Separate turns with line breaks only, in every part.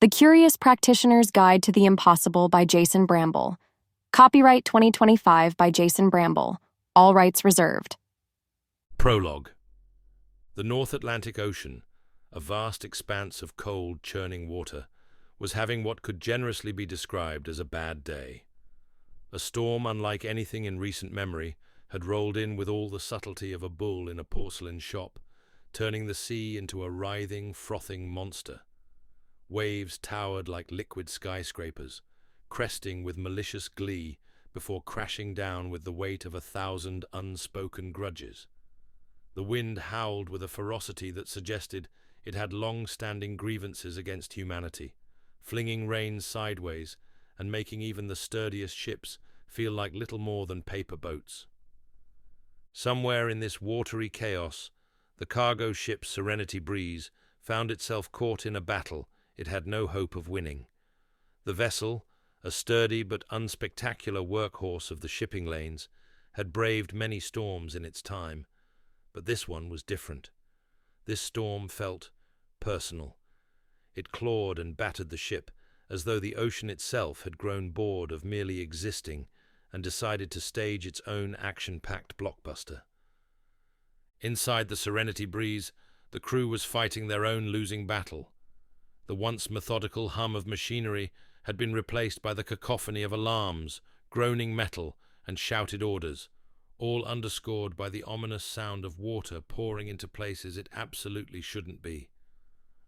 The Curious Practitioner's Guide to the Impossible by Jason Bramble. Copyright 2025 by Jason Bramble. All rights reserved.
Prologue. The North Atlantic Ocean, a vast expanse of cold, churning water, was having what could generously be described as a bad day. A storm unlike anything in recent memory had rolled in with all the subtlety of a bull in a porcelain shop, turning the sea into a writhing, frothing monster. Waves towered like liquid skyscrapers, cresting with malicious glee before crashing down with the weight of 1,000 unspoken grudges. The wind howled with a ferocity that suggested it had long-standing grievances against humanity, flinging rains sideways and making even the sturdiest ships feel like little more than paper boats. Somewhere in this watery chaos, the cargo ship Serenity Breeze found itself caught in a battle it had no hope of winning. The vessel, a sturdy but unspectacular workhorse of the shipping lanes, had braved many storms in its time, but this one was different. This storm felt personal. It clawed and battered the ship as though the ocean itself had grown bored of merely existing and decided to stage its own action-packed blockbuster. Inside the Serenity Breeze, the crew was fighting their own losing battle. The once methodical hum of machinery had been replaced by the cacophony of alarms, groaning metal, and shouted orders, all underscored by the ominous sound of water pouring into places it absolutely shouldn't be.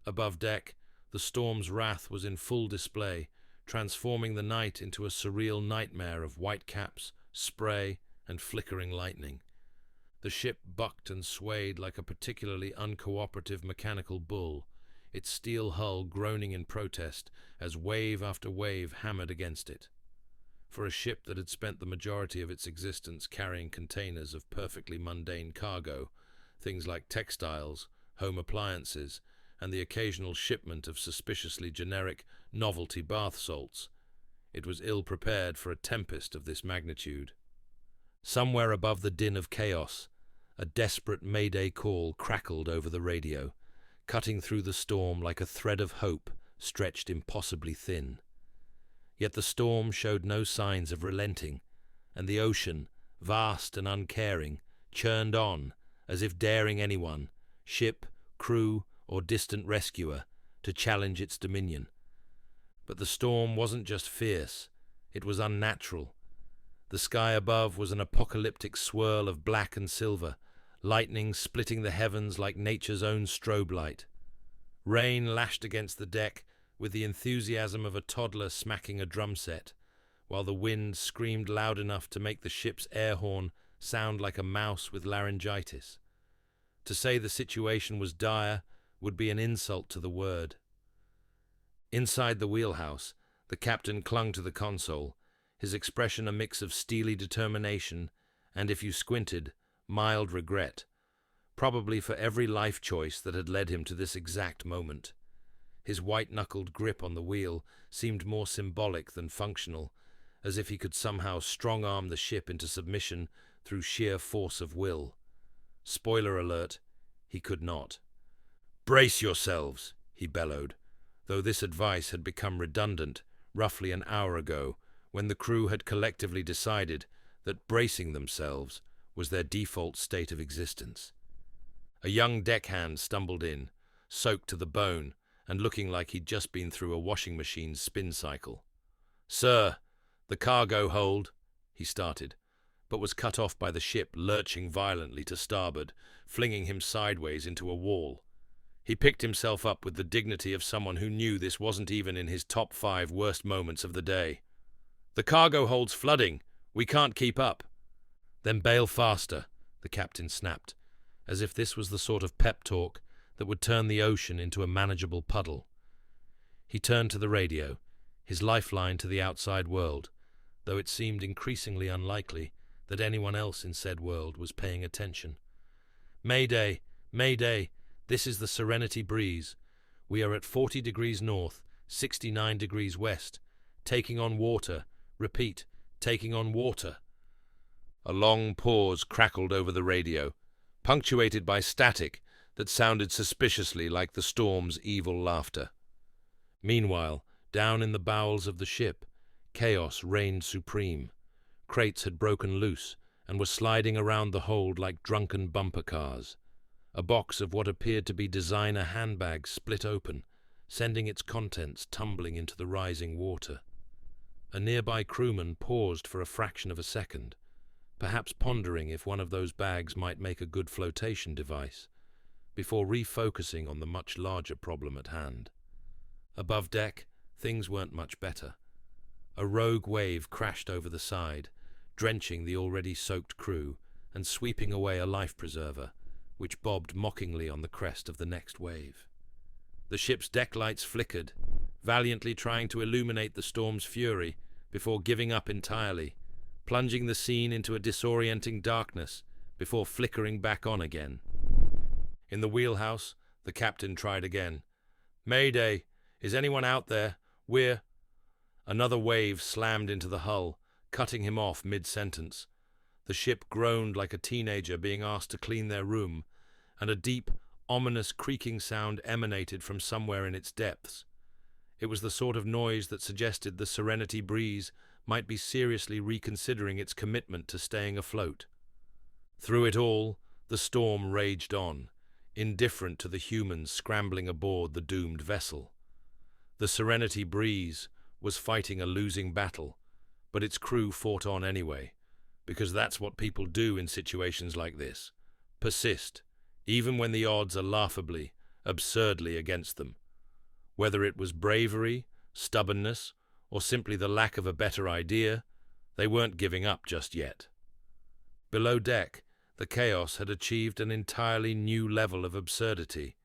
Above deck, the storm's wrath was in full display, transforming the night into a surreal nightmare of white caps, spray, and flickering lightning. The ship bucked and swayed like a particularly uncooperative mechanical bull, its steel hull groaning in protest as wave after wave hammered against it. For a ship that had spent the majority of its existence carrying containers of perfectly mundane cargo, things like textiles, home appliances, and the occasional shipment of suspiciously generic novelty bath salts, it was ill-prepared for a tempest of this magnitude. Somewhere above the din of chaos, a desperate mayday call crackled over the radio, cutting through the storm like a thread of hope stretched impossibly thin. Yet the storm showed no signs of relenting, and the ocean, vast and uncaring, churned on, as if daring anyone, ship, crew, or distant rescuer, to challenge its dominion. But the storm wasn't just fierce, it was unnatural. The sky above was an apocalyptic swirl of black and silver, lightning splitting the heavens like nature's own strobe light. Rain lashed against the deck with the enthusiasm of a toddler smacking a drum set, while the wind screamed loud enough to make the ship's air horn sound like a mouse with laryngitis. To say the situation was dire would be an insult to the word. Inside the wheelhouse, the captain clung to the console, his expression a mix of steely determination and, if you squinted, mild regret, probably for every life choice that had led him to this exact moment. His white-knuckled grip on the wheel seemed more symbolic than functional, as if he could somehow strong-arm the ship into submission through sheer force of will. Spoiler alert, he could not. "Brace yourselves," he bellowed, though this advice had become redundant roughly an hour ago, when the crew had collectively decided that bracing themselves was their default state of existence. A young deckhand stumbled in, soaked to the bone and looking like he'd just been through a washing machine's spin cycle. "Sir, the cargo hold," he started, but was cut off by the ship lurching violently to starboard, flinging him sideways into a wall. He picked himself up with the dignity of someone who knew this wasn't even in his top 5 worst moments of the day. "The cargo hold's flooding. We can't keep up." "Then bail faster," the captain snapped, as if this was the sort of pep talk that would turn the ocean into a manageable puddle. He turned to the radio, his lifeline to the outside world, though it seemed increasingly unlikely that anyone else in said world was paying attention. "Mayday! Mayday! This is the Serenity Breeze. We are at 40 degrees north, 69 degrees west. Taking on water. Repeat, taking on water." A long pause crackled over the radio, punctuated by static that sounded suspiciously like the storm's evil laughter. Meanwhile, down in the bowels of the ship, chaos reigned supreme. Crates had broken loose and were sliding around the hold like drunken bumper cars. A box of what appeared to be designer handbags split open, sending its contents tumbling into the rising water. A nearby crewman paused for a fraction of a second, perhaps pondering if one of those bags might make a good flotation device, before refocusing on the much larger problem at hand. Above deck, things weren't much better. A rogue wave crashed over the side, drenching the already soaked crew and sweeping away a life preserver, which bobbed mockingly on the crest of the next wave. The ship's deck lights flickered, valiantly trying to illuminate the storm's fury before giving up entirely, plunging the scene into a disorienting darkness before flickering back on again. In the wheelhouse, the captain tried again. "Mayday! Is anyone out there? We're—" Another wave slammed into the hull, cutting him off mid-sentence. The ship groaned like a teenager being asked to clean their room, and a deep, ominous creaking sound emanated from somewhere in its depths. It was the sort of noise that suggested the Serenity breeze might be seriously reconsidering its commitment to staying afloat. Through it all, the storm raged on, indifferent to the humans scrambling aboard the doomed vessel. The Serenity breeze was fighting a losing battle, but its crew fought on anyway, because that's what people do in situations like this. Persist, even when the odds are laughably, absurdly against them. Whether it was bravery, stubbornness, or simply the lack of a better idea, they weren't giving up just yet. Below deck, the chaos had achieved an entirely new level of absurdity.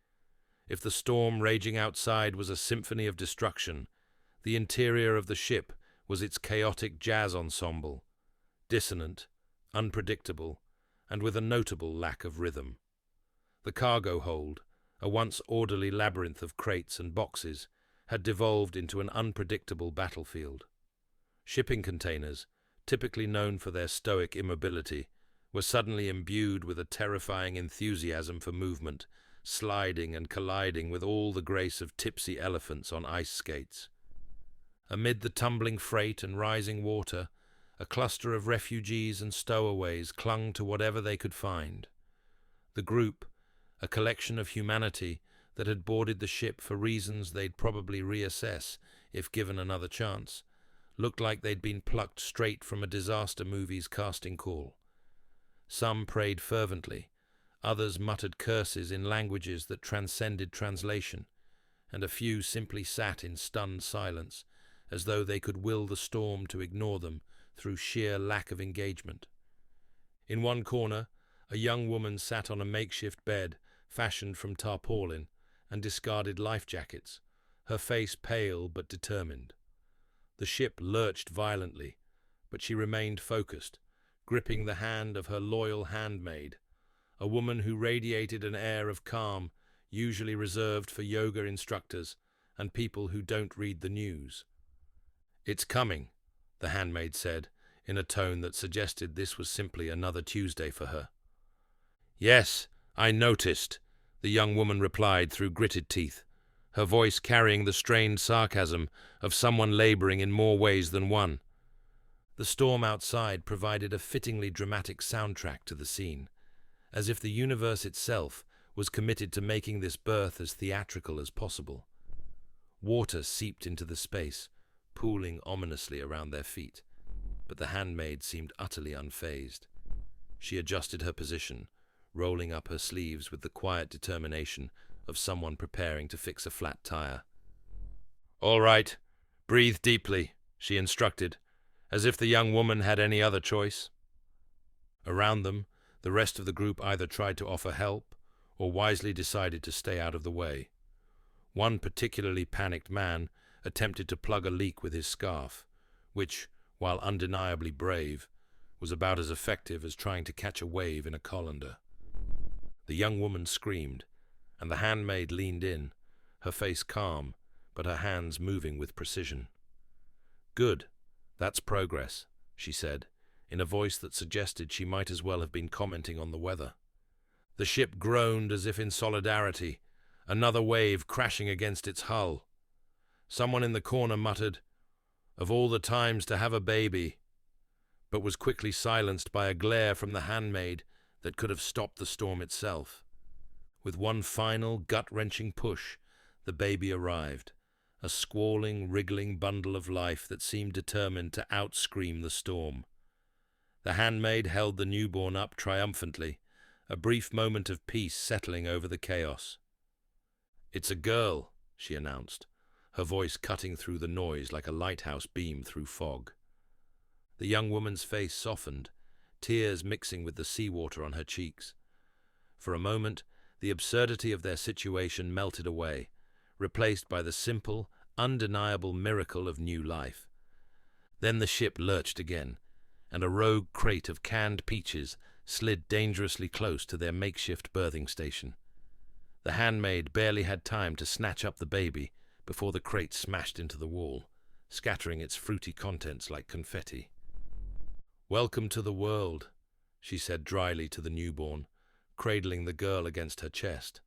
If the storm raging outside was a symphony of destruction, the interior of the ship was its chaotic jazz ensemble, dissonant, unpredictable, and with a notable lack of rhythm. The cargo hold, a once orderly labyrinth of crates and boxes, had devolved into an unpredictable battlefield. Shipping containers, typically known for their stoic immobility, were suddenly imbued with a terrifying enthusiasm for movement, sliding and colliding with all the grace of tipsy elephants on ice skates. Amid the tumbling freight and rising water, a cluster of refugees and stowaways clung to whatever they could find. The group, a collection of humanity that had boarded the ship for reasons they'd probably reassess if given another chance, looked like they'd been plucked straight from a disaster movie's casting call. Some prayed fervently, others muttered curses in languages that transcended translation, and a few simply sat in stunned silence, as though they could will the storm to ignore them through sheer lack of engagement. In one corner, a young woman sat on a makeshift bed fashioned from tarpaulin and discarded life jackets, her face pale but determined. The ship lurched violently, but she remained focused, gripping the hand of her loyal handmaid, a woman who radiated an air of calm usually reserved for yoga instructors and people who don't read the news. "It's coming," the handmaid said, in a tone that suggested this was simply another Tuesday for her. "Yes, I noticed," the young woman replied through gritted teeth, her voice carrying the strained sarcasm of someone laboring in more ways than one. The storm outside provided a fittingly dramatic soundtrack to the scene, as if the universe itself was committed to making this birth as theatrical as possible. Water seeped into the space, pooling ominously around their feet, but the handmaid seemed utterly unfazed. She adjusted her position, rolling up her sleeves with the quiet determination of someone preparing to fix a flat tire. "All right, breathe deeply," she instructed, as if the young woman had any other choice. Around them, the rest of the group either tried to offer help or wisely decided to stay out of the way. One particularly panicked man attempted to plug a leak with his scarf, which, while undeniably brave, was about as effective as trying to catch a wave in a colander. The young woman screamed, and the handmaid leaned in, her face calm, but her hands moving with precision. "Good, that's progress," she said, in a voice that suggested she might as well have been commenting on the weather. The ship groaned as if in solidarity, another wave crashing against its hull. Someone in the corner muttered, "Of all the times to have a baby," but was quickly silenced by a glare from the handmaid that could have stopped the storm itself. With one final, gut-wrenching push, the baby arrived, a squalling, wriggling bundle of life that seemed determined to outscream the storm. The handmaid held the newborn up triumphantly, a brief moment of peace settling over the chaos. "It's a girl," she announced, her voice cutting through the noise like a lighthouse beam through fog. The young woman's face softened, tears mixing with the seawater on her cheeks. For a moment, the absurdity of their situation melted away, replaced by the simple, undeniable miracle of new life. Then the ship lurched again, and a rogue crate of canned peaches slid dangerously close to their makeshift berthing station. The handmaid barely had time to snatch up the baby before the crate smashed into the wall, scattering its fruity contents like confetti. "Welcome to the world," she said dryly to the newborn, cradling the girl against her chest.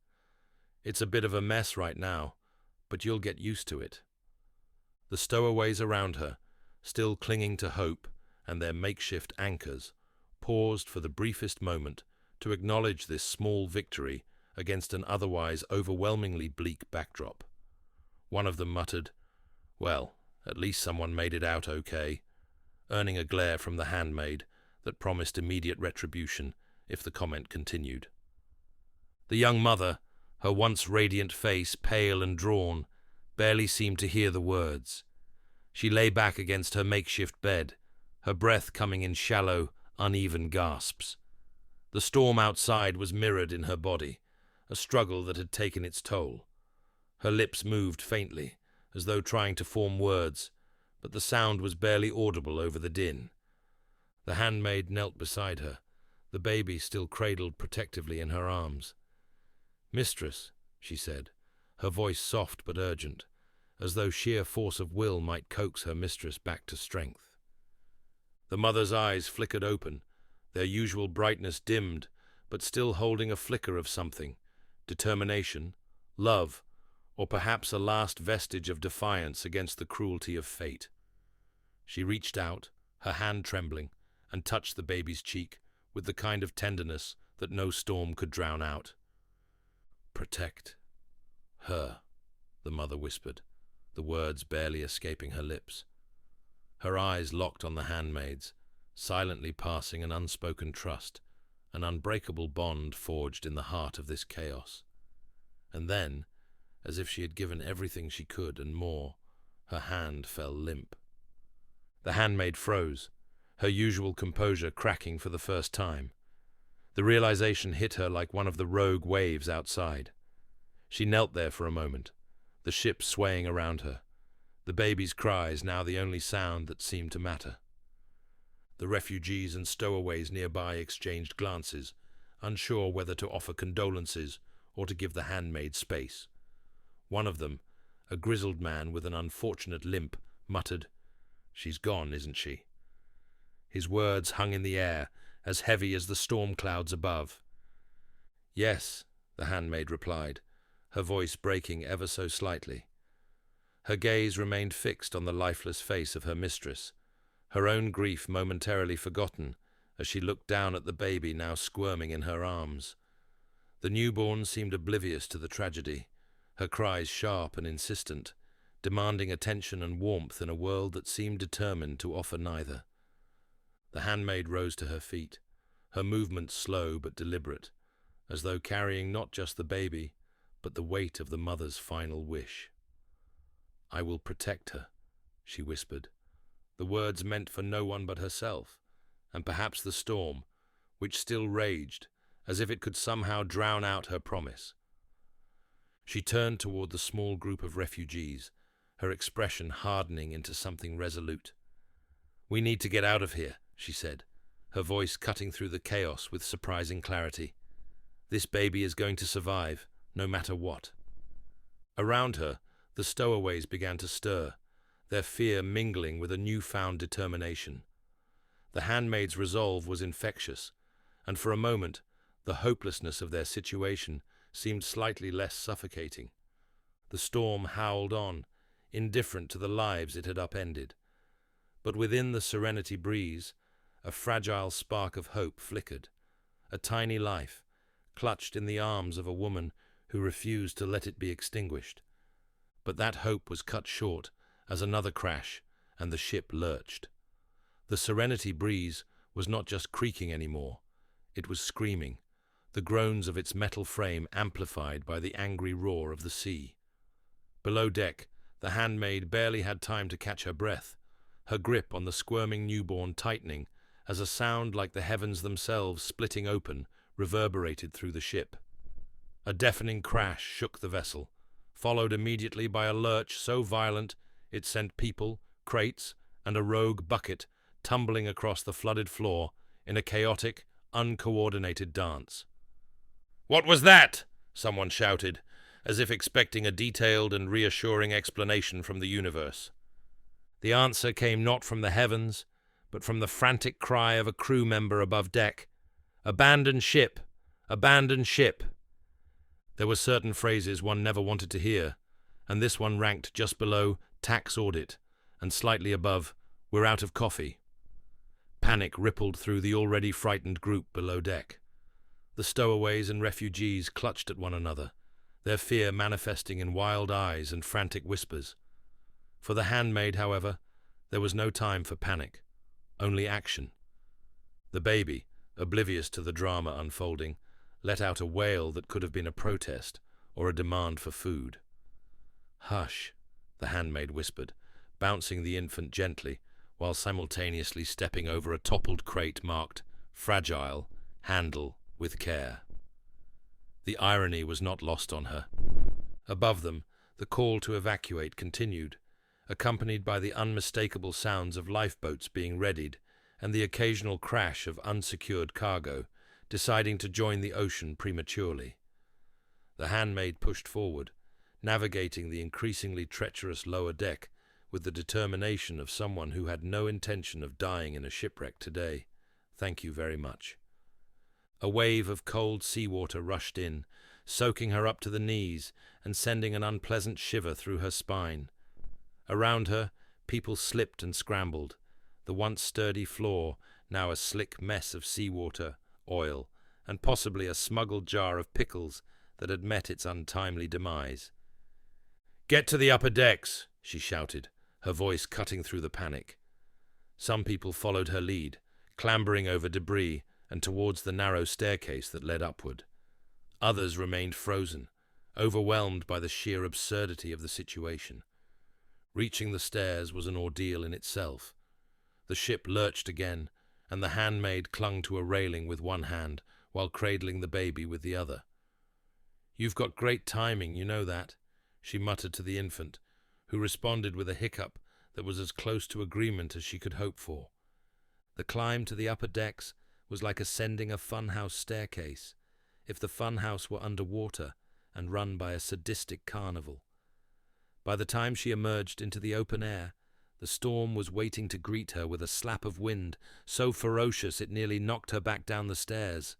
"It's a bit of a mess right now, but you'll get used to it." The stowaways around her, still clinging to hope and their makeshift anchors, paused for the briefest moment to acknowledge this small victory against an otherwise overwhelmingly bleak backdrop. One of them muttered, "Well, at least someone made it out okay," earning a glare from the handmaid that promised immediate retribution if the comment continued. The young mother, her once radiant face pale and drawn, barely seemed to hear the words. She lay back against her makeshift bed, her breath coming in shallow, uneven gasps. The storm outside was mirrored in her body, a struggle that had taken its toll. Her lips moved faintly, as though trying to form words, but the sound was barely audible over the din. The handmaid knelt beside her, the baby still cradled protectively in her arms. "Mistress," she said, her voice soft but urgent, as though sheer force of will might coax her mistress back to strength. The mother's eyes flickered open, their usual brightness dimmed, but still holding a flicker of something, determination, love, or perhaps a last vestige of defiance against the cruelty of fate. She reached out, her hand trembling, and touched the baby's cheek with the kind of tenderness that no storm could drown out. "Protect her," the mother whispered, the words barely escaping her lips. Her eyes locked on the handmaid's, silently passing an unspoken trust, an unbreakable bond forged in the heart of this chaos. And then, as if she had given everything she could and more, her hand fell limp. The handmaid froze, her usual composure cracking for the first time. The realization hit her like one of the rogue waves outside. She knelt there for a moment, the ship swaying around her, the baby's cries now the only sound that seemed to matter. The refugees and stowaways nearby exchanged glances, unsure whether to offer condolences or to give the handmaid space. One of them, a grizzled man with an unfortunate limp, muttered, "She's gone, isn't she?" His words hung in the air, as heavy as the storm clouds above. "Yes," the handmaid replied, her voice breaking ever so slightly. Her gaze remained fixed on the lifeless face of her mistress, her own grief momentarily forgotten as she looked down at the baby now squirming in her arms. The newborn seemed oblivious to the tragedy, her cries sharp and insistent, demanding attention and warmth in a world that seemed determined to offer neither. The handmaid rose to her feet, her movements slow but deliberate, as though carrying not just the baby, but the weight of the mother's final wish. "I will protect her," she whispered, the words meant for no one but herself, and perhaps the storm, which still raged, as if it could somehow drown out her promise. She turned toward the small group of refugees, her expression hardening into something resolute. "We need to get out of here," she said, her voice cutting through the chaos with surprising clarity. "This baby is going to survive, no matter what." Around her, the stowaways began to stir, their fear mingling with a newfound determination. The handmaid's resolve was infectious, and for a moment, the hopelessness of their situation seemed slightly less suffocating. The storm howled on, indifferent to the lives it had upended. But within the serenity breeze, a fragile spark of hope flickered, a tiny life, clutched in the arms of a woman who refused to let it be extinguished. But that hope was cut short as another crash, and the ship lurched. The serenity breeze was not just creaking anymore, it was screaming, the groans of its metal frame amplified by the angry roar of the sea. Below deck, the handmaid barely had time to catch her breath, her grip on the squirming newborn tightening as a sound like the heavens themselves splitting open reverberated through the ship. A deafening crash shook the vessel, followed immediately by a lurch so violent it sent people, crates, and a rogue bucket tumbling across the flooded floor in a chaotic, uncoordinated dance. "What was that?" someone shouted, as if expecting a detailed and reassuring explanation from the universe. The answer came not from the heavens, but from the frantic cry of a crew member above deck. "Abandon ship! Abandon ship!" There were certain phrases one never wanted to hear, and this one ranked just below "tax audit" and slightly above "we're out of coffee." Panic rippled through the already frightened group below deck. The stowaways and refugees clutched at one another, their fear manifesting in wild eyes and frantic whispers. For the handmaid, however, there was no time for panic, only action. The baby, oblivious to the drama unfolding, let out a wail that could have been a protest or a demand for food. "Hush," the handmaid whispered, bouncing the infant gently, while simultaneously stepping over a toppled crate marked "Fragile, handle with care." The irony was not lost on her. Above them, the call to evacuate continued, accompanied by the unmistakable sounds of lifeboats being readied and the occasional crash of unsecured cargo, deciding to join the ocean prematurely. The handmaid pushed forward, navigating the increasingly treacherous lower deck with the determination of someone who had no intention of dying in a shipwreck today. "Thank you very much." A wave of cold seawater rushed in, soaking her up to the knees and sending an unpleasant shiver through her spine. Around her, people slipped and scrambled, the once sturdy floor now a slick mess of seawater, oil, and possibly a smuggled jar of pickles that had met its untimely demise. "Get to the upper decks," she shouted, her voice cutting through the panic. Some people followed her lead, clambering over debris and towards the narrow staircase that led upward. Others remained frozen, overwhelmed by the sheer absurdity of the situation. Reaching the stairs was an ordeal in itself. The ship lurched again, and the handmaid clung to a railing with one hand while cradling the baby with the other. "You've got great timing, you know that," she muttered to the infant, who responded with a hiccup that was as close to agreement as she could hope for. The climb to the upper decks was like ascending a funhouse staircase, if the funhouse were underwater and run by a sadistic carnival. By the time she emerged into the open air, the storm was waiting to greet her with a slap of wind so ferocious it nearly knocked her back down the stairs.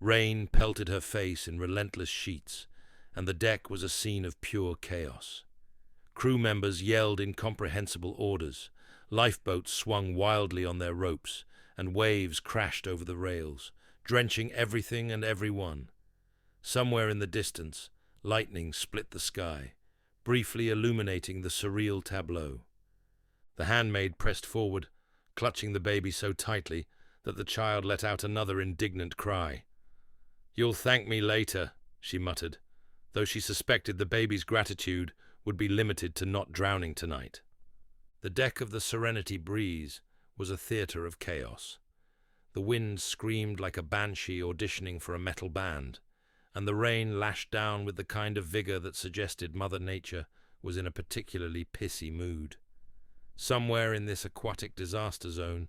Rain pelted her face in relentless sheets, and the deck was a scene of pure chaos. Crew members yelled incomprehensible orders, lifeboats swung wildly on their ropes, and waves crashed over the rails, drenching everything and everyone. Somewhere in the distance, lightning split the sky, briefly illuminating the surreal tableau. The handmaid pressed forward, clutching the baby so tightly that the child let out another indignant cry. "You'll thank me later," she muttered, though she suspected the baby's gratitude would be limited to not drowning tonight. The deck of the Serenity Breeze was a theater of chaos. The wind screamed like a banshee auditioning for a metal band, and the rain lashed down with the kind of vigor that suggested Mother Nature was in a particularly pissy mood. Somewhere in this aquatic disaster zone,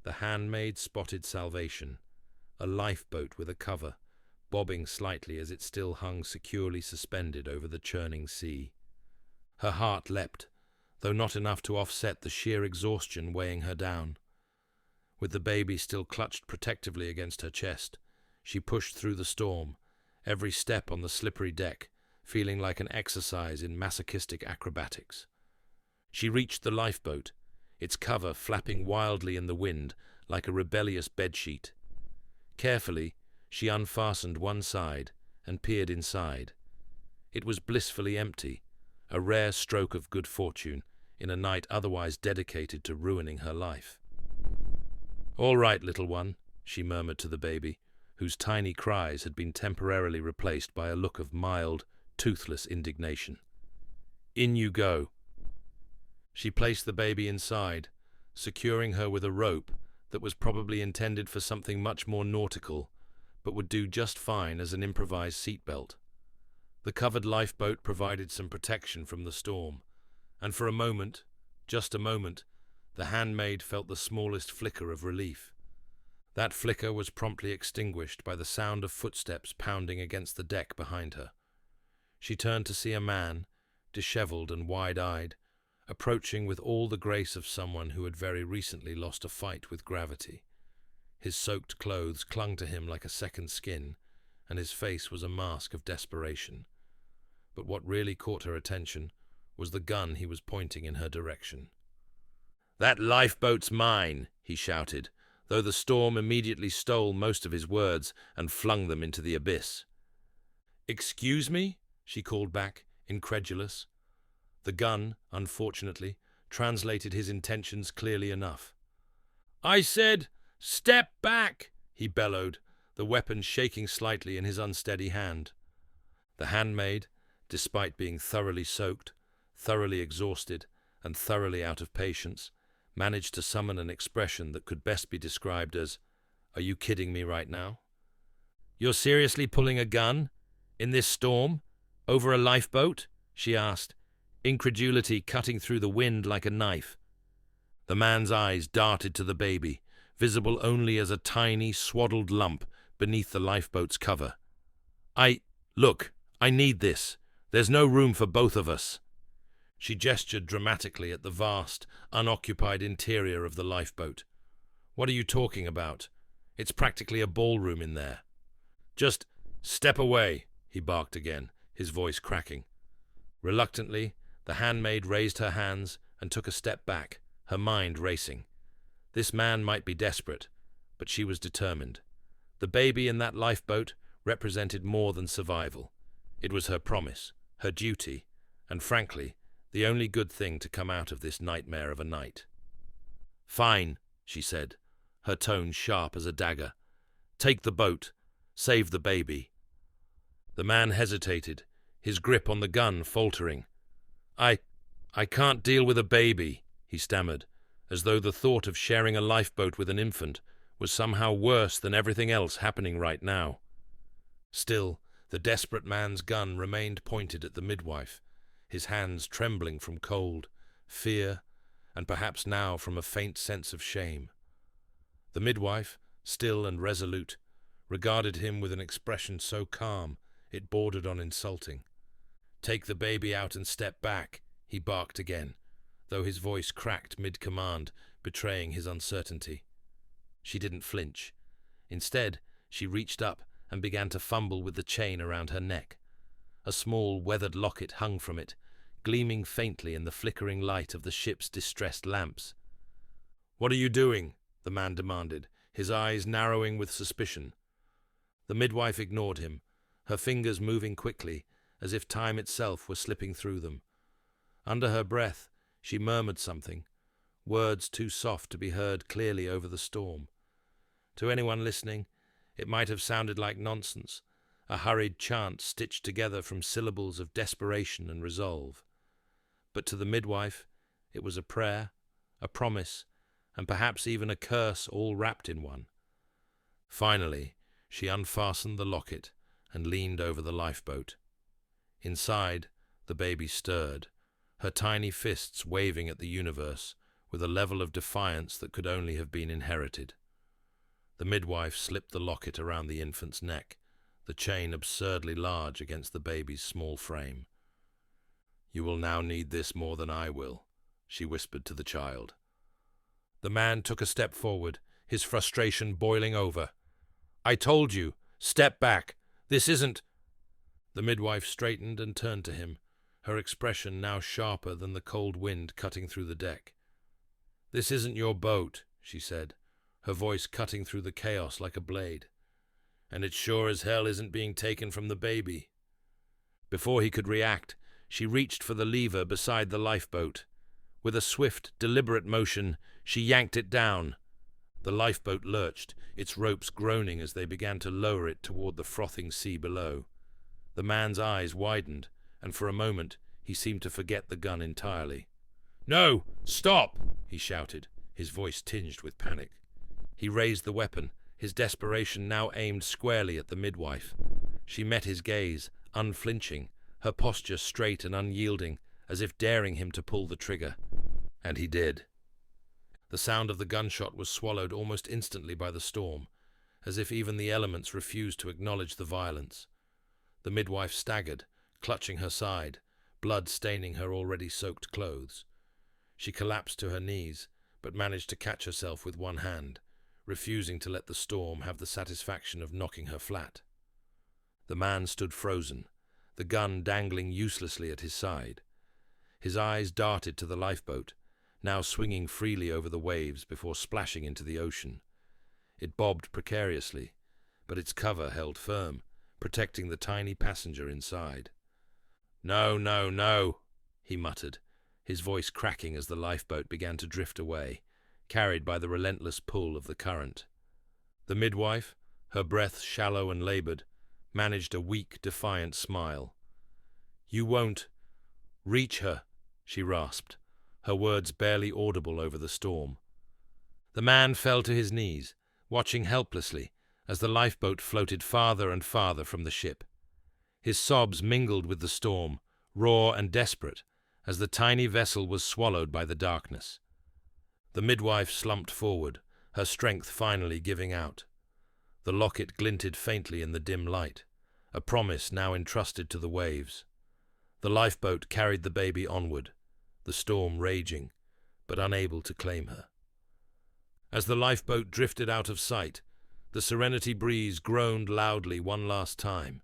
the handmaid spotted salvation, a lifeboat with a cover, bobbing slightly as it still hung securely suspended over the churning sea. Her heart leapt, though not enough to offset the sheer exhaustion weighing her down. With the baby still clutched protectively against her chest, she pushed through the storm, every step on the slippery deck feeling like an exercise in masochistic acrobatics. She reached the lifeboat, its cover flapping wildly in the wind like a rebellious bedsheet. Carefully, she unfastened one side and peered inside. It was blissfully empty, a rare stroke of good fortune in a night otherwise dedicated to ruining her life. "All right, little one," she murmured to the baby, whose tiny cries had been temporarily replaced by a look of mild, toothless indignation. "In you go." She placed the baby inside, securing her with a rope that was probably intended for something much more nautical, but would do just fine as an improvised seatbelt. The covered lifeboat provided some protection from the storm, and for a moment, just a moment, the handmaid felt the smallest flicker of relief. That flicker was promptly extinguished by the sound of footsteps pounding against the deck behind her. She turned to see a man, disheveled and wide-eyed, approaching with all the grace of someone who had very recently lost a fight with gravity. His soaked clothes clung to him like a second skin, and his face was a mask of desperation. But what really caught her attention was the gun he was pointing in her direction. "That lifeboat's mine," he shouted, though the storm immediately stole most of his words and flung them into the abyss. "Excuse me?" she called back, incredulous. The gun, unfortunately, translated his intentions clearly enough. "I said, step back!" he bellowed, the weapon shaking slightly in his unsteady hand. The handmaid, despite being thoroughly soaked, thoroughly exhausted, and thoroughly out of patience, managed to summon an expression that could best be described as, "Are you kidding me right now? You're seriously pulling a gun? In this storm? Over a lifeboat?" she asked, incredulity cutting through the wind like a knife. The man's eyes darted to the baby, visible only as a tiny, swaddled lump beneath the lifeboat's cover. Look, I need this. There's no room for both of us." She gestured dramatically at the vast, unoccupied interior of the lifeboat. "What are you talking about? It's practically a ballroom in there." "Just step away," he barked again, his voice cracking. Reluctantly, the handmaid raised her hands and took a step back, her mind racing. This man might be desperate, but she was determined. The baby in that lifeboat represented more than survival. It was her promise, her duty, and frankly, the only good thing to come out of this nightmare of a night. "Fine," she said, her tone sharp as a dagger. "Take the boat. Save the baby." The man hesitated, his grip on the gun faltering. I can't deal with a baby," he stammered, as though the thought of sharing a lifeboat with an infant was somehow worse than everything else happening right now. Still, the desperate man's gun remained pointed at the midwife, his hands trembling from cold, fear, and perhaps now from a faint sense of shame. The midwife, still and resolute, regarded him with an expression so calm it bordered on insulting. "Take the baby out and step back," he barked again, though his voice cracked mid-command, betraying his uncertainty. She didn't flinch. Instead, she reached up and began to fumble with the chain around her neck. A small, weathered locket hung from it, gleaming faintly in the flickering light of the ship's distressed lamps. "What are you doing?" the man demanded, his eyes narrowing with suspicion. The midwife ignored him, her fingers moving quickly, as if time itself were slipping through them. Under her breath, she murmured something, words too soft to be heard clearly over the storm. To anyone listening, it might have sounded like nonsense, a hurried chant stitched together from syllables of desperation and resolve. But to the midwife, it was a prayer, a promise, and perhaps even a curse all wrapped in one. Finally, she unfastened the locket and leaned over the lifeboat. Inside, the baby stirred, her tiny fists waving at the universe with a level of defiance that could only have been inherited. The midwife slipped the locket around the infant's neck, the chain absurdly large against the baby's small frame. "You will now need this more than I will," she whispered to the child. The man took a step forward, his frustration boiling over. "I told you, step back. This isn't—" The midwife straightened and turned to him, her expression now sharper than the cold wind cutting through the deck. "This isn't your boat," she said, her voice cutting through the chaos like a blade. "And it sure as hell isn't being taken from the baby." Before he could react, she reached for the lever beside the lifeboat. With a swift, deliberate motion, she yanked it down. The lifeboat lurched, its ropes groaning as they began to lower it toward the frothing sea below. The man's eyes widened, and for a moment he seemed to forget the gun entirely. "No! Stop!" he shouted, his voice tinged with panic. He raised the weapon, his desperation now aimed squarely at the midwife. She met his gaze, unflinching, her posture straight and unyielding, as if daring him to pull the trigger. And he did. The sound of the gunshot was swallowed almost instantly by the storm, as if even the elements refused to acknowledge the violence. The midwife staggered, clutching her side, blood staining her already soaked clothes. She collapsed to her knees, but managed to catch herself with one hand, refusing to let the storm have the satisfaction of knocking her flat. The man stood frozen, the gun dangling uselessly at his side. His eyes darted to the lifeboat, now swinging freely over the waves before splashing into the ocean. It bobbed precariously, but its cover held firm, protecting the tiny passenger inside. "No, no, no," he muttered, his voice cracking as the lifeboat began to drift away, carried by the relentless pull of the current. The midwife, her breath shallow and labored, managed a weak, defiant smile. "You won't reach her," she rasped, her words barely audible over the storm. The man fell to his knees, watching helplessly as the lifeboat floated farther and farther from the ship. His sobs mingled with the storm, raw and desperate, as the tiny vessel was swallowed by the darkness. The midwife slumped forward, her strength finally giving out. The locket glinted faintly in the dim light, a promise now entrusted to the waves. The lifeboat carried the baby onward, the storm raging, but unable to claim her. As the lifeboat drifted out of sight, the Serenity breeze groaned loudly one last time,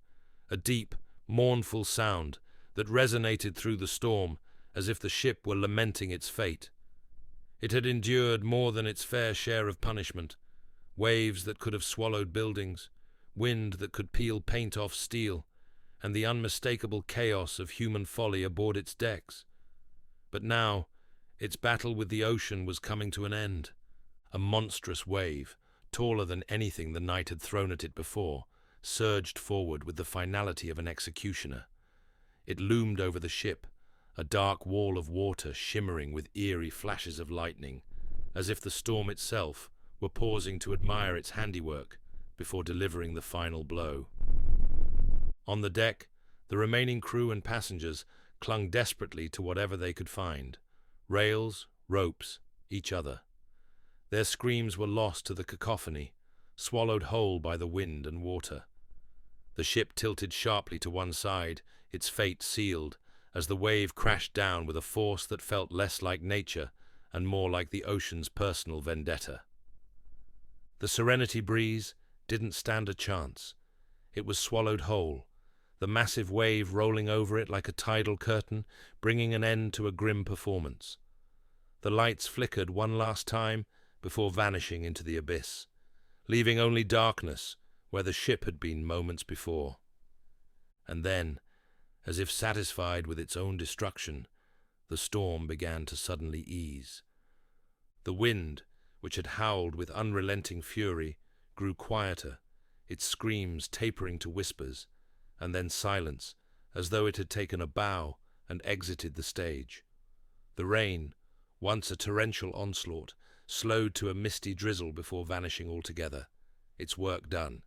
a deep, mournful sound that resonated through the storm as if the ship were lamenting its fate. It had endured more than its fair share of punishment, waves that could have swallowed buildings, wind that could peel paint off steel, and the unmistakable chaos of human folly aboard its decks. But now, its battle with the ocean was coming to an end. A monstrous wave, taller than anything the night had thrown at it before, surged forward with the finality of an executioner. It loomed over the ship, a dark wall of water shimmering with eerie flashes of lightning, as if the storm itself were pausing to admire its handiwork before delivering the final blow. On the deck, the remaining crew and passengers clung desperately to whatever they could find: rails, ropes, each other. Their screams were lost to the cacophony, swallowed whole by the wind and water. The ship tilted sharply to one side, its fate sealed, as the wave crashed down with a force that felt less like nature and more like the ocean's personal vendetta. The Serenity breeze didn't stand a chance. It was swallowed whole, the massive wave rolling over it like a tidal curtain, bringing an end to a grim performance. The lights flickered one last time before vanishing into the abyss, leaving only darkness where the ship had been moments before. And then, as if satisfied with its own destruction, the storm began to suddenly ease. The wind, which had howled with unrelenting fury, grew quieter, its screams tapering to whispers, and then silence, as though it had taken a bow and exited the stage. The rain, once a torrential onslaught, slowed to a misty drizzle before vanishing altogether, its work done.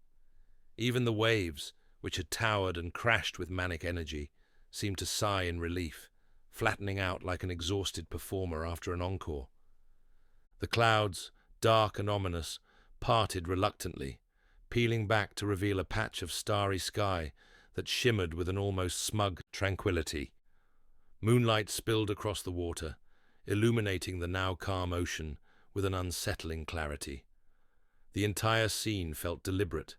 Even the waves, which had towered and crashed with manic energy, seemed to sigh in relief, flattening out like an exhausted performer after an encore. The clouds, dark and ominous, parted reluctantly, peeling back to reveal a patch of starry sky that shimmered with an almost smug tranquility. Moonlight spilled across the water, illuminating the now calm ocean with an unsettling clarity. The entire scene felt deliberate,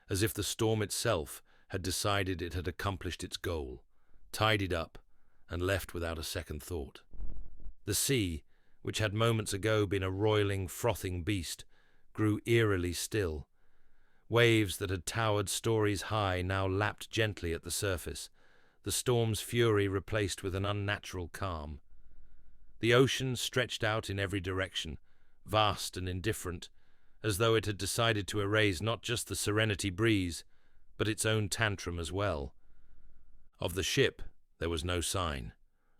as if the storm itself had decided it had accomplished its goal, tidied up, and left without a second thought. The sea, which had moments ago been a roiling, frothing beast, grew eerily still. Waves that had towered stories high now lapped gently at the surface, the storm's fury replaced with an unnatural calm. The ocean stretched out in every direction, vast and indifferent, as though it had decided to erase not just the serenity breeze, but its own tantrum as well. Of the ship there was no sign,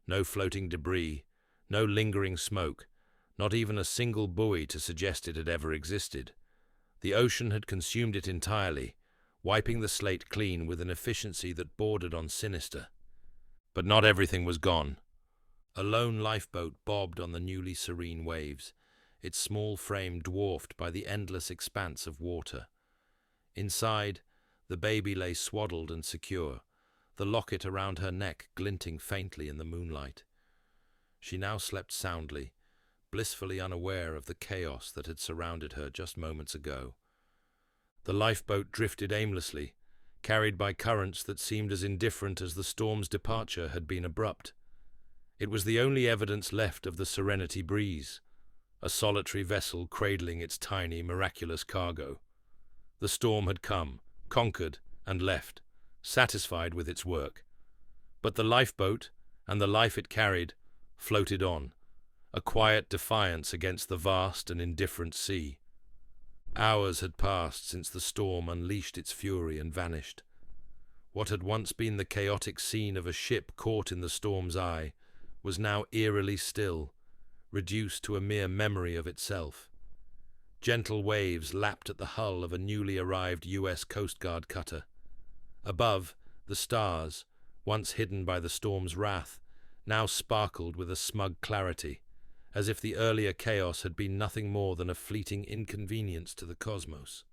no floating debris, no lingering smoke, not even a single buoy to suggest it had ever existed. The ocean had consumed it entirely, wiping the slate clean with an efficiency that bordered on sinister. But not everything was gone. A lone lifeboat bobbed on the newly serene waves, its small frame dwarfed by the endless expanse of water. Inside, the baby lay swaddled and secure, the locket around her neck glinting faintly in the moonlight. She now slept soundly, blissfully unaware of the chaos that had surrounded her just moments ago. The lifeboat drifted aimlessly, carried by currents that seemed as indifferent as the storm's departure had been abrupt. It was the only evidence left of the serenity breeze, a solitary vessel cradling its tiny, miraculous cargo. The storm had come, conquered, and left, satisfied with its work. But the lifeboat, and the life it carried, floated on, a quiet defiance against the vast and indifferent sea. Hours had passed since the storm unleashed its fury and vanished. What had once been the chaotic scene of a ship caught in the storm's eye was now eerily still, reduced to a mere memory of itself. Gentle waves lapped at the hull of a newly arrived U.S. Coast Guard cutter. Above, the stars, once hidden by the storm's wrath, now sparkled with a smug clarity, as if the earlier chaos had been nothing more than a fleeting inconvenience to the cosmos.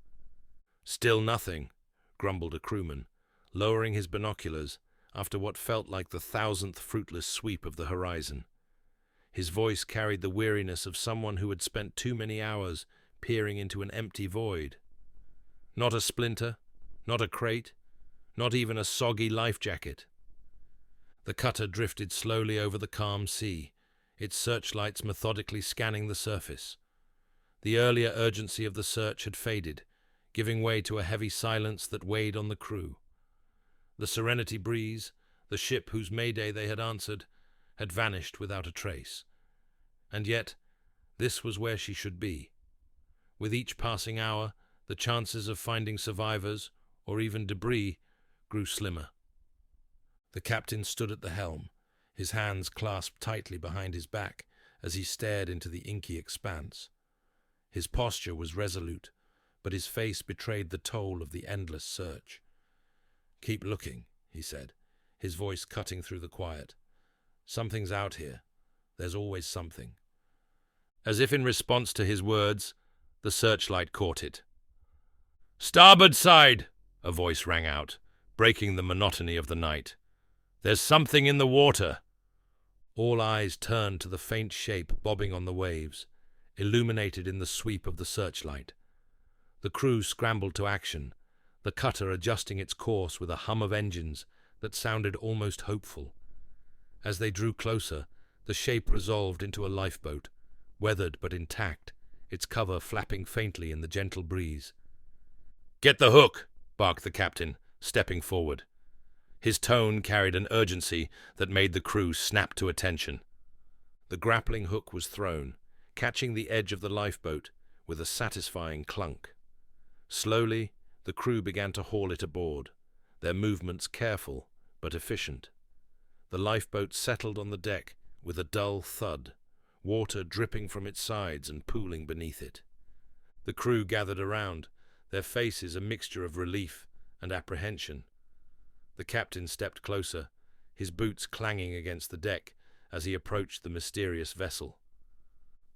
"Still nothing," grumbled a crewman, lowering his binoculars after what felt like the 1,000th fruitless sweep of the horizon. His voice carried the weariness of someone who had spent too many hours peering into an empty void. Not a splinter, not a crate, not even a soggy life jacket. The cutter drifted slowly over the calm sea, its searchlights methodically scanning the surface. The earlier urgency of the search had faded, giving way to a heavy silence that weighed on the crew. The serenity breeze, the ship whose mayday they had answered, had vanished without a trace. And yet, this was where she should be. With each passing hour, the chances of finding survivors, or even debris, grew slimmer. The captain stood at the helm, his hands clasped tightly behind his back as he stared into the inky expanse. His posture was resolute, but his face betrayed the toll of the endless search. "Keep looking," he said, his voice cutting through the quiet. "Something's out here. There's always something." As if in response to his words, the searchlight caught it. "Starboard side!" a voice rang out, breaking the monotony of the night. "There's something in the water." All eyes turned to the faint shape bobbing on the waves, illuminated in the sweep of the searchlight. The crew scrambled to action, the cutter adjusting its course with a hum of engines that sounded almost hopeful. As they drew closer, the shape resolved into a lifeboat, weathered but intact, its cover flapping faintly in the gentle breeze. "Get the hook!" barked the captain, stepping forward. His tone carried an urgency that made the crew snap to attention. The grappling hook was thrown, catching the edge of the lifeboat with a satisfying clunk. Slowly, the crew began to haul it aboard, their movements careful but efficient. The lifeboat settled on the deck with a dull thud, water dripping from its sides and pooling beneath it. The crew gathered around, their faces a mixture of relief and apprehension. The captain stepped closer, his boots clanging against the deck as he approached the mysterious vessel.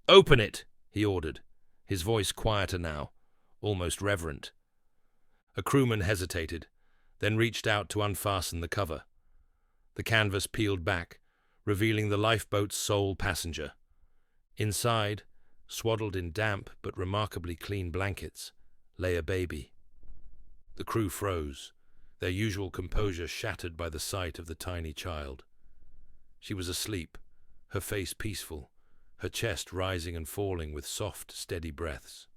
"Open it!" he ordered, his voice quieter now, almost reverent. A crewman hesitated, then reached out to unfasten the cover. The canvas peeled back, revealing the lifeboat's sole passenger. Inside, swaddled in damp but remarkably clean blankets, lay a baby. The crew froze, their usual composure shattered by the sight of the tiny child. She was asleep, her face peaceful, her chest rising and falling with soft, steady breaths.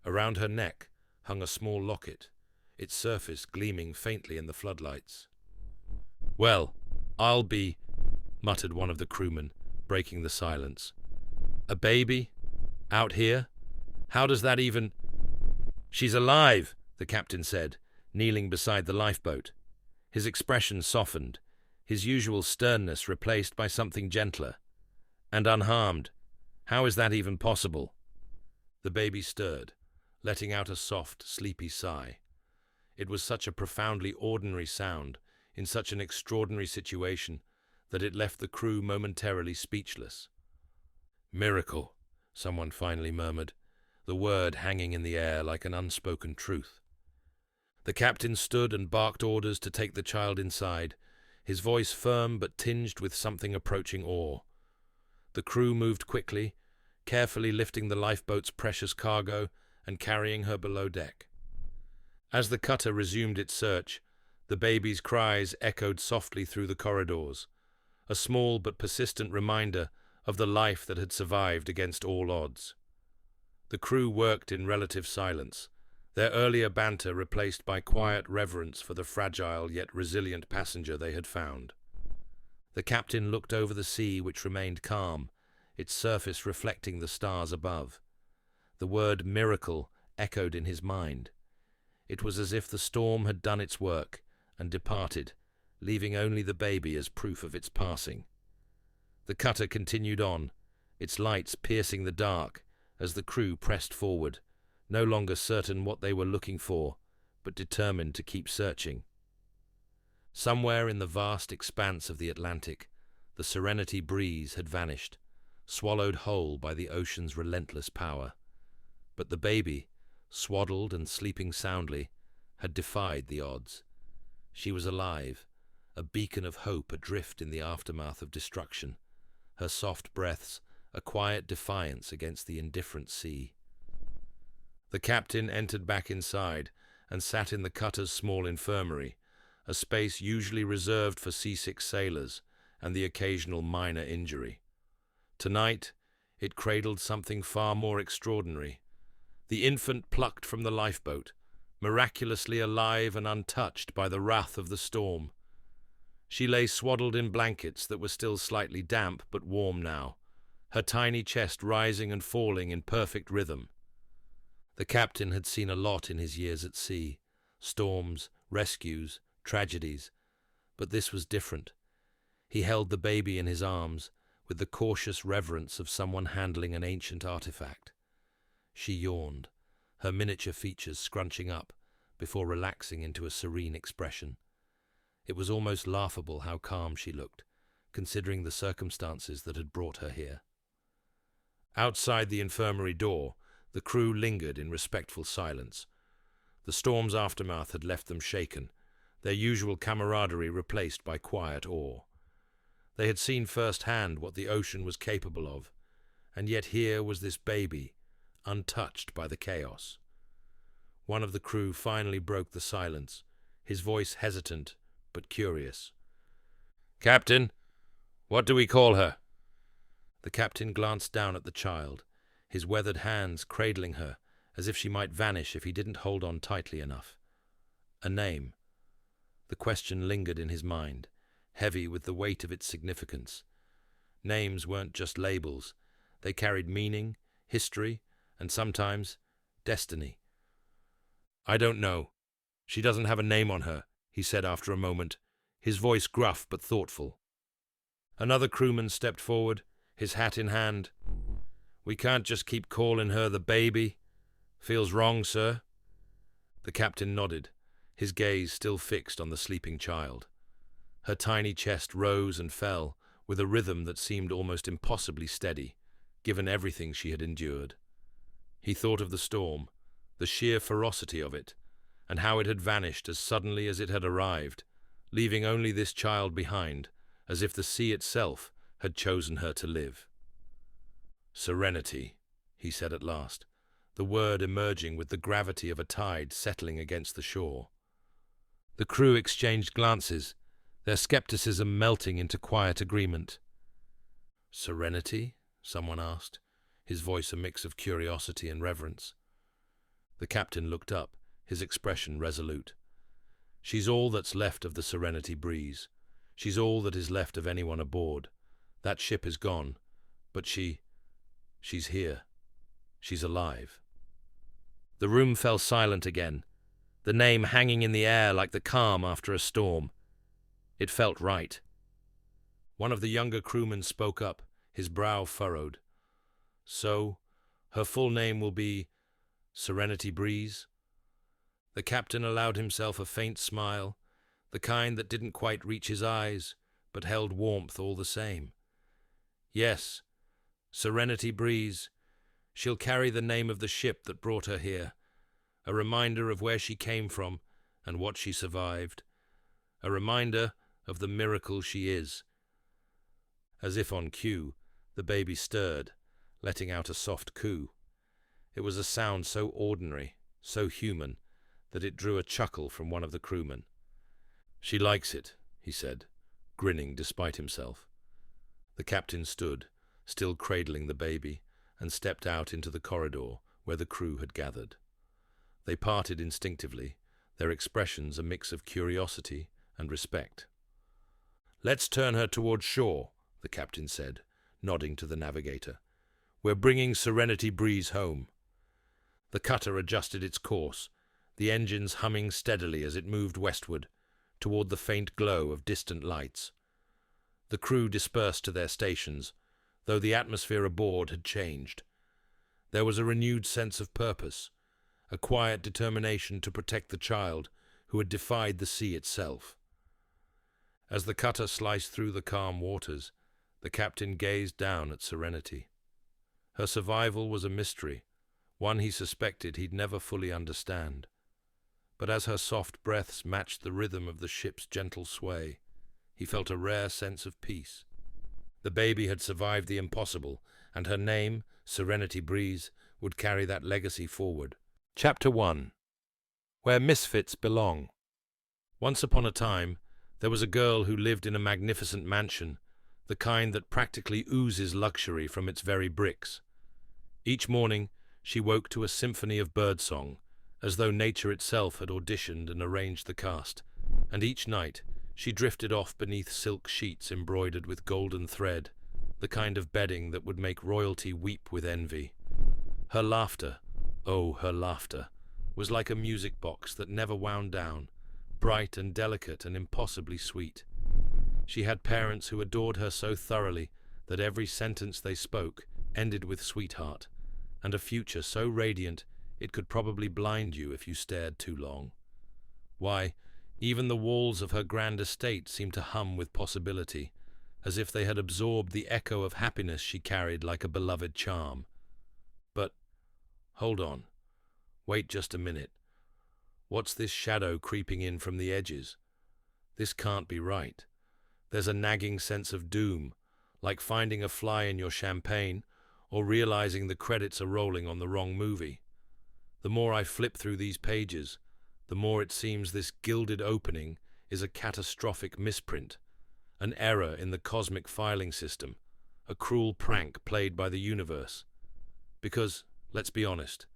Around her neck hung a small locket, its surface gleaming faintly in the floodlights. "Well, I'll be," muttered one of the crewmen, breaking the silence. "A baby? Out here? How does that even—" "She's alive," the captain said, kneeling beside the lifeboat. His expression softened, his usual sternness replaced by something gentler. "And unharmed. How is that even possible?" The baby stirred, letting out a soft, sleepy sigh. It was such a profoundly ordinary sound, in such an extraordinary situation, that it left the crew momentarily speechless. "Miracle," someone finally murmured, the word hanging in the air like an unspoken truth. The captain stood and barked orders to take the child inside, his voice firm but tinged with something approaching awe. The crew moved quickly, carefully lifting the lifeboat's precious cargo and carrying her below deck. As the cutter resumed its search, the baby's cries echoed softly through the corridors, a small but persistent reminder of the life that had survived against all odds. The crew worked in relative silence, their earlier banter replaced by quiet reverence for the fragile yet resilient passenger they had found. The captain looked over the sea, which remained calm, its surface reflecting the stars above. The word miracle echoed in his mind. It was as if the storm had done its work and departed, leaving only the baby as proof of its passing. The cutter continued on, its lights piercing the dark as the crew pressed forward, no longer certain what they were looking for, but determined to keep searching. Somewhere in the vast expanse of the Atlantic, the Serenity breeze had vanished, swallowed whole by the ocean's relentless power. But the baby, swaddled and sleeping soundly, had defied the odds. She was alive, a beacon of hope adrift in the aftermath of destruction, her soft breaths a quiet defiance against the indifferent sea. The captain entered back inside and sat in the cutter's small infirmary, a space usually reserved for seasick sailors and the occasional minor injury. Tonight, it cradled something far more extraordinary. The infant plucked from the lifeboat, miraculously alive and untouched by the wrath of the storm. She lay swaddled in blankets that were still slightly damp but warm now, her tiny chest rising and falling in perfect rhythm. The captain had seen a lot in his years at sea, storms, rescues, tragedies, but this was different. He held the baby in his arms with the cautious reverence of someone handling an ancient artifact. She yawned, her miniature features scrunching up before relaxing into a serene expression. It was almost laughable how calm she looked, considering the circumstances that had brought her here. Outside the infirmary door, the crew lingered in respectful silence. The storm's aftermath had left them shaken, their usual camaraderie replaced by quiet awe. They had seen firsthand what the ocean was capable of, and yet here was this baby, untouched by the chaos. One of the crew finally broke the silence, his voice hesitant but curious. "Captain, what do we call her?" The captain glanced down at the child, his weathered hands cradling her as if she might vanish if he didn't hold on tightly enough. A name. The question lingered in his mind, heavy with the weight of its significance. Names weren't just labels. They carried meaning, history, and sometimes destiny. "I don't know. She doesn't have a name on her," he said after a moment, his voice gruff but thoughtful. Another crewman stepped forward, his hat in hand. "We can't just keep calling her the baby. Feels wrong, sir." The captain nodded, his gaze still fixed on the sleeping child. Her tiny chest rose and fell with a rhythm that seemed almost impossibly steady, given everything she had endured. He thought of the storm, the sheer ferocity of it, and how it had vanished as suddenly as it had arrived, leaving only this child behind, as if the sea itself had chosen her to live. "Serenity," he said at last, the word emerging with the gravity of a tide settling against the shore. The crew exchanged glances, their skepticism melting into quiet agreement. "Serenity?" someone asked, his voice a mix of curiosity and reverence. The captain looked up, his expression resolute. "She's all that's left of the Serenity breeze. She's all that is left of anyone aboard. That ship is gone, but she's here. She's alive." The room fell silent again, the name hanging in the air like the calm after a storm. It felt right. One of the younger crewmen spoke up, his brow furrowed. "So, her full name will be Serenity Breeze?" The captain allowed himself a faint smile, the kind that didn't quite reach his eyes, but held warmth all the same. "Yes, Serenity Breeze. She'll carry the name of the ship that brought her here, a reminder of where she came from and what she survived, a reminder of the miracle she is." As if on cue, the baby stirred, letting out a soft coo. It was a sound so ordinary, so human, that it drew a chuckle from one of the crewmen. "She likes it," he said, grinning despite himself. The captain stood, still cradling the baby, and stepped out into the corridor where the crew had gathered. They parted instinctively, their expressions a mix of curiosity and respect. "Let's turn her towards shore," the captain said, nodding to the navigator. "We're bringing Serenity Breeze home." The cutter adjusted its course, the engines humming steadily as it moved westward, toward the faint glow of distant lights. The crew dispersed to their stations, though the atmosphere aboard had changed. There was a renewed sense of purpose, a quiet determination to protect the child who had defied the sea itself. As the cutter sliced through the calm waters, the captain gazed down at Serenity. Her survival was a mystery, one he suspected he'd never fully understand. But as her soft breaths matched the rhythm of the ship's gentle sway, he felt a rare sense of peace. The baby had survived the impossible, and her name, Serenity Breeze, would carry that legacy forward. Chapter 1. Where Misfits Belong. Once upon a time, there was a girl who lived in a magnificent mansion, the kind that practically oozes luxury from its very bricks. Each morning, she woke to a symphony of birdsong, as though nature itself had auditioned and arranged the cast, and each night she drifted off beneath silk sheets embroidered with golden thread, the kind of bedding that would make royalty weep with envy. Her laughter, oh, her laughter, was like a music box that never wound down, bright and delicate and impossibly sweet. She had parents who adored her so thoroughly that every sentence they spoke ended with "sweetheart," and a future so radiant it could probably blind you if you stared too long. Why, even the walls of her grand estate seemed to hum with possibility, as if they had absorbed the echo of happiness she carried like a beloved charm. But, hold on. Wait just a minute. What's this shadow creeping in from the edges? This can't be right. There's a nagging sense of doom, like finding a fly in your champagne, or realizing the credits are rolling on the wrong movie. The more I flip through these pages, the more it seems this gilded opening is a catastrophic misprint, an error in the cosmic filing system, a cruel prank played by the universe. Because, let's be honest,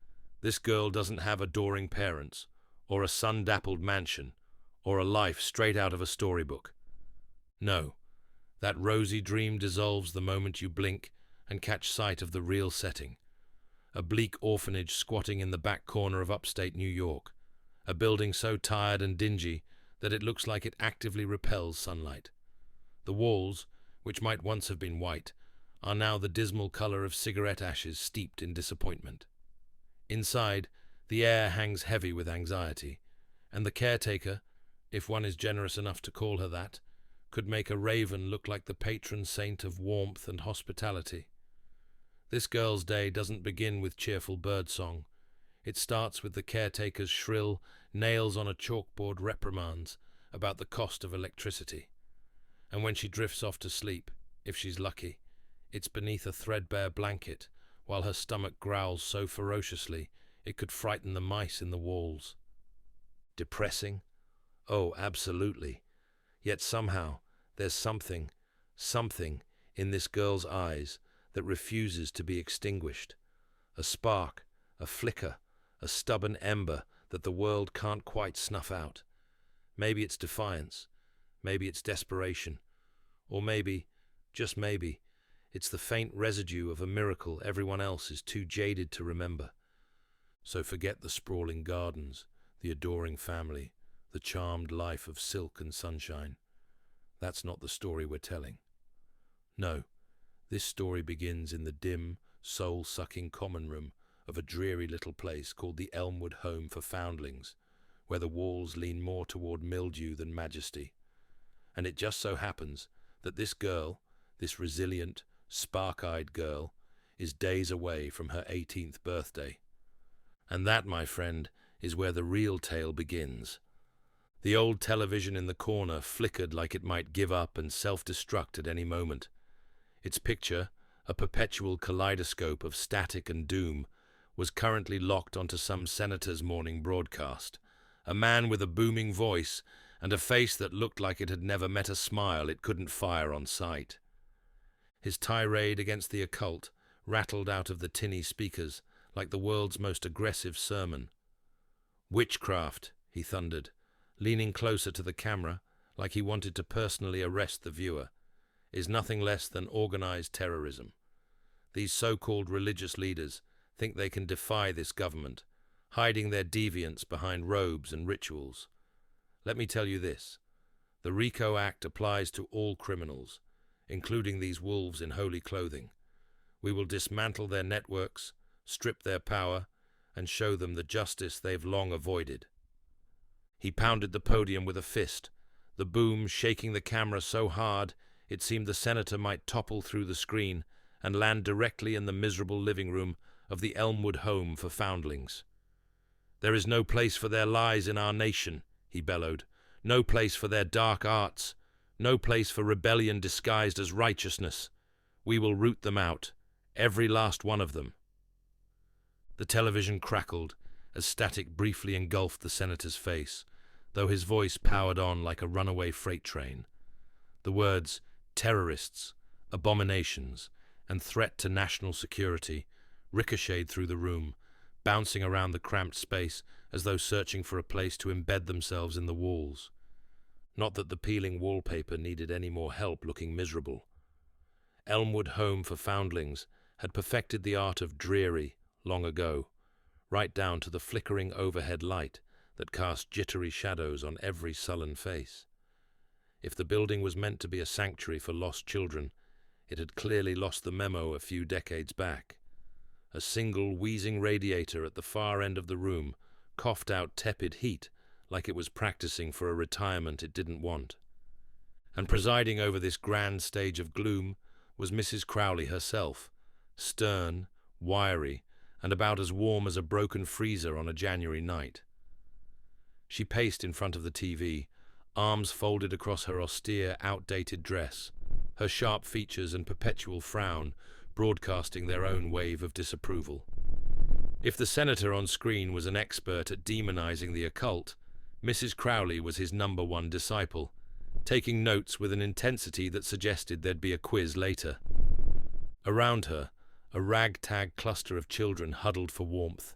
this girl doesn't have adoring parents, or a sun-dappled mansion, or a life straight out of a storybook. No, that rosy dream dissolves the moment you blink and catch sight of the real setting. A bleak orphanage squatting in the back corner of upstate New York, a building so tired and dingy that it looks like it actively repels sunlight. The walls, which might once have been white, are now the dismal color of cigarette ashes steeped in disappointment. Inside, the air hangs heavy with anxiety, and the caretaker, if one is generous enough to call her that, could make a raven look like the patron saint of warmth and hospitality. This girl's day doesn't begin with cheerful birdsong. It starts with the caretaker's shrill, nails-on-a-chalkboard reprimands about the cost of electricity. And when she drifts off to sleep, if she's lucky, it's beneath a threadbare blanket, while her stomach growls so ferociously it could frighten the mice in the walls. Depressing? Oh, absolutely. Yet somehow there's something in this girl's eyes that refuses to be extinguished. A spark, a flicker, a stubborn ember that the world can't quite snuff out. Maybe it's defiance, maybe it's desperation, or maybe, just maybe, it's the faint residue of a miracle everyone else is too jaded to remember. So forget the sprawling gardens, the adoring family, the charmed life of silk and sunshine. That's not the story we're telling. No, this story begins in the dim, soul-sucking common room of a dreary little place called the Elmwood Home for Foundlings, where the walls lean more toward mildew than majesty. And it just so happens that this girl, this resilient, spark-eyed girl, is days away from her 18th birthday. And that, my friend, is where the real tale begins. The old television in the corner flickered like it might give up and self-destruct at any moment. Its picture, a perpetual kaleidoscope of static and doom, was currently locked onto some senator's morning broadcast. A man with a booming voice and a face that looked like it had never met a smile it couldn't fire on sight. His tirade against the occult rattled out of the tinny speakers like the world's most aggressive sermon. "Witchcraft," he thundered, leaning closer to the camera like he wanted to personally arrest the viewer, "is nothing less than organized terrorism. These so-called religious leaders think they can defy this government, hiding their deviance behind robes and rituals. Let me tell you this. The RICO Act applies to all criminals, including these wolves in holy clothing. We will dismantle their networks, strip their power, and show them the justice they've long avoided." He pounded the podium with a fist, the boom shaking the camera so hard it seemed the senator might topple through the screen and land directly in the miserable living room of the Elmwood Home for Foundlings. "There is no place for their lies in our nation," he bellowed. "No place for their dark arts. No place for rebellion disguised as righteousness. We will root them out, every last one of them." The television crackled as static briefly engulfed the senator's face, though his voice powered on like a runaway freight train. The words terrorists, abominations, and threat to national security ricocheted through the room, bouncing around the cramped space as though searching for a place to embed themselves in the walls. Not that the peeling wallpaper needed any more help looking miserable. Elmwood Home for Foundlings had perfected the art of dreary long ago, right down to the flickering overhead light that cast jittery shadows on every sullen face. If the building was meant to be a sanctuary for lost children, it had clearly lost the memo a few decades back. A single wheezing radiator at the far end of the room coughed out tepid heat like it was practicing for a retirement it didn't want. And presiding over this grand stage of gloom was Mrs. Crowley herself, stern, wiry, and about as warm as a broken freezer on a January night. She paced in front of the TV, arms folded across her austere, outdated dress, her sharp features and perpetual frown broadcasting their own wave of disapproval. If the senator on screen was an expert at demonizing the occult, Mrs. Crowley was his #1 disciple, taking notes with an intensity that suggested there'd be a quiz later. Around her, a ragtag cluster of children huddled for warmth,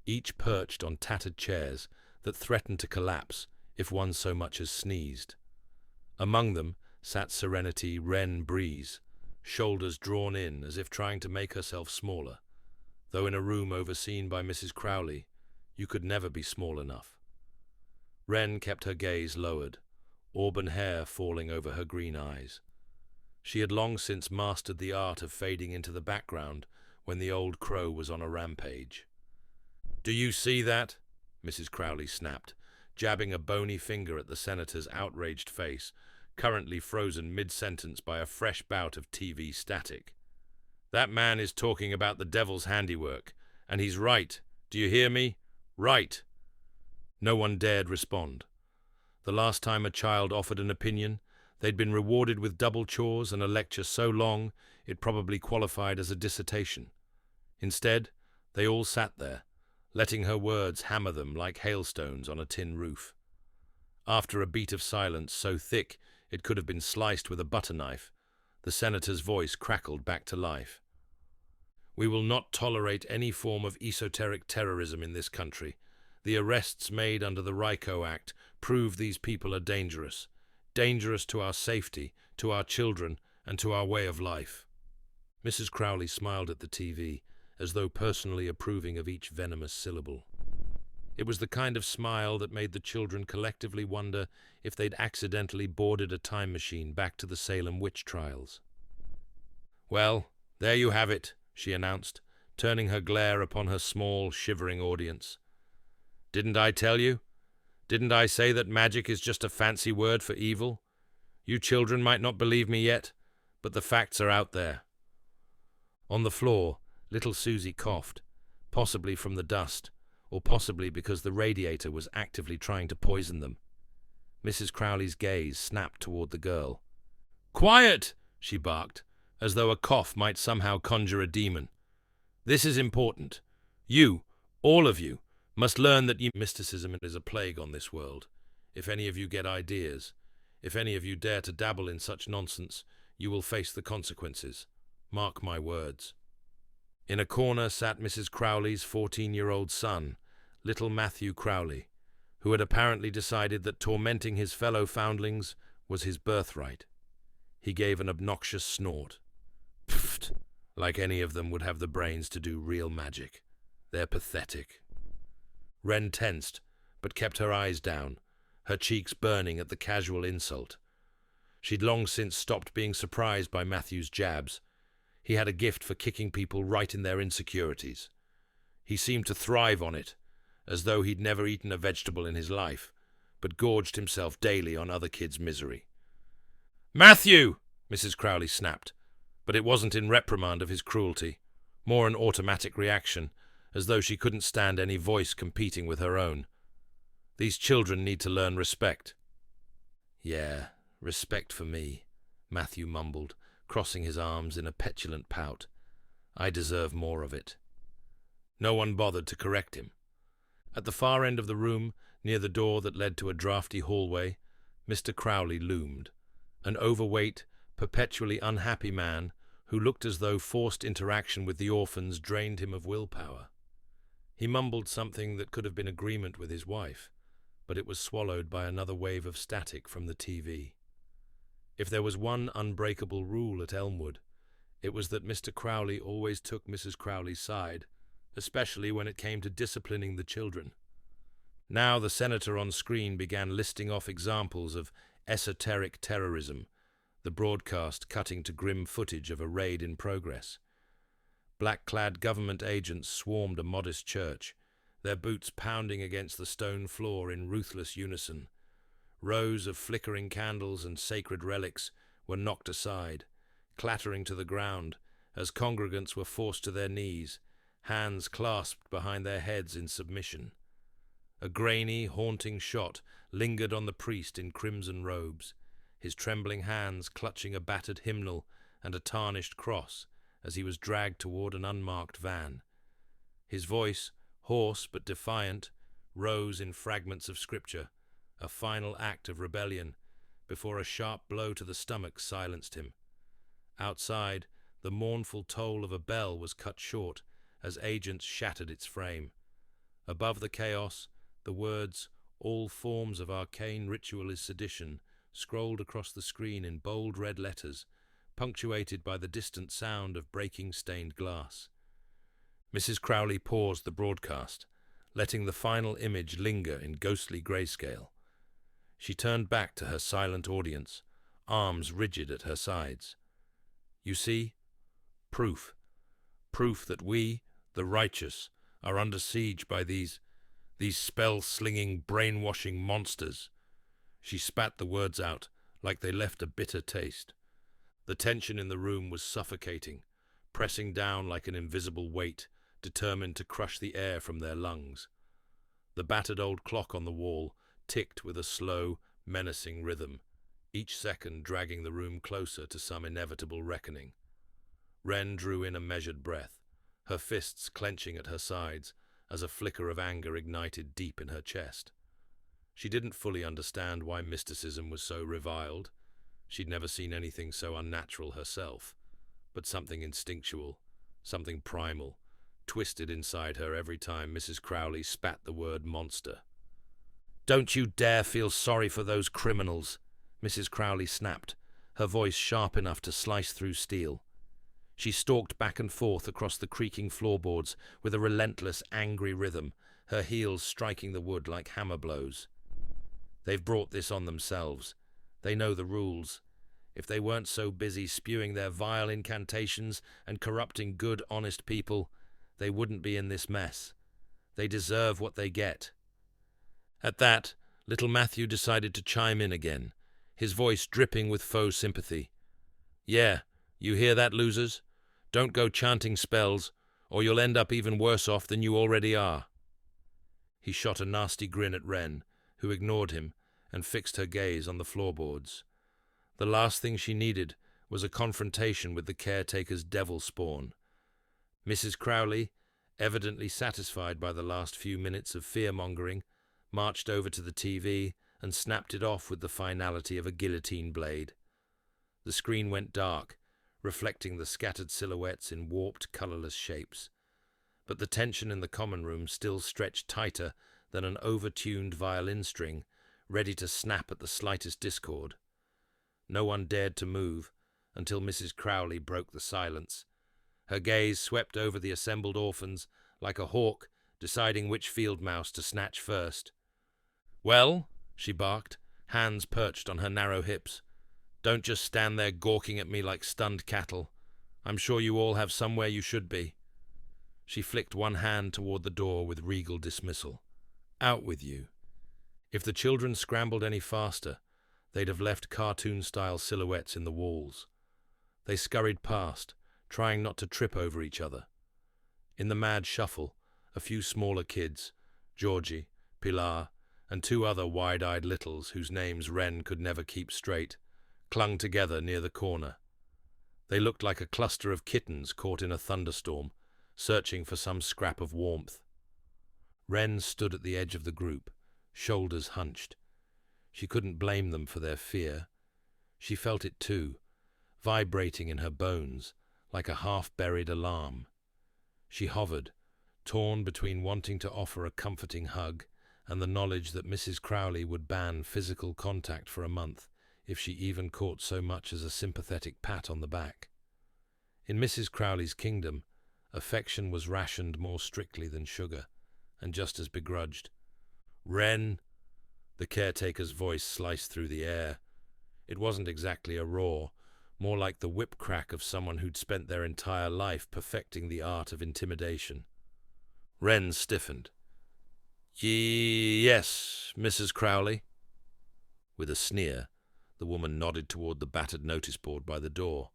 each perched on tattered chairs that threatened to collapse if one so much as sneezed. Among them sat Serenity Wren Breeze, shoulders drawn in as if trying to make herself smaller, though in a room overseen by Mrs. Crowley, you could never be small enough. Wren kept her gaze lowered, auburn hair falling over her green eyes. She had long since mastered the art of fading into the background when the old crow was on a rampage. "Do you see that?" Mrs. Crowley snapped, jabbing a bony finger at the senator's outraged face, currently frozen mid-sentence by a fresh bout of TV static. "That man is talking about the devil's handiwork, and he's right. Do you hear me? Right." No one dared respond. The last time a child offered an opinion, they'd been rewarded with double chores and a lecture so long it probably qualified as a dissertation. Instead, they all sat there, letting her words hammer them like hailstones on a tin roof. After a beat of silence so thick It could have been sliced with a butter knife. The senator's voice crackled back to life. We will not tolerate any form of esoteric terrorism in this country. The arrests made under the RICO Act prove these people are dangerous. Dangerous to our safety, to our children, and to our way of life. Mrs. Crowley smiled at the TV, as though personally approving of each venomous syllable. It was the kind of smile that made the children collectively wonder if they'd accidentally boarded a time machine back to the Salem witch trials. Well, there you have it, she announced, turning her glare upon her small, shivering audience. Didn't I tell you? Didn't I say that magic is just a fancy word for evil? You children might not believe me yet, but the facts are out there. On the floor, little Susie coughed, possibly from the dust, or possibly because the radiator was actively trying to poison them. Mrs. Crowley's gaze snapped toward the girl. "Quiet!" she barked, as though a cough might somehow conjure a demon. "This is important. You, all of you, must learn that mysticism is a plague on this world. If any of you get ideas, if any of you dare to dabble in such nonsense, you will face the consequences. Mark my words." In a corner sat Mrs. Crowley's 14-year-old son, little Matthew Crowley, who had apparently decided that tormenting his fellow foundlings was his birthright. He gave an obnoxious snort. Pfft, like any of them would have the brains to do real magic. They're pathetic. Wren tensed, but kept her eyes down, her cheeks burning at the casual insult. She'd long since stopped being surprised by Matthew's jabs. He had a gift for kicking people right in their insecurities. He seemed to thrive on it, as though he'd never eaten a vegetable in his life, but gorged himself daily on other kids' misery. "Matthew!" Mrs. Crowley snapped, but it wasn't in reprimand of his cruelty, more an automatic reaction, as though she couldn't stand any voice competing with her own. These children need to learn respect. "Yeah, respect for me," Matthew mumbled, crossing his arms in a petulant pout. "I deserve more of it." No one bothered to correct him. At the far end of the room, near the door that led to a drafty hallway, Mr. Crowley loomed, an overweight, perpetually unhappy man who looked as though forced interaction with the orphans drained him of willpower. He mumbled something that could have been agreement with his wife, but it was swallowed by another wave of static from the TV. If there was one unbreakable rule at Elmwood, it was that Mr. Crowley always took Mrs. Crowley's side, especially when it came to disciplining the children. Now the senator on screen began listing off examples of esoteric terrorism, the broadcast cutting to grim footage of a raid in progress. Black-clad government agents swarmed a modest church, their boots pounding against the stone floor in ruthless unison. Rows of flickering candles and sacred relics were knocked aside, clattering to the ground as congregants were forced to their knees, hands clasped behind their heads in submission. A grainy, haunting shot lingered on the priest in crimson robes, his trembling hands clutching a battered hymnal and a tarnished cross as he was dragged toward an unmarked van. His voice, hoarse but defiant, rose in fragments of scripture, a final act of rebellion, before a sharp blow to the stomach silenced him. Outside, the mournful toll of a bell was cut short as agents shattered its frame. Above the chaos, the words, "All forms of arcane ritual is sedition," scrolled across the screen in bold red letters, punctuated by the distant sound of breaking stained glass. Mrs. Crowley paused the broadcast, letting the final image linger in ghostly grayscale. She turned back to her silent audience, arms rigid at her sides. "You see? Proof. Proof that we, the righteous, are under siege by these spell-slinging, brainwashing monsters." She spat the words out like they left a bitter taste. The tension in the room was suffocating, pressing down like an invisible weight, determined to crush the air from their lungs. The battered old clock on the wall ticked with a slow, menacing rhythm, each second dragging the room closer to some inevitable reckoning. Wren drew in a measured breath, her fists clenching at her sides as a flicker of anger ignited deep in her chest. She didn't fully understand why mysticism was so reviled. She'd never seen anything so unnatural herself, but something instinctual, something primal, twisted inside her every time Mrs. Crowley spat the word monster. "Don't you dare feel sorry for those criminals," Mrs. Crowley snapped, her voice sharp enough to slice through steel. She stalked back and forth across the creaking floorboards with a relentless, angry rhythm, her heels striking the wood like hammer blows. "They've brought this on themselves. They know the rules. If they weren't so busy spewing their vile incantations and corrupting good, honest people, they wouldn't be in this mess. They deserve what they get." At that, little Matthew decided to chime in again, his voice dripping with faux sympathy. "Yeah, you hear that, losers? Don't go chanting spells, or you'll end up even worse off than you already are." He shot a nasty grin at Wren, who ignored him and fixed her gaze on the floorboards. The last thing she needed was a confrontation with the caretaker's devil spawn. Mrs. Crowley, evidently satisfied by the last few minutes of fear-mongering, marched over to the TV and snapped it off with the finality of a guillotine blade. The screen went dark, reflecting the scattered silhouettes in warped, colourless shapes. But the tension in the common room still stretched tighter than an over-tuned violin string, ready to snap at the slightest discord. No one dared to move until Mrs. Crowley broke the silence. Her gaze swept over the assembled orphans like a hawk deciding which field mouse to snatch first. "Well," she barked, hands perched on her narrow hips, "don't just stand there gawking at me like stunned cattle. I'm sure you all have somewhere you should be." She flicked one hand toward the door with regal dismissal. "Out with you." If the children scrambled any faster, they'd have left cartoon-style silhouettes in the walls. They scurried past, trying not to trip over each other. In the mad shuffle, a few smaller kids, Georgie, Pilar, and two other wide-eyed littles whose names Wren could never keep straight, clung together near the corner. They looked like a cluster of kittens caught in a thunderstorm, searching for some scrap of warmth. Wren stood at the edge of the group, shoulders hunched. She couldn't blame them for their fear. She felt it too, vibrating in her bones like a half-buried alarm. She hovered, torn between wanting to offer a comforting hug and the knowledge that Mrs. Crowley would ban physical contact for a month if she even caught so much as a sympathetic pat on the back. In Mrs. Crowley's kingdom, affection was rationed more strictly than sugar, and just as begrudged. "Wren!" The caretaker's voice sliced through the air. It wasn't exactly a roar, more like the whip crack of someone who'd spent their entire life perfecting the art of intimidation. Wren stiffened. "Yes, Mrs. Crowley." With a sneer, the woman nodded toward the battered notice board by the door,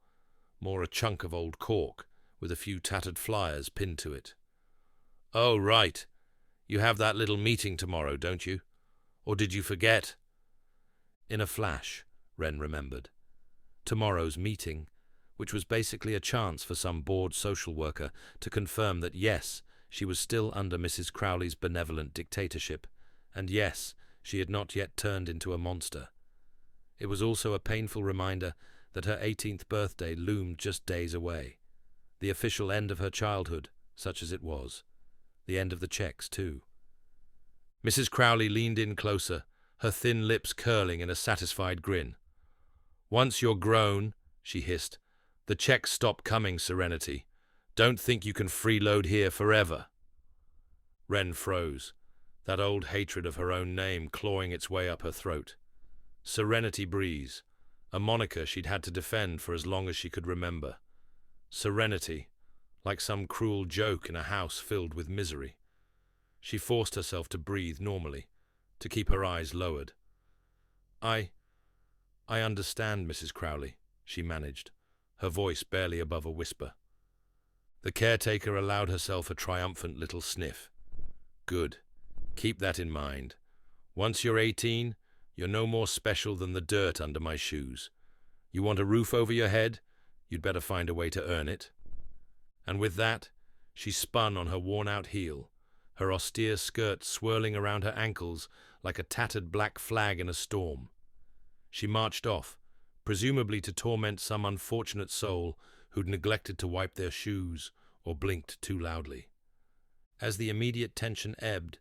more a chunk of old cork with a few tattered flyers pinned to it. "Oh, right. You have that little meeting tomorrow, don't you? Or did you forget?" In a flash, Wren remembered. Tomorrow's meeting, which was basically a chance for some bored social worker to confirm that yes, she was still under Mrs. Crowley's benevolent dictatorship, and yes, she had not yet turned into a monster. It was also a painful reminder that her 18th birthday loomed just days away. The official end of her childhood, such as it was. The end of the checks, too. Mrs. Crowley leaned in closer, her thin lips curling in a satisfied grin. "Once you're grown," she hissed, "the checks stop coming, Serenity. Don't think you can freeload here forever." Wren froze, that old hatred of her own name clawing its way up her throat. Serenity Breeze, a moniker she'd had to defend for as long as she could remember. Serenity, like some cruel joke in a house filled with misery. She forced herself to breathe normally, to keep her eyes lowered. I understand, Mrs. Crowley," she managed, her voice barely above a whisper. The caretaker allowed herself a triumphant little sniff. "Good. Keep that in mind. Once you're 18, you're no more special than the dirt under my shoes. You want a roof over your head? You'd better find a way to earn it." And with that, she spun on her worn-out heel, her austere skirt swirling around her ankles like a tattered black flag in a storm. She marched off, presumably to torment some unfortunate soul who'd neglected to wipe their shoes or blinked too loudly. As the immediate tension ebbed,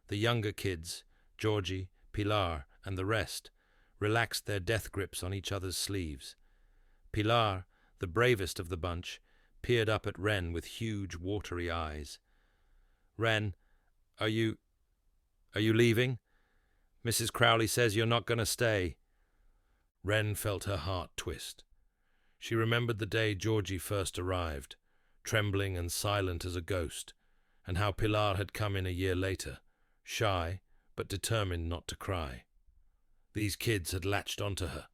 the younger kids, Georgie, Pilar, and the rest, relaxed their death grips on each other's sleeves. Pilar, the bravest of the bunch, peered up at Wren with huge, watery eyes. "Wren, are you leaving? Mrs. Crowley says you're not going to stay." Wren felt her heart twist. She remembered the day Georgie first arrived, trembling and silent as a ghost, and how Pilar had come in a year later, shy but determined not to cry. These kids had latched onto her.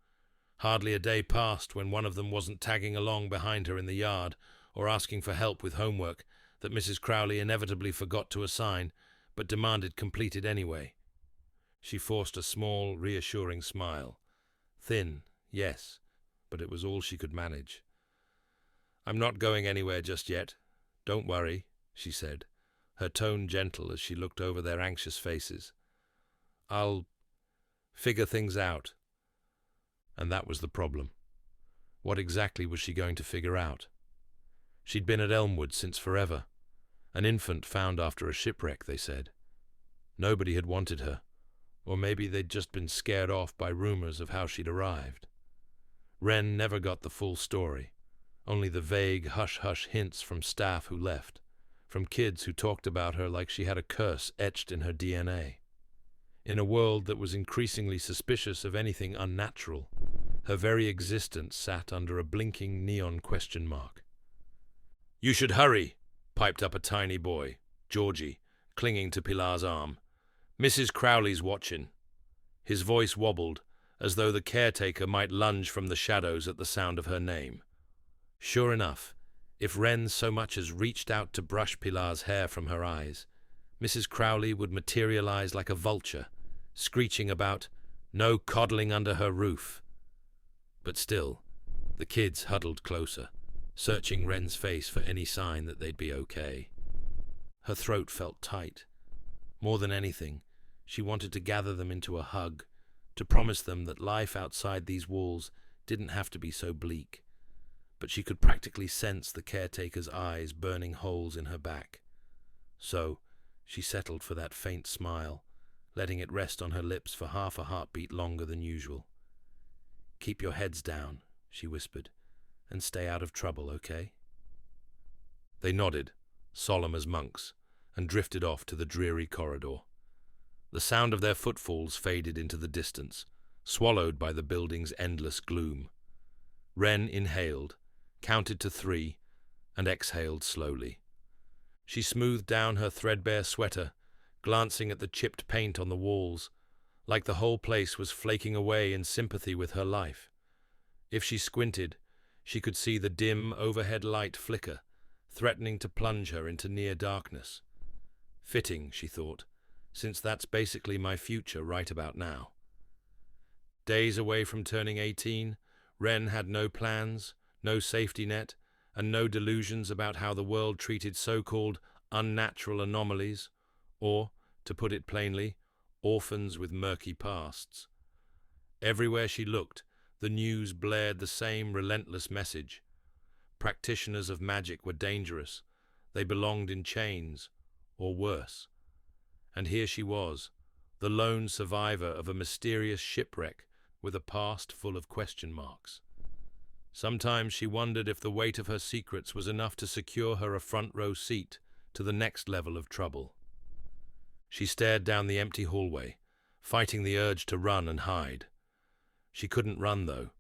Hardly a day passed when one of them wasn't tagging along behind her in the yard or asking for help with homework that Mrs. Crowley inevitably forgot to assign but demanded completed anyway. She forced a small, reassuring smile. Thin, yes, but it was all she could manage. "I'm not going anywhere just yet. Don't worry," she said, her tone gentle as she looked over their anxious faces. "I'll figure things out." And that was the problem. What exactly was she going to figure out? She'd been at Elmwood since forever. An infant found after a shipwreck, they said. Nobody had wanted her, or maybe they'd just been scared off by rumors of how she'd arrived. Wren never got the full story, only the vague hush-hush hints from staff who left, from kids who talked about her like she had a curse etched in her DNA. In a world that was increasingly suspicious of anything unnatural, her very existence sat under a blinking neon question mark. "You should hurry," piped up a tiny boy, Georgie, clinging to Pilar's arm. "Mrs. Crowley's watching." His voice wobbled, as though the caretaker might lunge from the shadows at the sound of her name. Sure enough, if Wren so much as reached out to brush Pilar's hair from her eyes, Mrs. Crowley would materialize like a vulture, screeching about no coddling under her roof. But still, the kids huddled closer, searching Wren's face for any sign that they'd be okay. Her throat felt tight. More than anything, she wanted to gather them into a hug, to promise them that life outside these walls didn't have to be so bleak. But she could practically sense the caretaker's eyes burning holes in her back. So, she settled for that faint smile, letting it rest on her lips for half a heartbeat longer than usual. "Keep your heads down," she whispered, "and stay out of trouble, okay?" They nodded, solemn as monks, and drifted off to the dreary corridor. The sound of their footfalls faded into the distance, swallowed by the building's endless gloom. Wren inhaled, counted to 3, and exhaled slowly. She smoothed down her threadbare sweater, glancing at the chipped paint on the walls, like the whole place was flaking away in sympathy with her life. If she squinted, she could see the dim overhead light flicker, threatening to plunge her into near darkness. Fitting, she thought, since that's basically my future right about now. Days away from turning 18, Wren had no plans, no safety net, and no delusions about how the world treated so-called unnatural anomalies, or, to put it plainly, orphans with murky pasts. Everywhere she looked, the news blared the same relentless message. Practitioners of magic were dangerous. They belonged in chains, or worse. And here she was, the lone survivor of a mysterious shipwreck with a past full of question marks. Sometimes she wondered if the weight of her secrets was enough to secure her a front-row seat to the next level of trouble. She stared down the empty hallway, fighting the urge to run and hide. She couldn't run, though.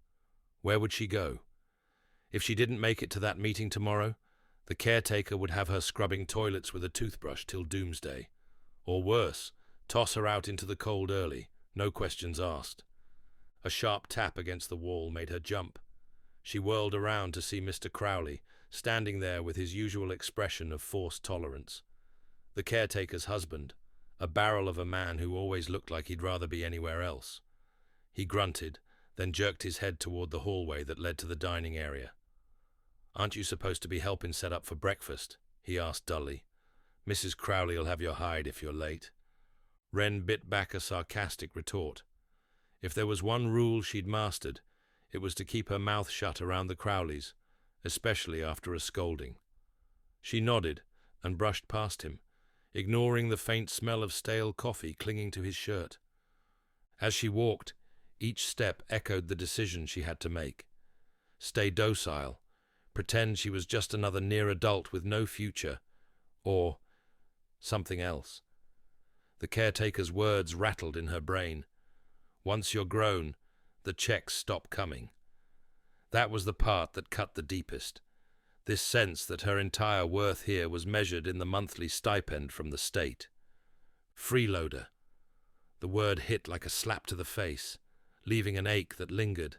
Where would she go? If she didn't make it to that meeting tomorrow, the caretaker would have her scrubbing toilets with a toothbrush till doomsday. Or worse, toss her out into the cold early, no questions asked. A sharp tap against the wall made her jump. She whirled around to see Mr. Crowley, standing there with his usual expression of forced tolerance. The caretaker's husband, a barrel of a man who always looked like he'd rather be anywhere else. He grunted, then jerked his head toward the hallway that led to the dining area. "Aren't you supposed to be helping set up for breakfast?" he asked dully. "Mrs. Crowley'll have your hide if you're late." Wren bit back a sarcastic retort. If there was one rule she'd mastered, It was to keep her mouth shut around the Crowleys, especially after a scolding. She nodded and brushed past him, ignoring the faint smell of stale coffee clinging to his shirt. As she walked, each step echoed the decision she had to make. Stay docile, pretend she was just another near adult with no future, or something else. The caretaker's words rattled in her brain. Once you're grown, the checks stop coming. That was the part that cut the deepest. This sense that her entire worth here was measured in the monthly stipend from the state. Freeloader. The word hit like a slap to the face, leaving an ache that lingered.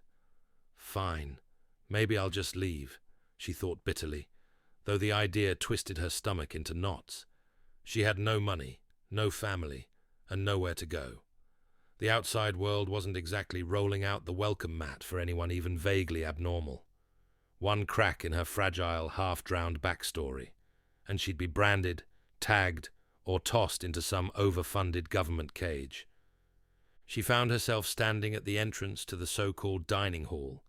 Fine. Maybe I'll just leave, she thought bitterly, though the idea twisted her stomach into knots. She had no money, no family, and nowhere to go. The outside world wasn't exactly rolling out the welcome mat for anyone even vaguely abnormal. One crack in her fragile, half-drowned backstory, and she'd be branded, tagged, or tossed into some overfunded government cage. She found herself standing at the entrance to the so-called dining hall,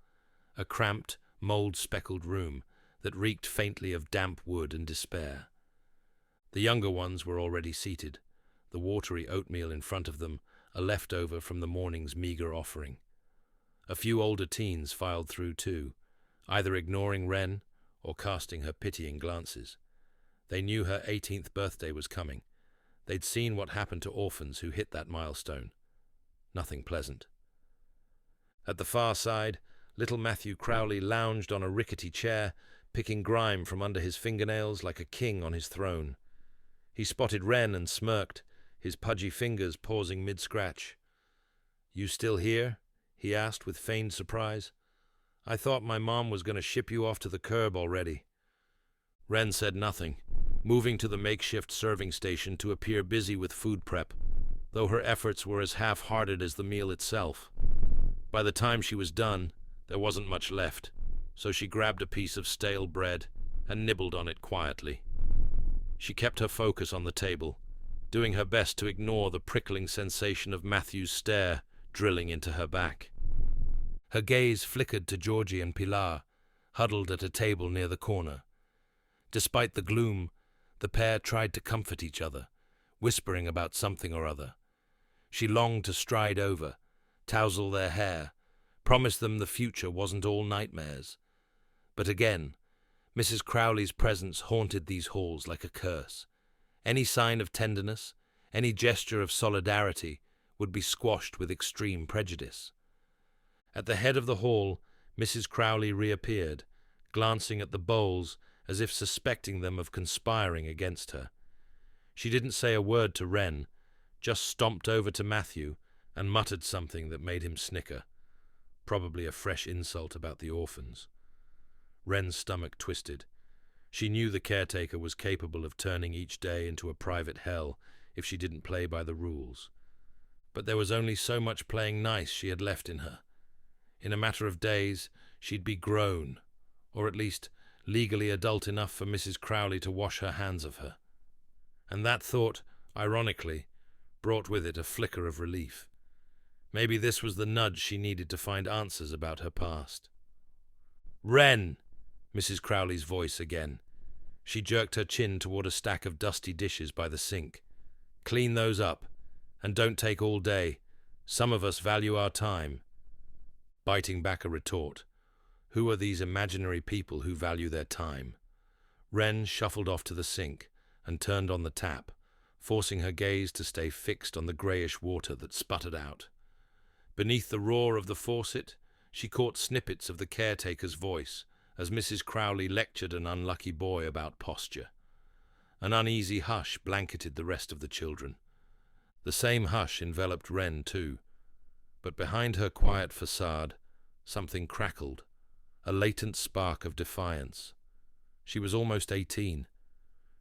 a cramped, mold-speckled room that reeked faintly of damp wood and despair. The younger ones were already seated, the watery oatmeal in front of them a leftover from the morning's meager offering. A few older teens filed through too, either ignoring Wren or casting her pitying glances. They knew her 18th birthday was coming. They'd seen what happened to orphans who hit that milestone. Nothing pleasant. At the far side, little Matthew Crowley lounged on a rickety chair, picking grime from under his fingernails like a king on his throne. He spotted Wren and smirked, his pudgy fingers pausing mid-scratch. "You still here?" he asked with feigned surprise. "I thought my mom was going to ship you off to the curb already." Wren said nothing, moving to the makeshift serving station to appear busy with food prep, though her efforts were as half-hearted as the meal itself. By the time she was done, there wasn't much left, so she grabbed a piece of stale bread and nibbled on it quietly. She kept her focus on the table, doing her best to ignore the prickling sensation of Matthew's stare drilling into her back. Her gaze flickered to Georgie and Pilar, huddled at a table near the corner. Despite the gloom, the pair tried to comfort each other, whispering about something or other. She longed to stride over, tousle their hair, promise them the future wasn't all nightmares. But again, Mrs. Crowley's presence haunted these halls like a curse. Any sign of tenderness, any gesture of solidarity would be squashed with extreme prejudice. At the head of the hall, Mrs. Crowley reappeared, glancing at the bowls as if suspecting them of conspiring against her. She didn't say a word to Wren, just stomped over to Matthew and muttered something that made him snicker, probably a fresh insult about the orphans. Wren's stomach twisted. She knew the caretaker was capable of turning each day into a private hell if she didn't play by the rules. But there was only so much playing nice she had left in her. In a matter of days, she'd be grown, or at least legally adult enough for Mrs. Crowley to wash her hands of her. And that thought, ironically, brought with it a flicker of relief. Maybe this was the nudge she needed to find answers about her past. "Wren!" Mrs. Crowley's voice again. She jerked her chin toward a stack of dusty dishes by the sink. "Clean those up, and don't take all day. Some of us value our time." Biting back a retort. Who are these imaginary people who value their time? Wren shuffled off to the sink and turned on the tap, forcing her gaze to stay fixed on the greyish water that sputtered out. Beneath the roar of the faucet, she caught snippets of the caretaker's voice as Mrs. Crowley lectured an unlucky boy about posture. An uneasy hush blanketed the rest of the children. The same hush enveloped Wren too, but behind her quiet facade, something crackled, a latent spark of defiance. She was almost 18.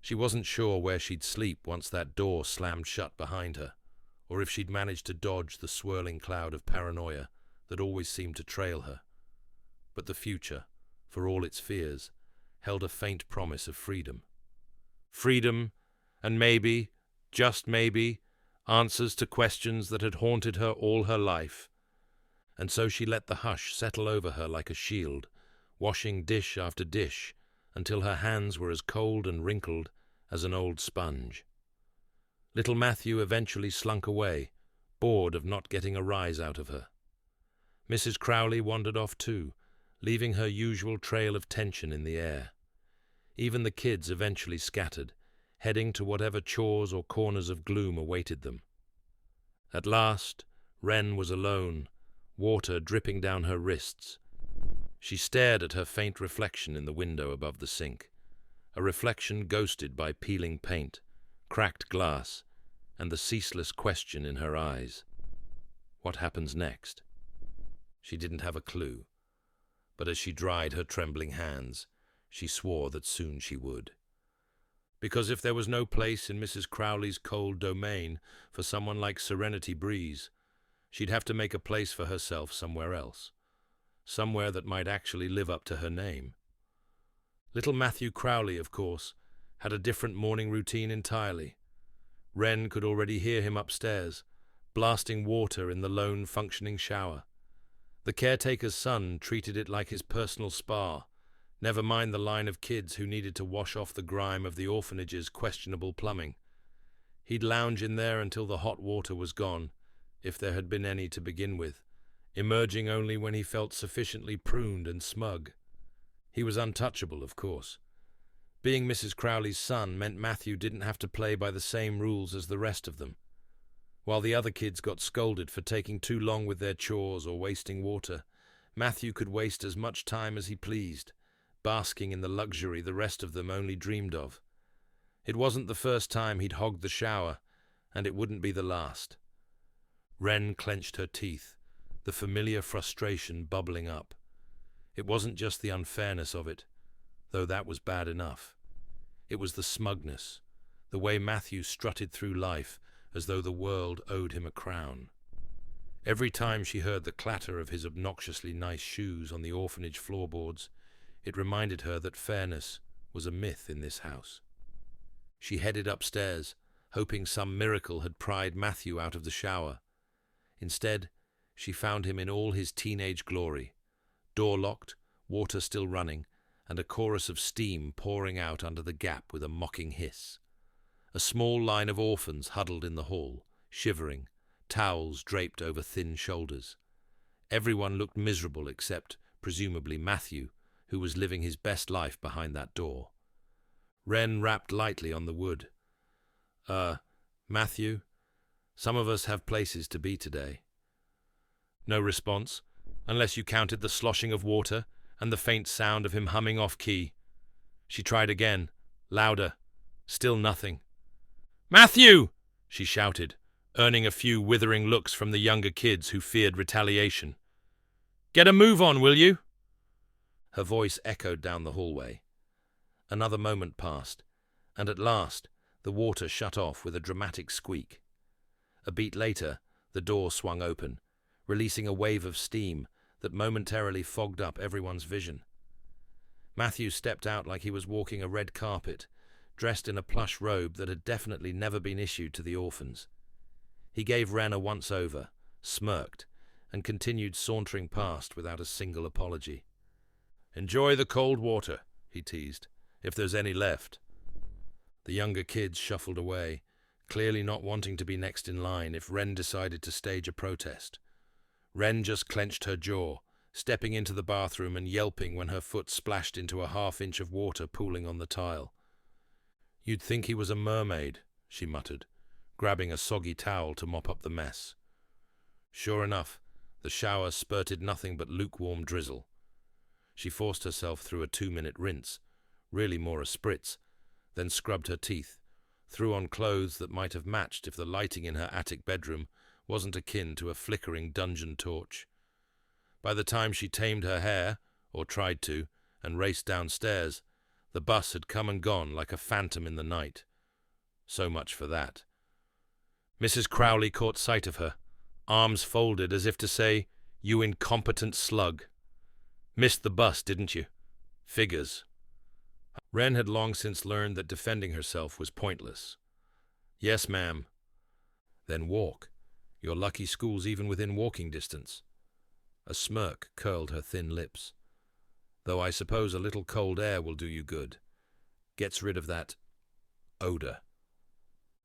She wasn't sure where she'd sleep once that door slammed shut behind her, or if she'd managed to dodge the swirling cloud of paranoia that always seemed to trail her. But the future, for all its fears, held a faint promise of freedom. Freedom, and maybe, just maybe, answers to questions that had haunted her all her life. and so she let the hush settle over her like a shield, washing dish after dish until her hands were as cold and wrinkled as an old sponge. Little Matthew eventually slunk away, bored of not getting a rise out of her. Mrs. Crowley wandered off too, leaving her usual trail of tension in the air. Even the kids eventually scattered, heading to whatever chores or corners of gloom awaited them. At last, Wren was alone, water dripping down her wrists. She stared at her faint reflection in the window above the sink, a reflection ghosted by peeling paint, cracked glass, and the ceaseless question in her eyes. What happens next? She didn't have a clue, but as she dried her trembling hands, she swore that soon she would. Because if there was no place in Mrs. Crowley's cold domain for someone like Serenity Breeze, she'd have to make a place for herself somewhere else, somewhere that might actually live up to her name. Little Matthew Crowley, of course, had a different morning routine entirely. Wren could already hear him upstairs, blasting water in the lone functioning shower. The caretaker's son treated it like his personal spa, never mind the line of kids who needed to wash off the grime of the orphanage's questionable plumbing. He'd lounge in there until the hot water was gone, if there had been any to begin with, emerging only when he felt sufficiently pruned and smug. He was untouchable, of course. Being Mrs. Crowley's son meant Matthew didn't have to play by the same rules as the rest of them. While the other kids got scolded for taking too long with their chores or wasting water, Matthew could waste as much time as he pleased, basking in the luxury the rest of them only dreamed of. It wasn't the first time he'd hogged the shower, and it wouldn't be the last. Wren clenched her teeth, the familiar frustration bubbling up. It wasn't just the unfairness of it, though that was bad enough. It was the smugness, the way Matthew strutted through life as though the world owed him a crown. Every time she heard the clatter of his obnoxiously nice shoes on the orphanage floorboards, it reminded her that fairness was a myth in this house. She headed upstairs, hoping some miracle had pried Matthew out of the shower. Instead, she found him in all his teenage glory, door locked, water still running, and a chorus of steam pouring out under the gap with a mocking hiss. A small line of orphans huddled in the hall, shivering, towels draped over thin shoulders. Everyone looked miserable except, presumably, Matthew, who was living his best life behind that door. Wren rapped lightly on the wood. Matthew, some of us have places to be today." No response, unless you counted the sloshing of water and the faint sound of him humming off-key. She tried again, louder. Still nothing. "Matthew!" she shouted, earning a few withering looks from the younger kids who feared retaliation. "Get a move on, will you?" Her voice echoed down the hallway. Another moment passed, and at last the water shut off with a dramatic squeak. A beat later, the door swung open, releasing a wave of steam that momentarily fogged up everyone's vision. Matthew stepped out like he was walking a red carpet, dressed in a plush robe that had definitely never been issued to the orphans. He gave Wren a once-over, smirked, and continued sauntering past without a single apology. "Enjoy the cold water," he teased, "if there's any left." The younger kids shuffled away, clearly not wanting to be next in line if Wren decided to stage a protest. Wren just clenched her jaw, stepping into the bathroom and yelping when her foot splashed into a half-inch of water pooling on the tile. "You'd think he was a mermaid," she muttered, grabbing a soggy towel to mop up the mess. Sure enough, the shower spurted nothing but lukewarm drizzle. She forced herself through a 2-minute rinse, really more a spritz, then scrubbed her teeth, threw on clothes that might have matched if the lighting in her attic bedroom wasn't akin to a flickering dungeon torch. By the time she tamed her hair, or tried to, and raced downstairs, the bus had come and gone like a phantom in the night. So much for that. Mrs. Crowley caught sight of her, arms folded as if to say, "You incompetent slug. Missed the bus, didn't you? Figures." Wren had long since learned that defending herself was pointless. "Yes, ma'am." "Then walk. You're lucky school's even within walking distance." A smirk curled her thin lips. "Though I suppose a little cold air will do you good. Gets rid of that odor."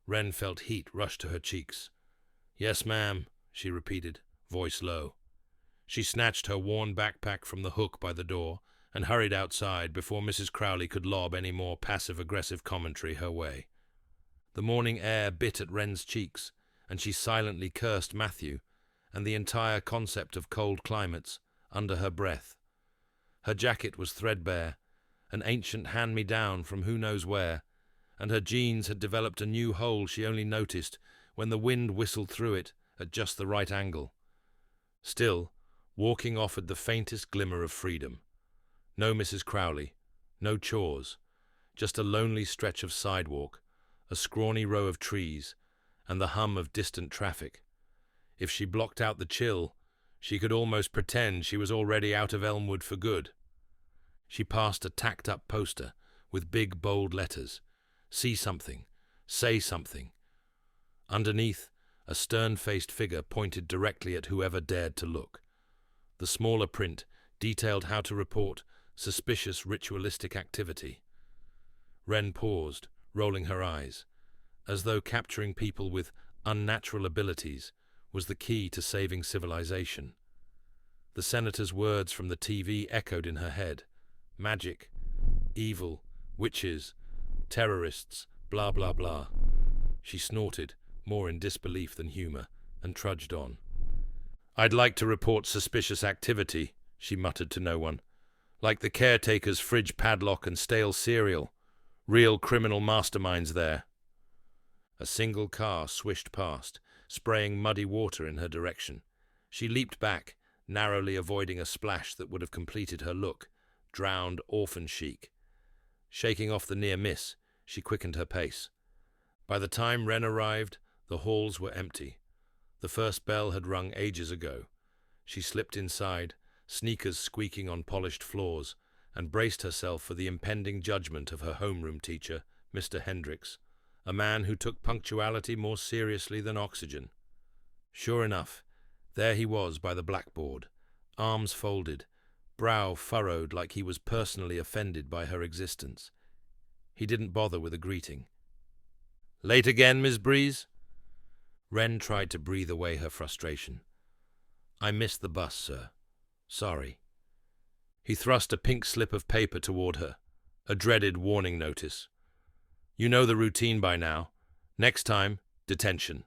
Wren felt heat rush to her cheeks. "Yes, ma'am," she repeated, voice low. She snatched her worn backpack from the hook by the door and hurried outside before Mrs. Crowley could lob any more passive-aggressive commentary her way. The morning air bit at Wren's cheeks, and she silently cursed Matthew and the entire concept of cold climates under her breath. Her jacket was threadbare, an ancient hand-me-down from who knows where, and her jeans had developed a new hole she only noticed when the wind whistled through it at just the right angle. Still, walking offered the faintest glimmer of freedom. No Mrs. Crowley, no chores, just a lonely stretch of sidewalk, a scrawny row of trees, and the hum of distant traffic. If she blocked out the chill, she could almost pretend she was already out of Elmwood for good. She passed a tacked-up poster with big, bold letters, "See something, say something." Underneath, a stern-faced figure pointed directly at whoever dared to look. The smaller print detailed how to report suspicious ritualistic activity. Wren paused, rolling her eyes, as though capturing people with unnatural abilities was the key to saving civilization. The senator's words from the TV echoed in her head. Magic, evil, witches, terrorists, blah blah blah. She snorted, more in disbelief than humor, and trudged on. "I'd like to report suspicious activity," she muttered to no one. "Like the caretaker's fridge padlock and stale cereal. Real criminal masterminds there." A single car swished past, spraying muddy water in her direction. She leaped back, narrowly avoiding a splash that would have completed her look. Drowned orphan chic. Shaking off the near miss, she quickened her pace. By the time Wren arrived, the halls were empty. The first bell had rung ages ago. She slipped inside, sneakers squeaking on polished floors, and braced herself for the impending judgment of her homeroom teacher, Mr. Hendricks, a man who took punctuality more seriously than oxygen. Sure enough, there he was by the blackboard, arms folded, brow furrowed like he was personally offended by her existence. He didn't bother with a greeting. "Late again, Miss Breeze?" Wren tried to breathe away her frustration. "I missed the bus, sir. Sorry." He thrust a pink slip of paper toward her, a dreaded warning notice. "You know the routine by now. Next time, detention."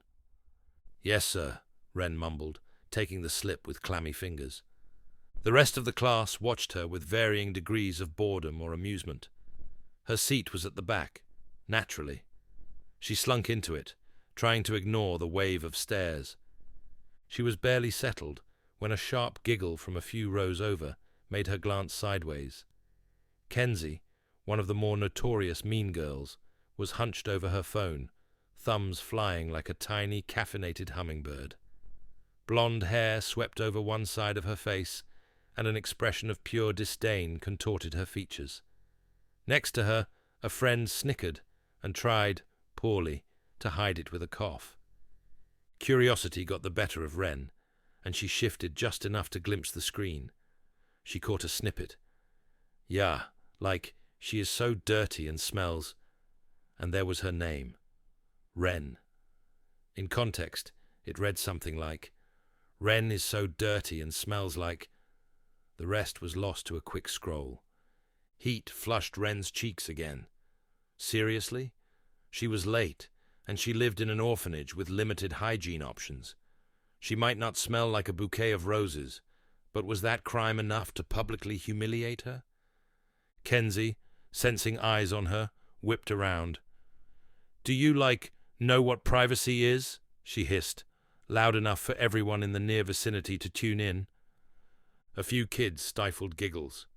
"Yes, sir," Wren mumbled, taking the slip with clammy fingers. The rest of the class watched her with varying degrees of boredom or amusement. Her seat was at the back, naturally. She slunk into it, trying to ignore the wave of stares. She was barely settled when a sharp giggle from a few rows over made her glance sideways. Kenzie, one of the more notorious mean girls, was hunched over her phone, thumbs flying like a tiny caffeinated hummingbird. Blonde hair swept over one side of her face, and an expression of pure disdain contorted her features. Next to her, a friend snickered and tried, poorly, to hide it with a cough. Curiosity got the better of Wren, and she shifted just enough to glimpse the screen. She caught a snippet. "Yeah, like, she is so dirty and smells..." And there was her name. Wren. In context, it read something like, "Wren is so dirty and smells like..." The rest was lost to a quick scroll. Heat flushed Wren's cheeks again. Seriously? She was late, and she lived in an orphanage with limited hygiene options. She might not smell like a bouquet of roses, but was that crime enough to publicly humiliate her? Kenzie, sensing eyes on her, whipped around. "Do you, know what privacy is?" she hissed, loud enough for everyone in the near vicinity to tune in. A few kids stifled giggles.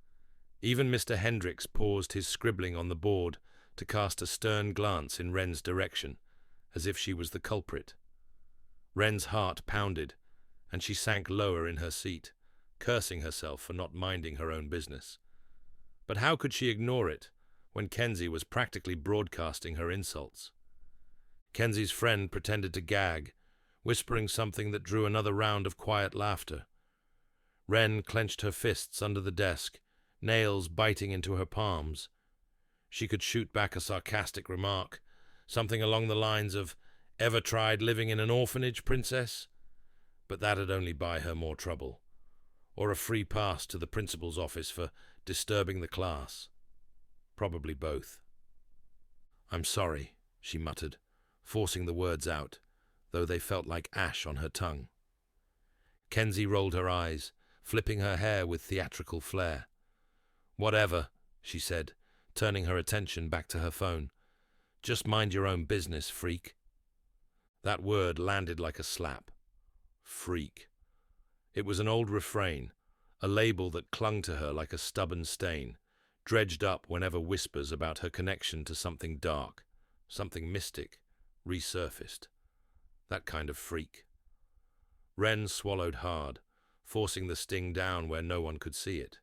Even Mr. Hendricks paused his scribbling on the board to cast a stern glance in Wren's direction, as if she was the culprit. Wren's heart pounded, and she sank lower in her seat, cursing herself for not minding her own business. But how could she ignore it when Kenzie was practically broadcasting her insults? Kenzie's friend pretended to gag, whispering something that drew another round of quiet laughter. Wren clenched her fists under the desk, nails biting into her palms. She could shoot back a sarcastic remark, something along the lines of, "Ever tried living in an orphanage, princess?" But that'd only buy her more trouble. Or a free pass to the principal's office for disturbing the class. Probably both. "I'm sorry," she muttered, forcing the words out, though they felt like ash on her tongue. Kenzie rolled her eyes, flipping her hair with theatrical flair. "Whatever," she said, turning her attention back to her phone. "Just mind your own business, freak." That word landed like a slap. Freak. It was an old refrain, a label that clung to her like a stubborn stain, dredged up whenever whispers about her connection to something dark, something mystic, resurfaced. That kind of freak. Wren swallowed hard, forcing the sting down where no one could see it.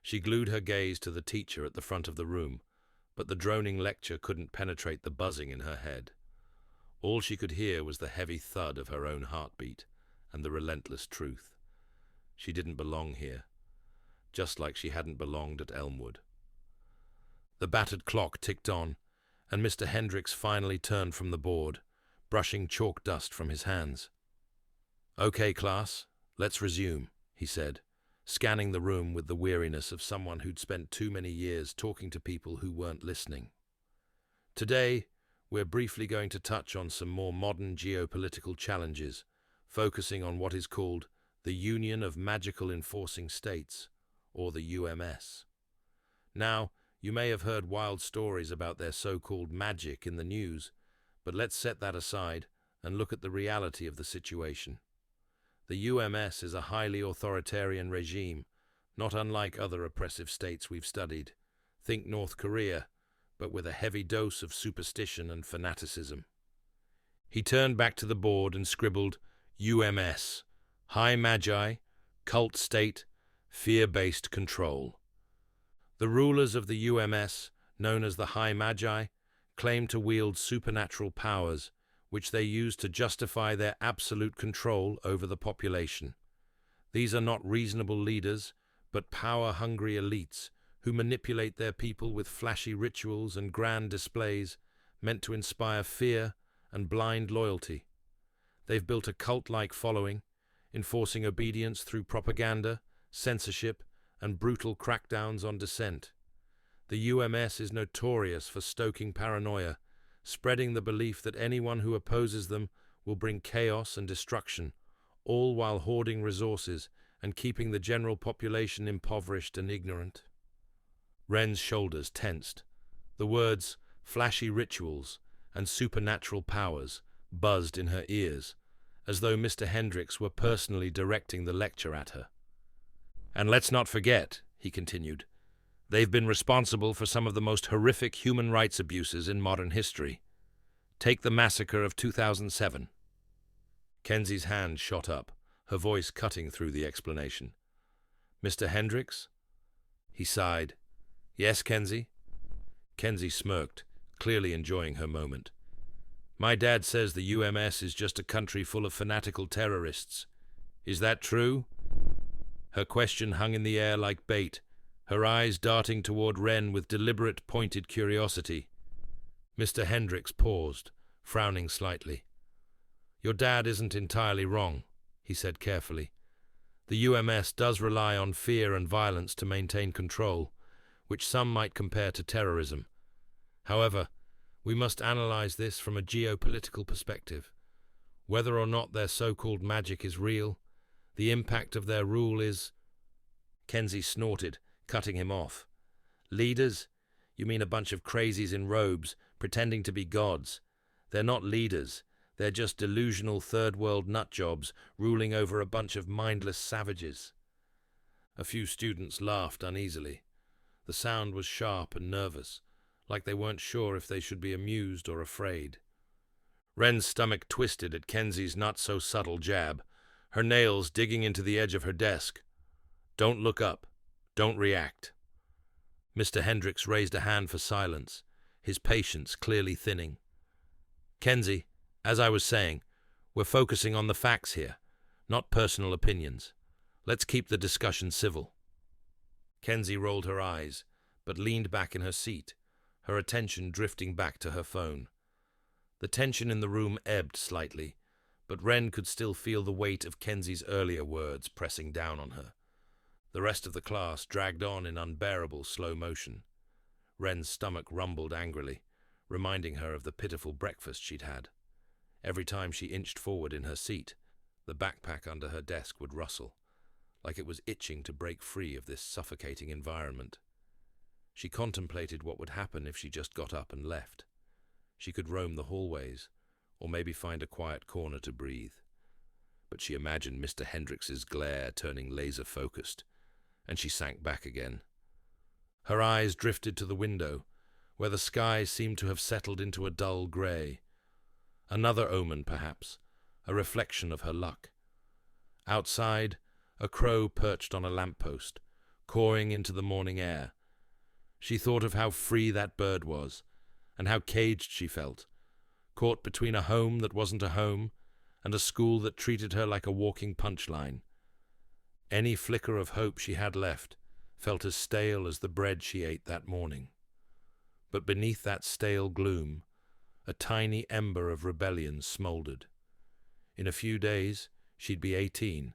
She glued her gaze to the teacher at the front of the room, but the droning lecture couldn't penetrate the buzzing in her head. All she could hear was the heavy thud of her own heartbeat and the relentless truth. She didn't belong here, just like she hadn't belonged at Elmwood. The battered clock ticked on, and Mr. Hendricks finally turned from the board, brushing chalk dust from his hands. "Okay, class, let's resume," he said, scanning the room with the weariness of someone who'd spent too many years talking to people who weren't listening. "Today, we're briefly going to touch on some more modern geopolitical challenges, focusing on what is called the Union of Magical Enforcing States, or the UMS. Now, you may have heard wild stories about their so-called magic in the news, but let's set that aside and look at the reality of the situation. The UMS is a highly authoritarian regime, not unlike other oppressive states we've studied. Think North Korea, but with a heavy dose of superstition and fanaticism." He turned back to the board and scribbled UMS, High Magi, Cult State, Fear-Based Control. The rulers of the UMS, known as the High Magi, claim to wield supernatural powers, which they use to justify their absolute control over the population. These are not reasonable leaders, but power-hungry elites who manipulate their people with flashy rituals and grand displays meant to inspire fear and blind loyalty. They've built a cult-like following, enforcing obedience through propaganda, censorship, and brutal crackdowns on dissent. The UMS is notorious for stoking paranoia, spreading the belief that anyone who opposes them will bring chaos and destruction, all while hoarding resources and keeping the general population impoverished and ignorant. Wren's shoulders tensed. The words flashy rituals and supernatural powers buzzed in her ears, as though Mr. Hendricks were personally directing the lecture at her. "And let's not forget," he continued, "they've been responsible for some of the most horrific human rights abuses in modern history. Take the massacre of 2007. Kenzie's hand shot up, her voice cutting through the explanation. "Mr. Hendricks?" He sighed. "Yes, Kenzie?" Kenzie smirked, clearly enjoying her moment. "My dad says the UMS is just a country full of fanatical terrorists. Is that true?" Her question hung in the air like bait, her eyes darting toward Wren with deliberate, pointed curiosity. Mr. Hendricks paused, frowning slightly. "Your dad isn't entirely wrong," he said carefully. "The UMS does rely on fear and violence to maintain control, which some might compare to terrorism. However, we must analyze this from a geopolitical perspective. Whether or not their so-called magic is real, the impact of their rule is—" Kenzie snorted, cutting him off. "Leaders? You mean a bunch of crazies in robes, pretending to be gods. They're not leaders. They're just delusional third-world nutjobs ruling over a bunch of mindless savages." A few students laughed uneasily. The sound was sharp and nervous, like they weren't sure if they should be amused or afraid. Wren's stomach twisted at Kenzie's not-so-subtle jab, her nails digging into the edge of her desk. "Don't look up. Don't react." Mr. Hendricks raised a hand for silence, his patience clearly thinning. "Kenzie, as I was saying, we're focusing on the facts here, not personal opinions. Let's keep the discussion civil." Kenzie rolled her eyes, but leaned back in her seat, her attention drifting back to her phone. The tension in the room ebbed slightly, but Wren could still feel the weight of Kenzie's earlier words pressing down on her. The rest of the class dragged on in unbearable slow motion. Wren's stomach rumbled angrily, reminding her of the pitiful breakfast she'd had. Every time she inched forward in her seat, the backpack under her desk would rustle, like it was itching to break free of this suffocating environment. She contemplated what would happen if she just got up and left. She could roam the hallways, or maybe find a quiet corner to breathe. But she imagined Mr. Hendrix's glare turning laser-focused, and she sank back again. Her eyes drifted to the window, where the sky seemed to have settled into a dull grey. Another omen, perhaps, a reflection of her luck. Outside, a crow perched on a lamppost, cawing into the morning air. She thought of how free that bird was, and how caged she felt, caught between a home that wasn't a home and a school that treated her like a walking punchline. Any flicker of hope she had left felt as stale as the bread she ate that morning. But beneath that stale gloom, a tiny ember of rebellion smouldered. In a few days, she'd be 18,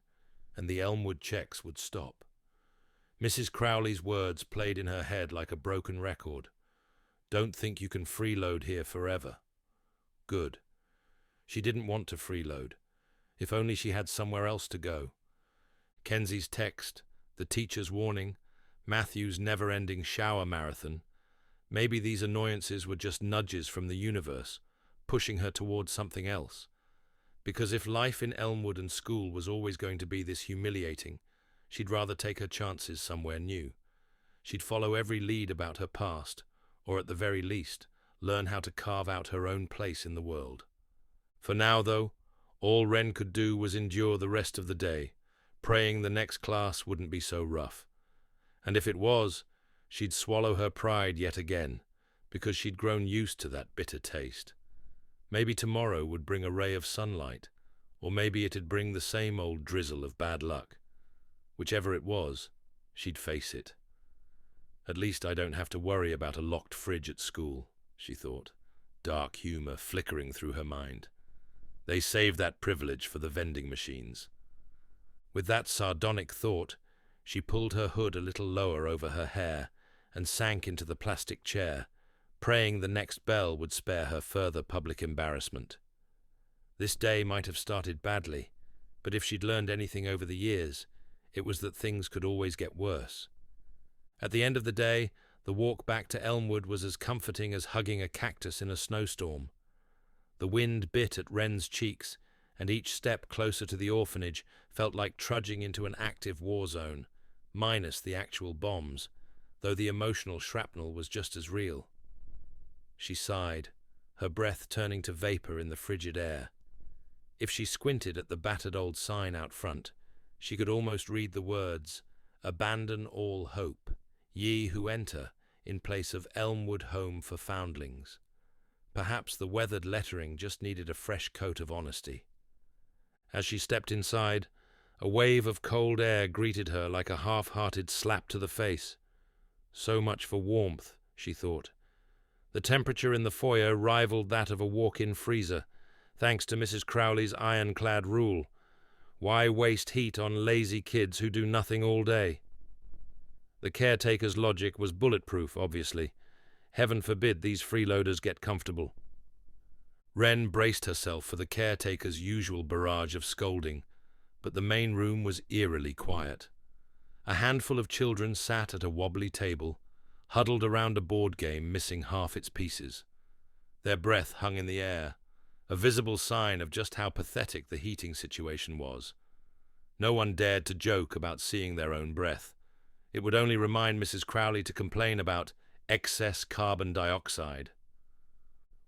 and the Elmwood checks would stop. Mrs. Crowley's words played in her head like a broken record. "Don't think you can freeload here forever." Good. She didn't want to freeload. If only she had somewhere else to go. Kenzie's text, the teacher's warning, Matthew's never-ending shower marathon. Maybe these annoyances were just nudges from the universe, pushing her towards something else. Because if life in Elmwood and school was always going to be this humiliating, she'd rather take her chances somewhere new. She'd follow every lead about her past, or at the very least, learn how to carve out her own place in the world. For now, though, all Wren could do was endure the rest of the day, praying the next class wouldn't be so rough. And if it was, she'd swallow her pride yet again, because she'd grown used to that bitter taste. Maybe tomorrow would bring a ray of sunlight, or maybe it'd bring the same old drizzle of bad luck. Whichever it was, she'd face it. "At least I don't have to worry about a locked fridge at school," she thought, dark humor flickering through her mind. They saved that privilege for the vending machines. With that sardonic thought, she pulled her hood a little lower over her hair and sank into the plastic chair, praying the next bell would spare her further public embarrassment. This day might have started badly, but if she'd learned anything over the years, it was that things could always get worse. At the end of the day, the walk back to Elmwood was as comforting as hugging a cactus in a snowstorm. The wind bit at Wren's cheeks, and each step closer to the orphanage felt like trudging into an active war zone, minus the actual bombs, though the emotional shrapnel was just as real. She sighed, her breath turning to vapor in the frigid air. If she squinted at the battered old sign out front, she could almost read the words, "Abandon all hope, ye who enter, in place of Elmwood Home for Foundlings." Perhaps the weathered lettering just needed a fresh coat of honesty. As she stepped inside, a wave of cold air greeted her like a half-hearted slap to the face. So much for warmth, she thought. The temperature in the foyer rivaled that of a walk-in freezer, thanks to Mrs. Crowley's ironclad rule. Why waste heat on lazy kids who do nothing all day? The caretaker's logic was bulletproof, obviously. Heaven forbid these freeloaders get comfortable. Wren braced herself for the caretaker's usual barrage of scolding, but the main room was eerily quiet. A handful of children sat at a wobbly table, huddled around a board game missing half its pieces. Their breath hung in the air, a visible sign of just how pathetic the heating situation was. No one dared to joke about seeing their own breath. It would only remind Mrs. Crowley to complain about excess carbon dioxide.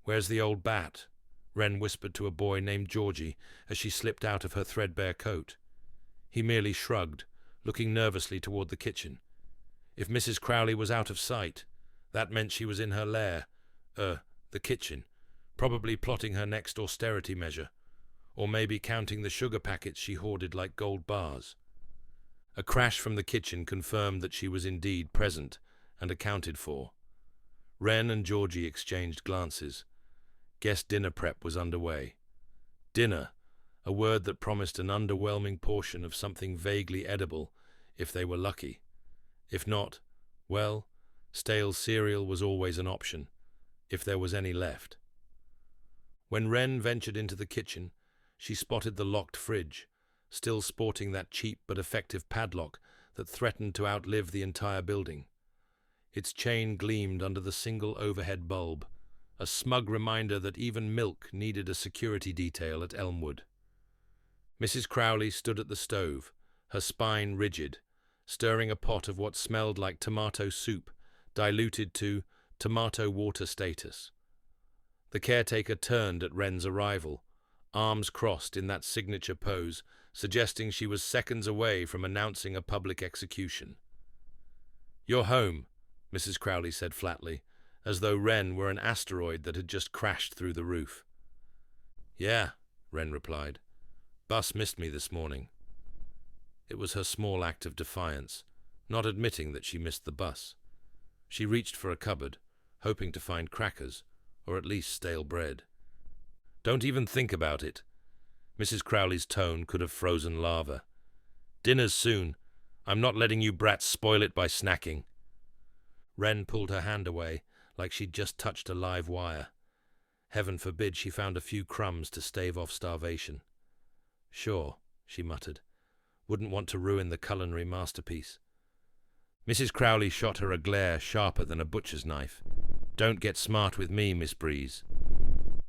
"Where's the old bat?" Wren whispered to a boy named Georgie as she slipped out of her threadbare coat. He merely shrugged, looking nervously toward the kitchen. If Mrs. Crowley was out of sight, that meant she was in her lair, the kitchen, probably plotting her next austerity measure, or maybe counting the sugar packets she hoarded like gold bars. A crash from the kitchen confirmed that she was indeed present and accounted for. Wren and Georgie exchanged glances. Guess dinner prep was underway. Dinner, a word that promised an underwhelming portion of something vaguely edible, if they were lucky. If not, well, stale cereal was always an option, if there was any left. When Wren ventured into the kitchen, she spotted the locked fridge, still sporting that cheap but effective padlock that threatened to outlive the entire building. Its chain gleamed under the single overhead bulb, a smug reminder that even milk needed a security detail at Elmwood. Mrs. Crowley stood at the stove, her spine rigid, stirring a pot of what smelled like tomato soup, diluted to tomato water status. The caretaker turned at Wren's arrival, arms crossed in that signature pose, suggesting she was seconds away from announcing a public execution. "You're home," Mrs. Crowley said flatly, as though Wren were an asteroid that had just crashed through the roof. "Yeah," Wren replied. "Bus missed me this morning." It was her small act of defiance, not admitting that she missed the bus. She reached for a cupboard, hoping to find crackers, or at least stale bread. "Don't even think about it." Mrs. Crowley's tone could have frozen lava. "Dinner's soon. I'm not letting you brats spoil it by snacking." Wren pulled her hand away, like she'd just touched a live wire. Heaven forbid she found a few crumbs to stave off starvation. "Sure," she muttered. "Wouldn't want to ruin the culinary masterpiece." Mrs. Crowley shot her a glare sharper than a butcher's knife. "Don't get smart with me, Miss Breeze."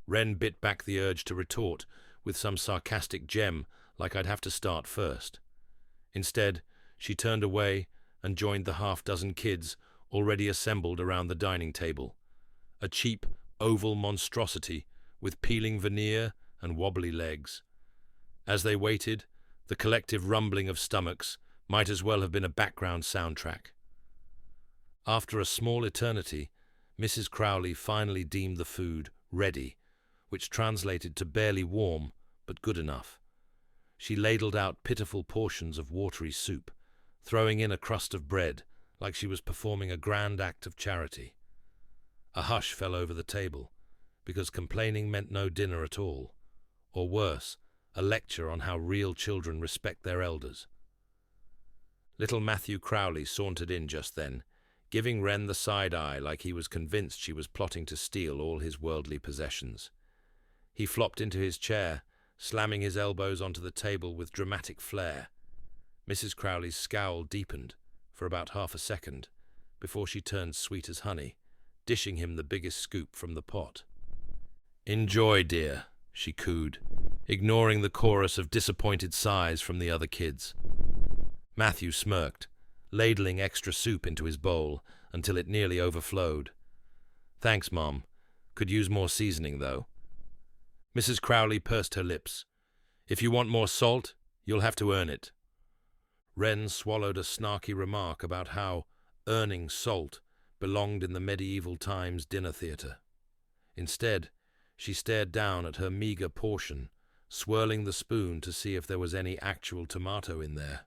Wren bit back the urge to retort with some sarcastic gem like I'd have to start first. Instead, she turned away and joined the half-dozen kids already assembled around the dining table, a cheap, oval monstrosity with peeling veneer and wobbly legs. As they waited, the collective rumbling of stomachs might as well have been a background soundtrack. After a small eternity, Mrs. Crowley finally deemed the food ready, which translated to barely warm, but good enough. She ladled out pitiful portions of watery soup, throwing in a crust of bread like she was performing a grand act of charity. A hush fell over the table, because complaining meant no dinner at all, or worse, a lecture on how real children respect their elders. Little Matthew Crowley sauntered in just then, giving Wren the side-eye like he was convinced she was plotting to steal all his worldly possessions. He flopped into his chair, slamming his elbows onto the table with dramatic flair. Mrs. Crowley's scowl deepened for about half a second, before she turned sweet as honey, dishing him the biggest scoop from the pot. "Enjoy, dear," she cooed, ignoring the chorus of disappointed sighs from the other kids. Matthew smirked, ladling extra soup into his bowl until it nearly overflowed. "Thanks, Mom. Could use more seasoning, though." Mrs. Crowley pursed her lips. "If you want more salt, you'll have to earn it." Wren swallowed a snarky remark about how earning salt belonged in the medieval times dinner theatre. Instead, she stared down at her meager portion, swirling the spoon to see if there was any actual tomato in there.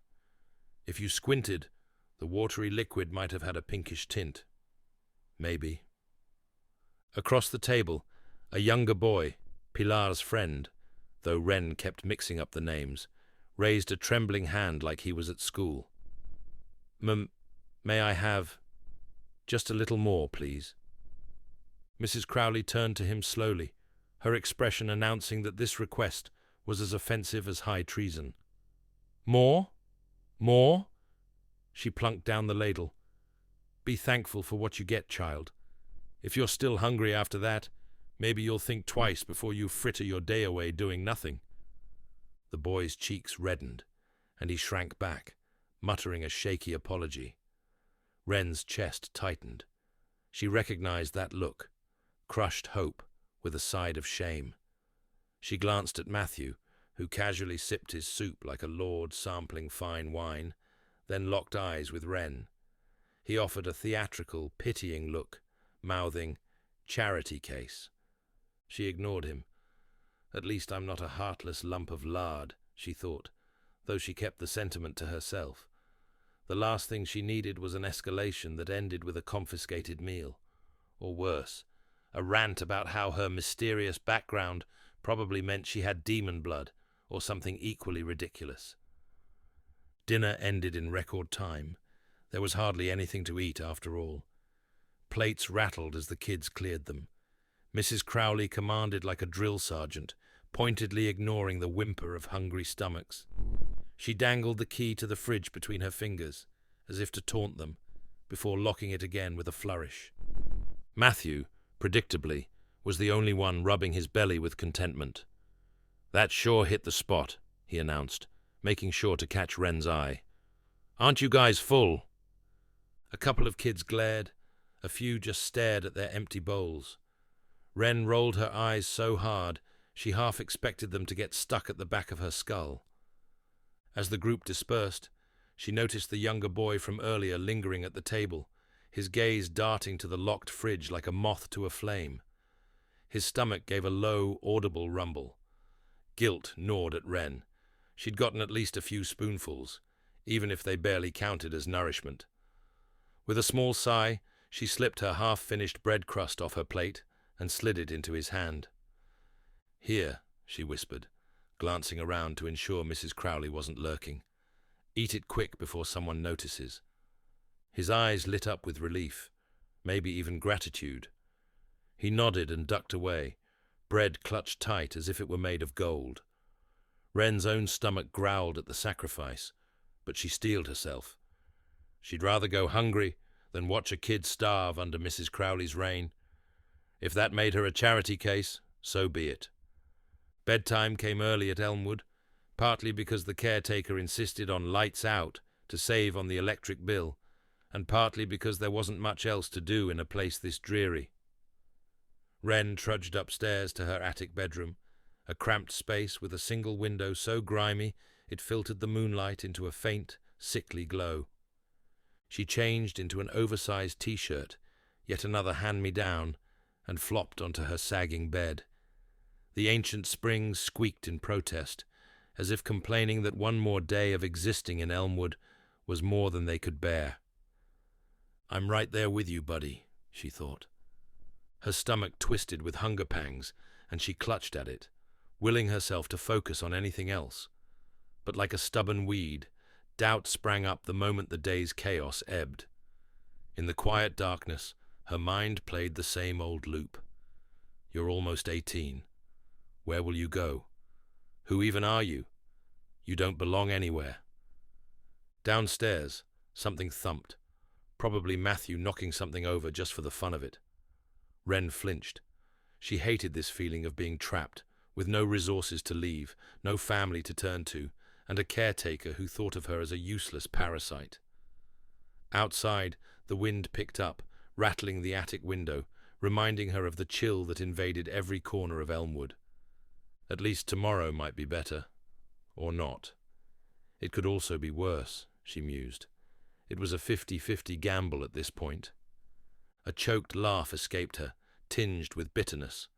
If you squinted, the watery liquid might have had a pinkish tint. Maybe. Across the table, a younger boy, Pilar's friend, though Wren kept mixing up the names, raised a trembling hand like he was at school. May I have just a little more, please?" Mrs. Crowley turned to him slowly, her expression announcing that this request was as offensive as high treason. "More? More?" She plunked down the ladle. "Be thankful for what you get, child. If you're still hungry after that, maybe you'll think twice before you fritter your day away doing nothing." The boy's cheeks reddened, and he shrank back, muttering a shaky apology. Wren's chest tightened. She recognized that look, crushed hope with a side of shame. She glanced at Matthew, who casually sipped his soup like a lord sampling fine wine, then locked eyes with Wren. He offered a theatrical, pitying look, mouthing, "Charity case." She ignored him. "At least I'm not a heartless lump of lard," she thought, though she kept the sentiment to herself, The last thing she needed was an escalation that ended with a confiscated meal. Or worse, a rant about how her mysterious background probably meant she had demon blood, or something equally ridiculous. Dinner ended in record time. There was hardly anything to eat after all. Plates rattled as the kids cleared them. Mrs. Crowley commanded like a drill sergeant, pointedly ignoring the whimper of hungry stomachs. She dangled the key to the fridge between her fingers, as if to taunt them, before locking it again with a flourish. Matthew, predictably, was the only one rubbing his belly with contentment. "That sure hit the spot," he announced, making sure to catch Wren's eye. "Aren't you guys full?" A couple of kids glared, a few just stared at their empty bowls. Wren rolled her eyes so hard she half expected them to get stuck at the back of her skull. As the group dispersed, she noticed the younger boy from earlier lingering at the table, his gaze darting to the locked fridge like a moth to a flame. His stomach gave a low, audible rumble. Guilt gnawed at Wren. She'd gotten at least a few spoonfuls, even if they barely counted as nourishment. With a small sigh, she slipped her half-finished bread crust off her plate and slid it into his hand. "Here," she whispered, glancing around to ensure Mrs. Crowley wasn't lurking. "Eat it quick before someone notices." His eyes lit up with relief, maybe even gratitude. He nodded and ducked away, bread clutched tight as if it were made of gold. Wren's own stomach growled at the sacrifice, but she steeled herself. She'd rather go hungry than watch a kid starve under Mrs. Crowley's reign. If that made her a charity case, so be it. Bedtime came early at Elmwood, partly because the caretaker insisted on lights out to save on the electric bill, and partly because there wasn't much else to do in a place this dreary. Wren trudged upstairs to her attic bedroom, a cramped space with a single window so grimy it filtered the moonlight into a faint, sickly glow. She changed into an oversized t-shirt, yet another hand-me-down, and flopped onto her sagging bed. The ancient springs squeaked in protest, as if complaining that one more day of existing in Elmwood was more than they could bear. "I'm right there with you, buddy," she thought. Her stomach twisted with hunger pangs, and she clutched at it, willing herself to focus on anything else. But like a stubborn weed, doubt sprang up the moment the day's chaos ebbed. In the quiet darkness, her mind played the same old loop. "You're almost 18. Where will you go? Who even are you? You don't belong anywhere." Downstairs, something thumped, probably Matthew knocking something over just for the fun of it. Wren flinched. She hated this feeling of being trapped, with no resources to leave, no family to turn to, and a caretaker who thought of her as a useless parasite. Outside, the wind picked up, rattling the attic window, reminding her of the chill that invaded every corner of Elmwood. At least tomorrow might be better. Or not. It could also be worse, she mused. It was a 50-50 gamble at this point. A choked laugh escaped her, tinged with bitterness.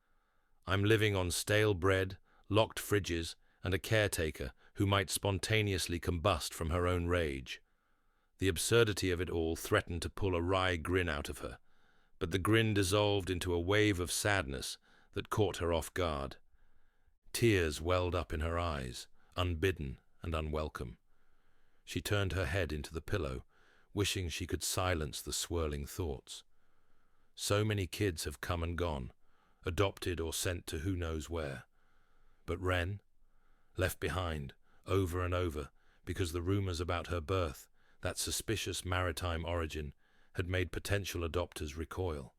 "I'm living on stale bread, locked fridges, and a caretaker who might spontaneously combust from her own rage." The absurdity of it all threatened to pull a wry grin out of her, but the grin dissolved into a wave of sadness that caught her off guard. Tears welled up in her eyes, unbidden and unwelcome. She turned her head into the pillow, wishing she could silence the swirling thoughts. So many kids have come and gone, adopted or sent to who knows where. But Wren, left behind, over and over, because the rumors about her birth, that suspicious maritime origin, had made potential adopters recoil.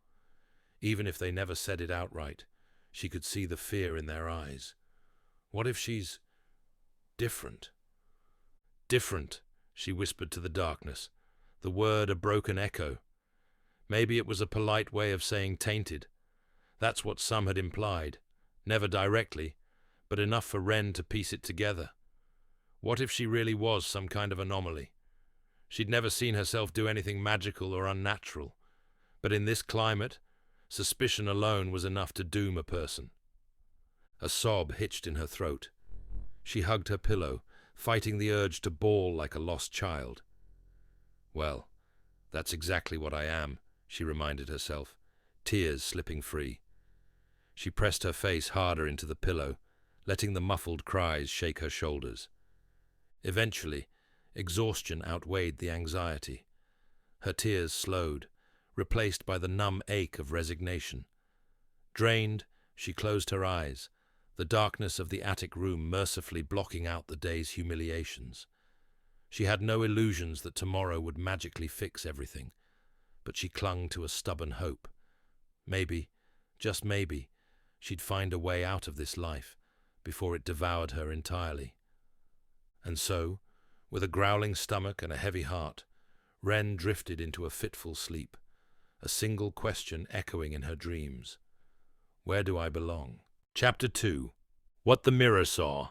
Even if they never said it outright, she could see the fear in their eyes. What if she's different? "Different," she whispered to the darkness, the word a broken echo. Maybe it was a polite way of saying tainted. That's what some had implied, never directly, but enough for Wren to piece it together. What if she really was some kind of anomaly? She'd never seen herself do anything magical or unnatural, but in this climate, suspicion alone was enough to doom a person. A sob hitched in her throat. She hugged her pillow, fighting the urge to bawl like a lost child. Well, that's exactly what I am, she reminded herself, tears slipping free. She pressed her face harder into the pillow, letting the muffled cries shake her shoulders. Eventually, exhaustion outweighed the anxiety. Her tears slowed, replaced by the numb ache of resignation. Drained, she closed her eyes, the darkness of the attic room mercifully blocking out the day's humiliations. She had no illusions that tomorrow would magically fix everything, but she clung to a stubborn hope. Maybe, just maybe, she'd find a way out of this life before it devoured her entirely. And so, with a growling stomach and a heavy heart, Wren drifted into a fitful sleep, a single question echoing in her dreams. Where do I belong? Chapter 2. What the Mirror Saw.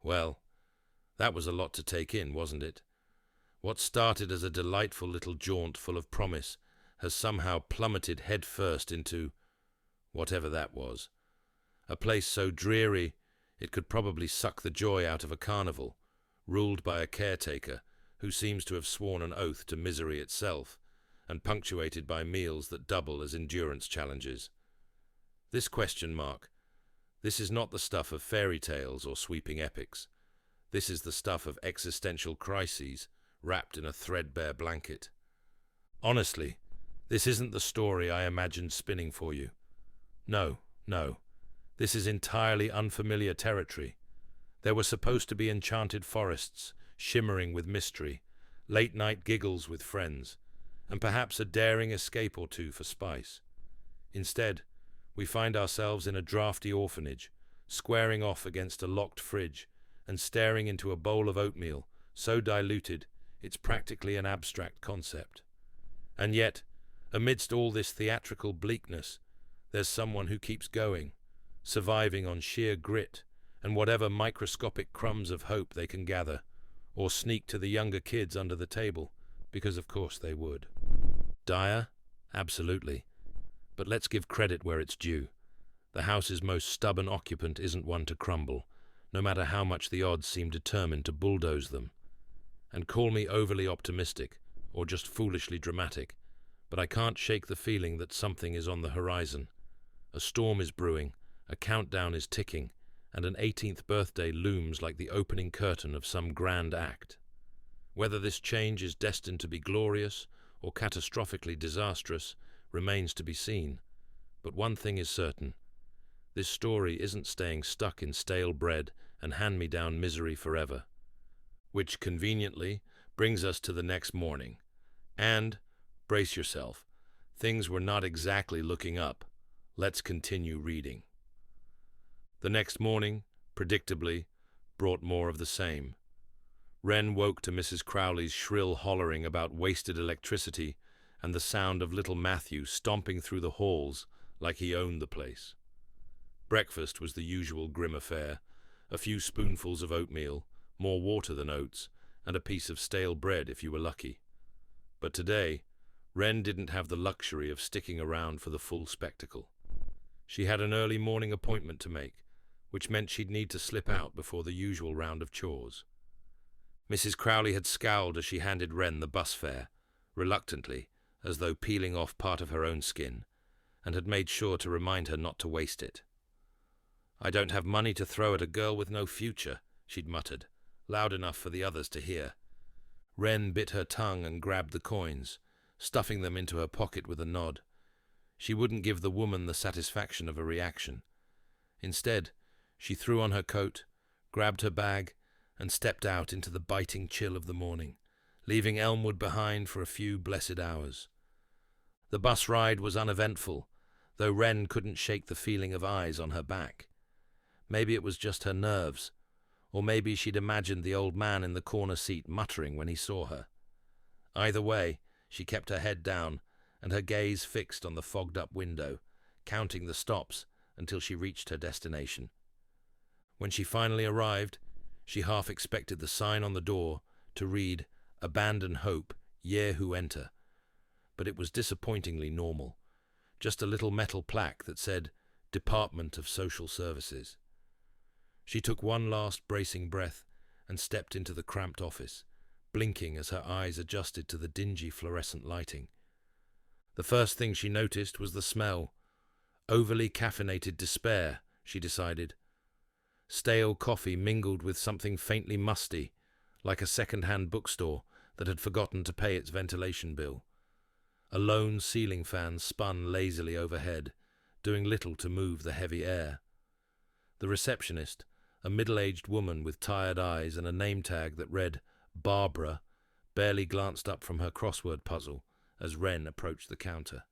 Well, that was a lot to take in, wasn't it? What started as a delightful little jaunt full of promise has somehow plummeted headfirst into whatever that was. A place so dreary it could probably suck the joy out of a carnival, ruled by a caretaker who seems to have sworn an oath to misery itself, and punctuated by meals that double as endurance challenges. This question mark. This is not the stuff of fairy tales or sweeping epics. This is the stuff of existential crises wrapped in a threadbare blanket. Honestly, this isn't the story I imagined spinning for you. No. This is entirely unfamiliar territory. There were supposed to be enchanted forests, shimmering with mystery, late-night giggles with friends, and perhaps a daring escape or two for spice. Instead, we find ourselves in a drafty orphanage, squaring off against a locked fridge and staring into a bowl of oatmeal so diluted it's practically an abstract concept. And yet, amidst all this theatrical bleakness, there's someone who keeps going, surviving on sheer grit and whatever microscopic crumbs of hope they can gather, or sneak to the younger kids under the table, because of course they would. Dire? Absolutely. But let's give credit where it's due. The house's most stubborn occupant isn't one to crumble, no matter how much the odds seem determined to bulldoze them. And call me overly optimistic, or just foolishly dramatic, but I can't shake the feeling that something is on the horizon. A storm is brewing, a countdown is ticking, and an 18th birthday looms like the opening curtain of some grand act. Whether this change is destined to be glorious or catastrophically disastrous remains to be seen. But one thing is certain. This story isn't staying stuck in stale bread and hand-me-down misery forever. Which, conveniently, brings us to the next morning. And, brace yourself, things were not exactly looking up. Let's continue reading. The next morning, predictably, brought more of the same. Wren woke to Mrs. Crowley's shrill hollering about wasted electricity and the sound of little Matthew stomping through the halls like he owned the place. Breakfast was the usual grim affair, a few spoonfuls of oatmeal, more water than oats, and a piece of stale bread if you were lucky. But today, Wren didn't have the luxury of sticking around for the full spectacle. She had an early morning appointment to make, which meant she'd need to slip out before the usual round of chores. Mrs. Crowley had scowled as she handed Wren the bus fare, reluctantly, as though peeling off part of her own skin, and had made sure to remind her not to waste it. "I don't have money to throw at a girl with no future," she'd muttered, loud enough for the others to hear. Wren bit her tongue and grabbed the coins, stuffing them into her pocket with a nod. She wouldn't give the woman the satisfaction of a reaction. Instead, she threw on her coat, grabbed her bag, and stepped out into the biting chill of the morning, leaving Elmwood behind for a few blessed hours. The bus ride was uneventful, though Wren couldn't shake the feeling of eyes on her back. Maybe it was just her nerves, or maybe she'd imagined the old man in the corner seat muttering when he saw her. Either way, she kept her head down and her gaze fixed on the fogged-up window, counting the stops until she reached her destination. When she finally arrived, she half expected the sign on the door to read, "Abandon hope, ye who enter." But it was disappointingly normal, just a little metal plaque that said, "Department of Social Services." She took one last bracing breath and stepped into the cramped office, blinking as her eyes adjusted to the dingy fluorescent lighting. The first thing she noticed was the smell. Overly caffeinated despair, she decided. Stale coffee mingled with something faintly musty, like a second-hand bookstore that had forgotten to pay its ventilation bill. A lone ceiling fan spun lazily overhead, doing little to move the heavy air. The receptionist, a middle-aged woman with tired eyes and a name tag that read Barbara, barely glanced up from her crossword puzzle as Wren approached the counter.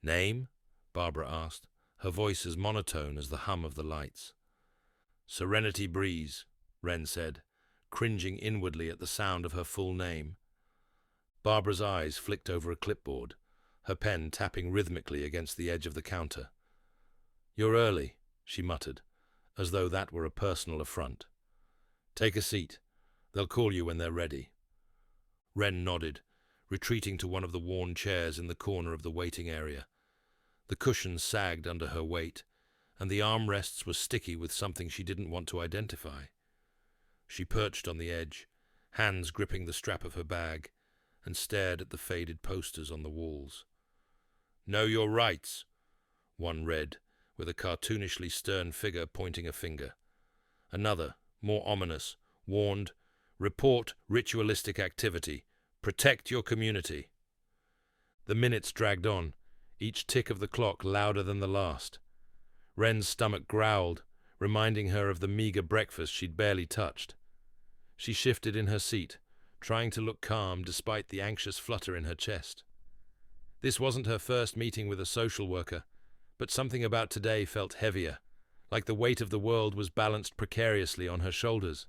"Name?" Barbara asked, her voice as monotone as the hum of the lights. "Serenity Breeze," Wren said, cringing inwardly at the sound of her full name. Barbara's eyes flicked over a clipboard, her pen tapping rhythmically against the edge of the counter. "You're early," she muttered, as though that were a personal affront. "Take a seat. They'll call you when they're ready." Wren nodded, retreating to one of the worn chairs in the corner of the waiting area. The cushions sagged under her weight, and the armrests were sticky with something she didn't want to identify. She perched on the edge, hands gripping the strap of her bag, and stared at the faded posters on the walls. "Know your rights," one read, with a cartoonishly stern figure pointing a finger. Another, more ominous, warned, "Report ritualistic activity. Protect your community." The minutes dragged on, each tick of the clock louder than the last. Wren's stomach growled, reminding her of the meager breakfast she'd barely touched. She shifted in her seat, trying to look calm despite the anxious flutter in her chest. This wasn't her first meeting with a social worker, but something about today felt heavier, like the weight of the world was balanced precariously on her shoulders.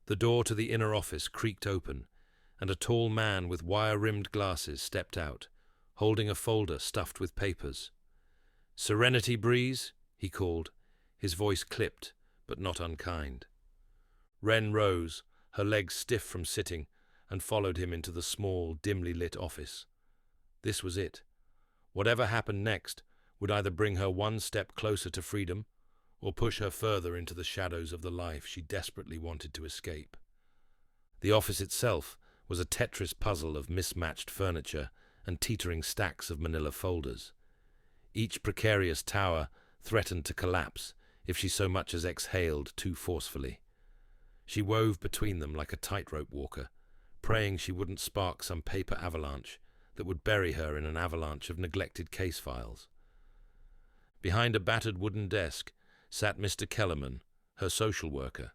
The door to the inner office creaked open, and a tall man with wire-rimmed glasses stepped out, holding a folder stuffed with papers. "Serenity Breeze?" he called, his voice clipped, but not unkind. Wren rose, her legs stiff from sitting, and followed him into the small, dimly lit office. This was it. Whatever happened next would either bring her one step closer to freedom or push her further into the shadows of the life she desperately wanted to escape. The office itself was a Tetris puzzle of mismatched furniture and teetering stacks of manila folders. Each precarious tower threatened to collapse if she so much as exhaled too forcefully. She wove between them like a tightrope walker, praying she wouldn't spark some paper avalanche that would bury her in an avalanche of neglected case files. Behind a battered wooden desk sat Mr. Kellerman, her social worker.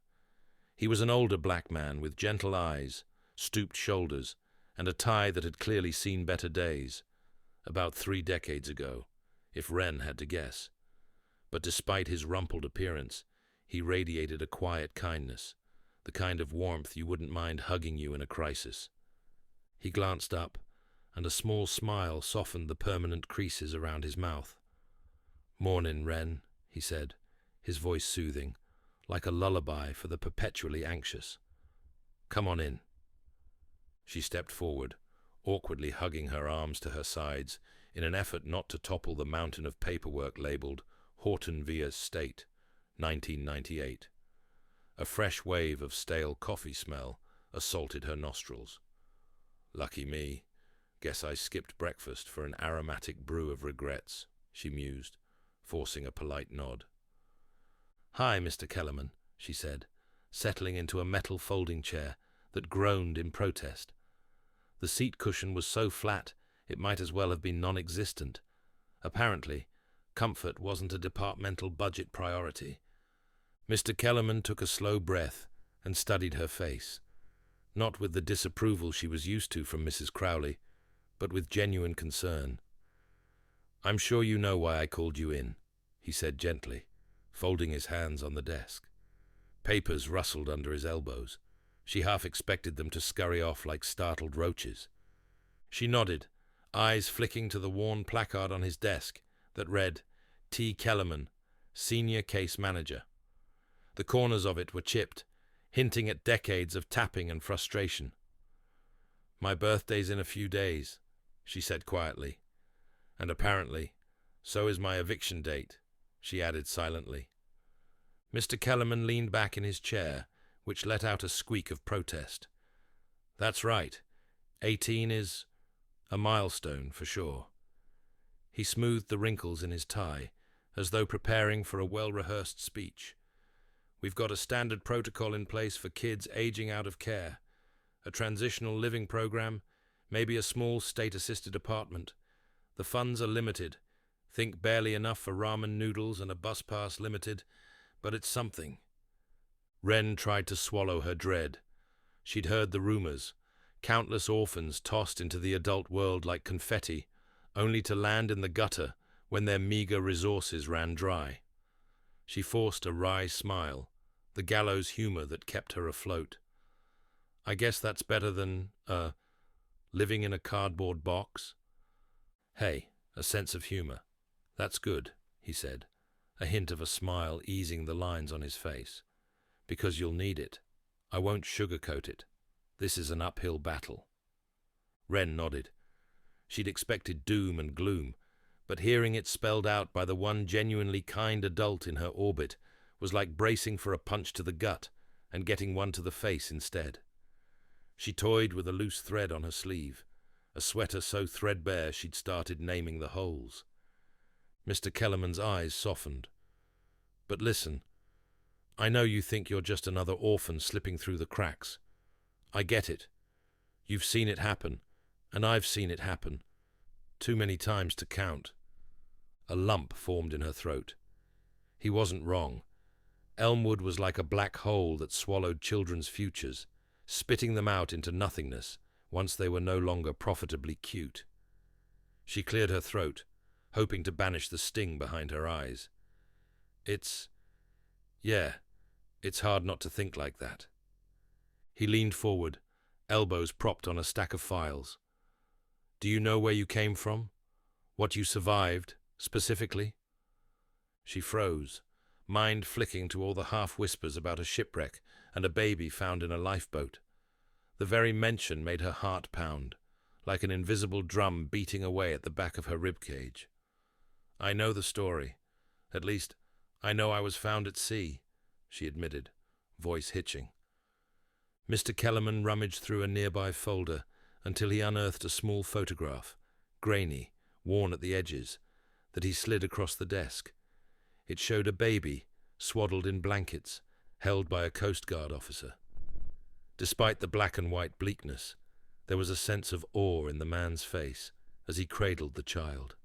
He was an older black man with gentle eyes, stooped shoulders, and a tie that had clearly seen better days, about 3 decades ago, if Wren had to guess. But despite his rumpled appearance, he radiated a quiet kindness, the kind of warmth you wouldn't mind hugging you in a crisis. He glanced up, and a small smile softened the permanent creases around his mouth. "Mornin', Wren," he said, his voice soothing, like a lullaby for the perpetually anxious. "Come on in." She stepped forward, awkwardly hugging her arms to her sides in an effort not to topple the mountain of paperwork labeled Horton Via's State, 1998. A fresh wave of stale coffee smell assaulted her nostrils. "Lucky me. Guess I skipped breakfast for an aromatic brew of regrets," she mused, forcing a polite nod. "Hi, Mr. Kellerman," she said, settling into a metal folding chair that groaned in protest. The seat cushion was so flat it might as well have been non-existent. Apparently, comfort wasn't a departmental budget priority. Mr. Kellerman took a slow breath and studied her face, not with the disapproval she was used to from Mrs. Crowley, but with genuine concern. "I'm sure you know why I called you in," he said gently, folding his hands on the desk. Papers rustled under his elbows. She half expected them to scurry off like startled roaches. She nodded, eyes flicking to the worn placard on his desk that read, "T. Kellerman, Senior Case Manager." The corners of it were chipped, hinting at decades of tapping and frustration. "My birthday's in a few days," she said quietly. "And apparently, so is my eviction date," she added silently. Mr. Kellerman leaned back in his chair, which let out a squeak of protest. That's right. 18 is a milestone for sure. He smoothed the wrinkles in his tie, as though preparing for a well-rehearsed speech. We've got a standard protocol in place for kids aging out of care. A transitional living program, maybe a small state-assisted apartment. The funds are limited. Think barely enough for ramen noodles and a bus pass limited, but it's something. Wren tried to swallow her dread. She'd heard the rumors. Countless orphans tossed into the adult world like confetti, only to land in the gutter when their meager resources ran dry. She forced a wry smile, the gallows humor that kept her afloat. I guess that's better than, living in a cardboard box. Hey, a sense of humor. That's good, he said, a hint of a smile easing the lines on his face. Because you'll need it. I won't sugarcoat it. This is an uphill battle. Wren nodded. She'd expected doom and gloom, but hearing it spelled out by the one genuinely kind adult in her orbit was like bracing for a punch to the gut and getting one to the face instead. She toyed with a loose thread on her sleeve, a sweater so threadbare she'd started naming the holes. Mr. Kellerman's eyes softened. But listen, I know you think you're just another orphan slipping through the cracks. I get it. You've seen it happen, and I've seen it happen. Too many times to count. A lump formed in her throat. He wasn't wrong. Elmwood was like a black hole that swallowed children's futures, spitting them out into nothingness once they were no longer profitably cute. She cleared her throat, hoping to banish the sting behind her eyes. It's hard not to think like that. He leaned forward, elbows propped on a stack of files. Do you know where you came from? What you survived, specifically? She froze, mind flicking to all the half-whispers about a shipwreck and a baby found in a lifeboat. The very mention made her heart pound, like an invisible drum beating away at the back of her ribcage. I know the story. At least, I know I was found at sea, she admitted, voice hitching. Mr. Kellerman rummaged through a nearby folder until he unearthed a small photograph, grainy, worn at the edges, that he slid across the desk. It showed a baby, swaddled in blankets, held by a Coast Guard officer. Despite the black and white bleakness, there was a sense of awe in the man's face as he cradled the child.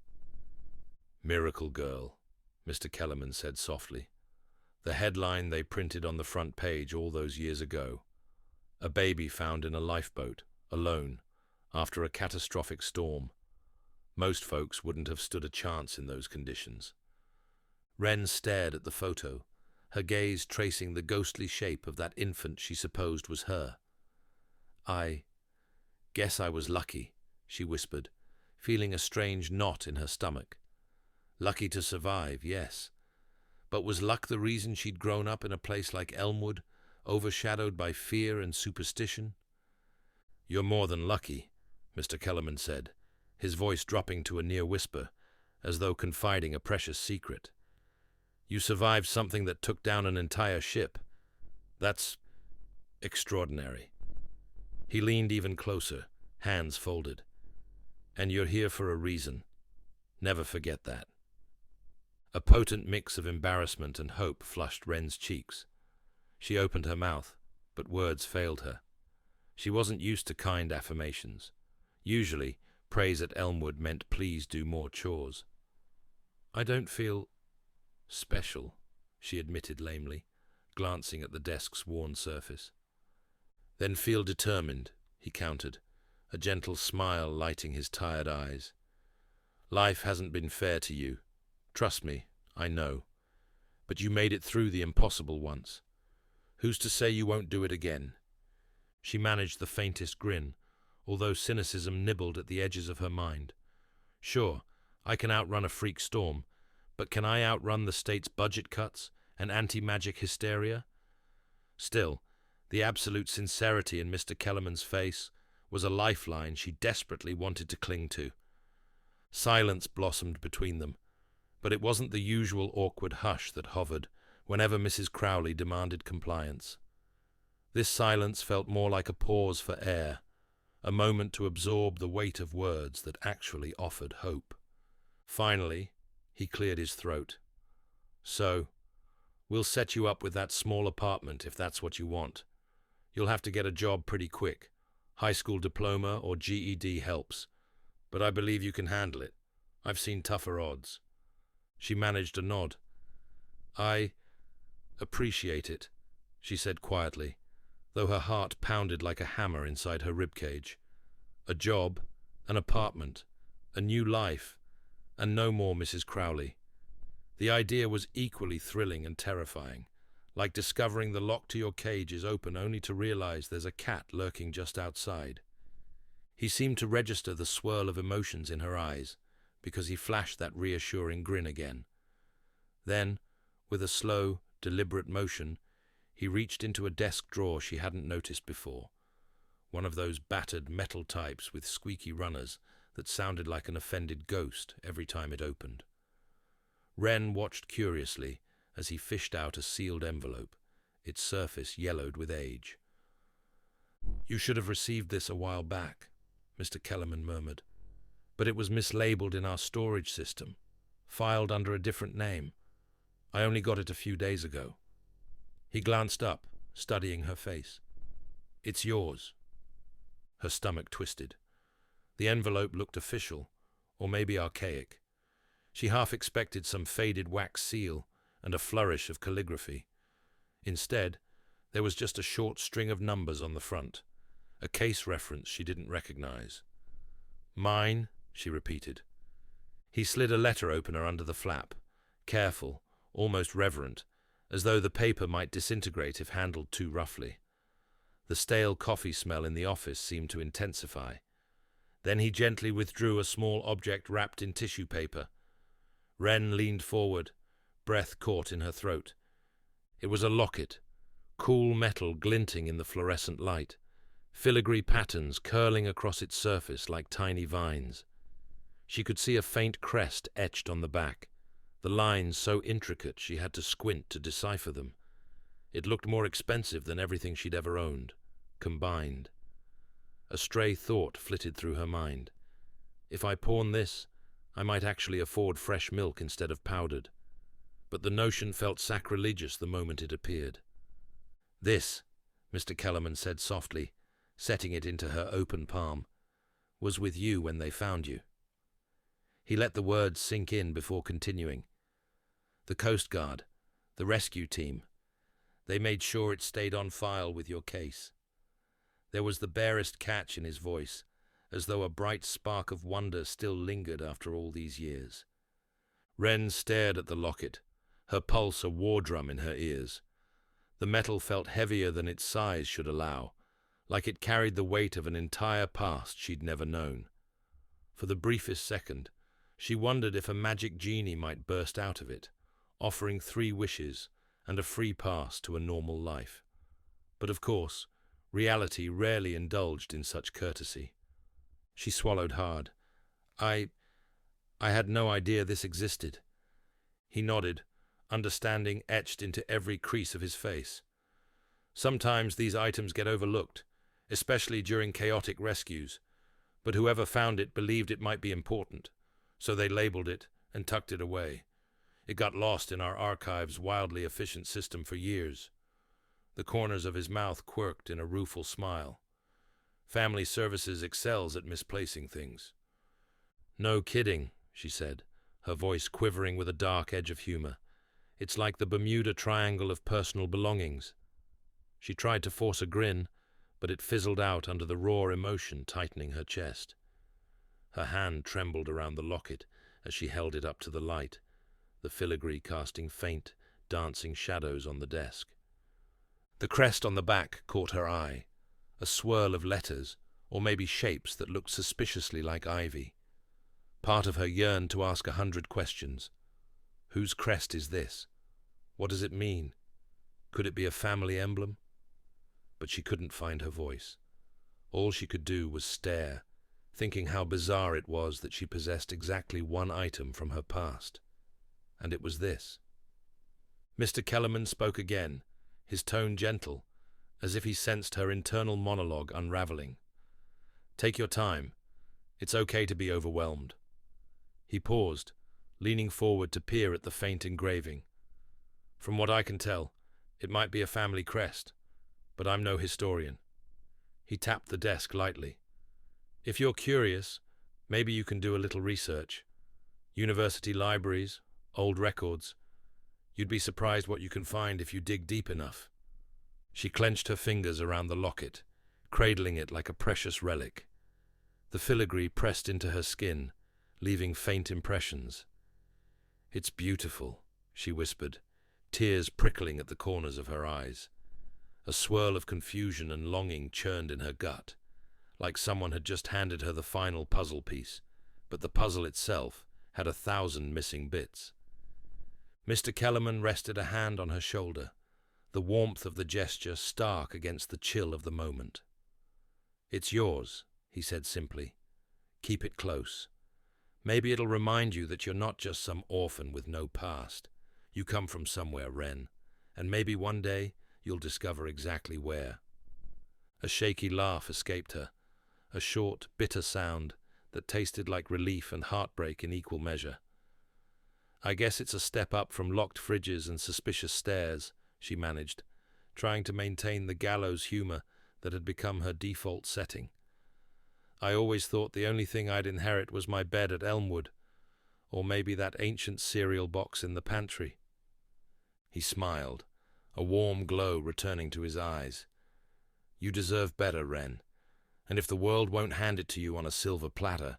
Miracle Girl, Mr. Kellerman said softly. The headline they printed on the front page all those years ago. A baby found in a lifeboat, alone, after a catastrophic storm. Most folks wouldn't have stood a chance in those conditions. Wren stared at the photo, her gaze tracing the ghostly shape of that infant she supposed was her. I guess I was lucky, she whispered, feeling a strange knot in her stomach. Lucky to survive, yes. But was luck the reason she'd grown up in a place like Elmwood, overshadowed by fear and superstition? You're more than lucky, Mr. Kellerman said, his voice dropping to a near whisper, as though confiding a precious secret. You survived something that took down an entire ship. That's extraordinary. He leaned even closer, hands folded. And you're here for a reason. Never forget that. A potent mix of embarrassment and hope flushed Wren's cheeks. She opened her mouth, but words failed her. She wasn't used to kind affirmations. Usually, praise at Elmwood meant please do more chores. I don't feel special, she admitted lamely, glancing at the desk's worn surface. Then feel determined, he countered, a gentle smile lighting his tired eyes. Life hasn't been fair to you. Trust me, I know. But you made it through the impossible once. Who's to say you won't do it again? She managed the faintest grin, although cynicism nibbled at the edges of her mind. Sure, I can outrun a freak storm, but can I outrun the state's budget cuts and anti-magic hysteria? Still, the absolute sincerity in Mr. Kellerman's face was a lifeline she desperately wanted to cling to. Silence blossomed between them, but it wasn't the usual awkward hush that hovered whenever Mrs. Crowley demanded compliance. This silence felt more like a pause for air, a moment to absorb the weight of words that actually offered hope. Finally, he cleared his throat. "So, we'll set you up with that small apartment if that's what you want. You'll have to get a job pretty quick. High school diploma or GED helps. But I believe you can handle it. I've seen tougher odds." She managed a nod. "I appreciate it," she said quietly, though her heart pounded like a hammer inside her ribcage. A job, an apartment, a new life, and no more Mrs. Crowley. The idea was equally thrilling and terrifying, like discovering the lock to your cage is open only to realize there's a cat lurking just outside. He seemed to register the swirl of emotions in her eyes, because he flashed that reassuring grin again. Then, with a slow, deliberate motion, he reached into a desk drawer she hadn't noticed before, one of those battered metal types with squeaky runners that sounded like an offended ghost every time it opened. Wren watched curiously as he fished out a sealed envelope, its surface yellowed with age. "You should have received this a while back," Mr. Kellerman murmured, "but it was mislabeled in our storage system, filed under a different name. I only got it a few days ago." He glanced up, studying her face. "It's yours." Her stomach twisted. The envelope looked official, or maybe archaic. She half expected some faded wax seal and a flourish of calligraphy. Instead, there was just a short string of numbers on the front, a case reference she didn't recognize. "Mine," she repeated. He slid a letter opener under the flap, careful, almost reverent, as though the paper might disintegrate if handled too roughly. The stale coffee smell in the office seemed to intensify. Then he gently withdrew a small object wrapped in tissue paper. Wren leaned forward, breath caught in her throat. It was a locket, cool metal glinting in the fluorescent light, filigree patterns curling across its surface like tiny vines. She could see a faint crest etched on the back, the lines so intricate she had to squint to decipher them. It looked more expensive than everything she'd ever owned, combined. A stray thought flitted through her mind. If I pawn this, I might actually afford fresh milk instead of powdered. But the notion felt sacrilegious the moment it appeared. "This," Mr. Kellerman said softly, setting it into her open palm, "was with you when they found you." He let the words sink in before continuing. "The Coast Guard, the rescue team, they made sure it stayed on file with your case." There was the barest catch in his voice, as though a bright spark of wonder still lingered after all these years. Wren stared at the locket, her pulse a war drum in her ears. The metal felt heavier than its size should allow, like it carried the weight of an entire past she'd never known. For the briefest second, she wondered if a magic genie might burst out of it, offering 3 wishes and a free pass to a normal life. But of course, reality rarely indulged in such courtesy. She swallowed hard. I had no idea this existed." He nodded, understanding etched into every crease of his face. "Sometimes these items get overlooked, especially during chaotic rescues, but whoever found it believed it might be important, so they labeled it and tucked it away. It got lost in our archive's wildly efficient system for years." The corners of his mouth quirked in a rueful smile. "Family Services excels at misplacing things." "No kidding," she said, her voice quivering with a dark edge of humor. "It's like the Bermuda Triangle of personal belongings." She tried to force a grin, but it fizzled out under the raw emotion tightening her chest. Her hand trembled around the locket as she held it up to the light, the filigree casting faint, dancing shadows on the desk. The crest on the back caught her eye, a swirl of letters, or maybe shapes that looked suspiciously like ivy. Part of her yearned to ask 100 questions. Whose crest is this? What does it mean? Could it be a family emblem? But she couldn't find her voice. All she could do was stare, thinking how bizarre it was that she possessed exactly one item from her past. And it was this. Mr. Kellerman spoke again, his tone gentle, as if he sensed her internal monologue unraveling. "Take your time. It's okay to be overwhelmed." He paused, leaning forward to peer at the faint engraving. "From what I can tell, it might be a family crest, but I'm no historian." He tapped the desk lightly. "If you're curious, maybe you can do a little research. University libraries, old records. You'd be surprised what you can find if you dig deep enough." She clenched her fingers around the locket, cradling it like a precious relic. The filigree pressed into her skin, leaving faint impressions. "It's beautiful," she whispered, tears prickling at the corners of her eyes. A swirl of confusion and longing churned in her gut, like someone had just handed her the final puzzle piece, but the puzzle itself had 1,000 missing bits. Mr. Kellerman rested a hand on her shoulder, the warmth of the gesture stark against the chill of the moment. "It's yours," he said simply. "Keep it close. Maybe it'll remind you that you're not just some orphan with no past. You come from somewhere, Wren, and maybe one day you'll discover exactly where." A shaky laugh escaped her, a short, bitter sound that tasted like relief and heartbreak in equal measure. "I guess it's a step up from locked fridges and suspicious stares," she managed, trying to maintain the gallows humor that had become her default setting. "I always thought the only thing I'd inherit was my bed at Elmwood, or maybe that ancient cereal box in the pantry." He smiled, a warm glow returning to his eyes. "You deserve better, Wren, and if the world won't hand it to you on a silver platter,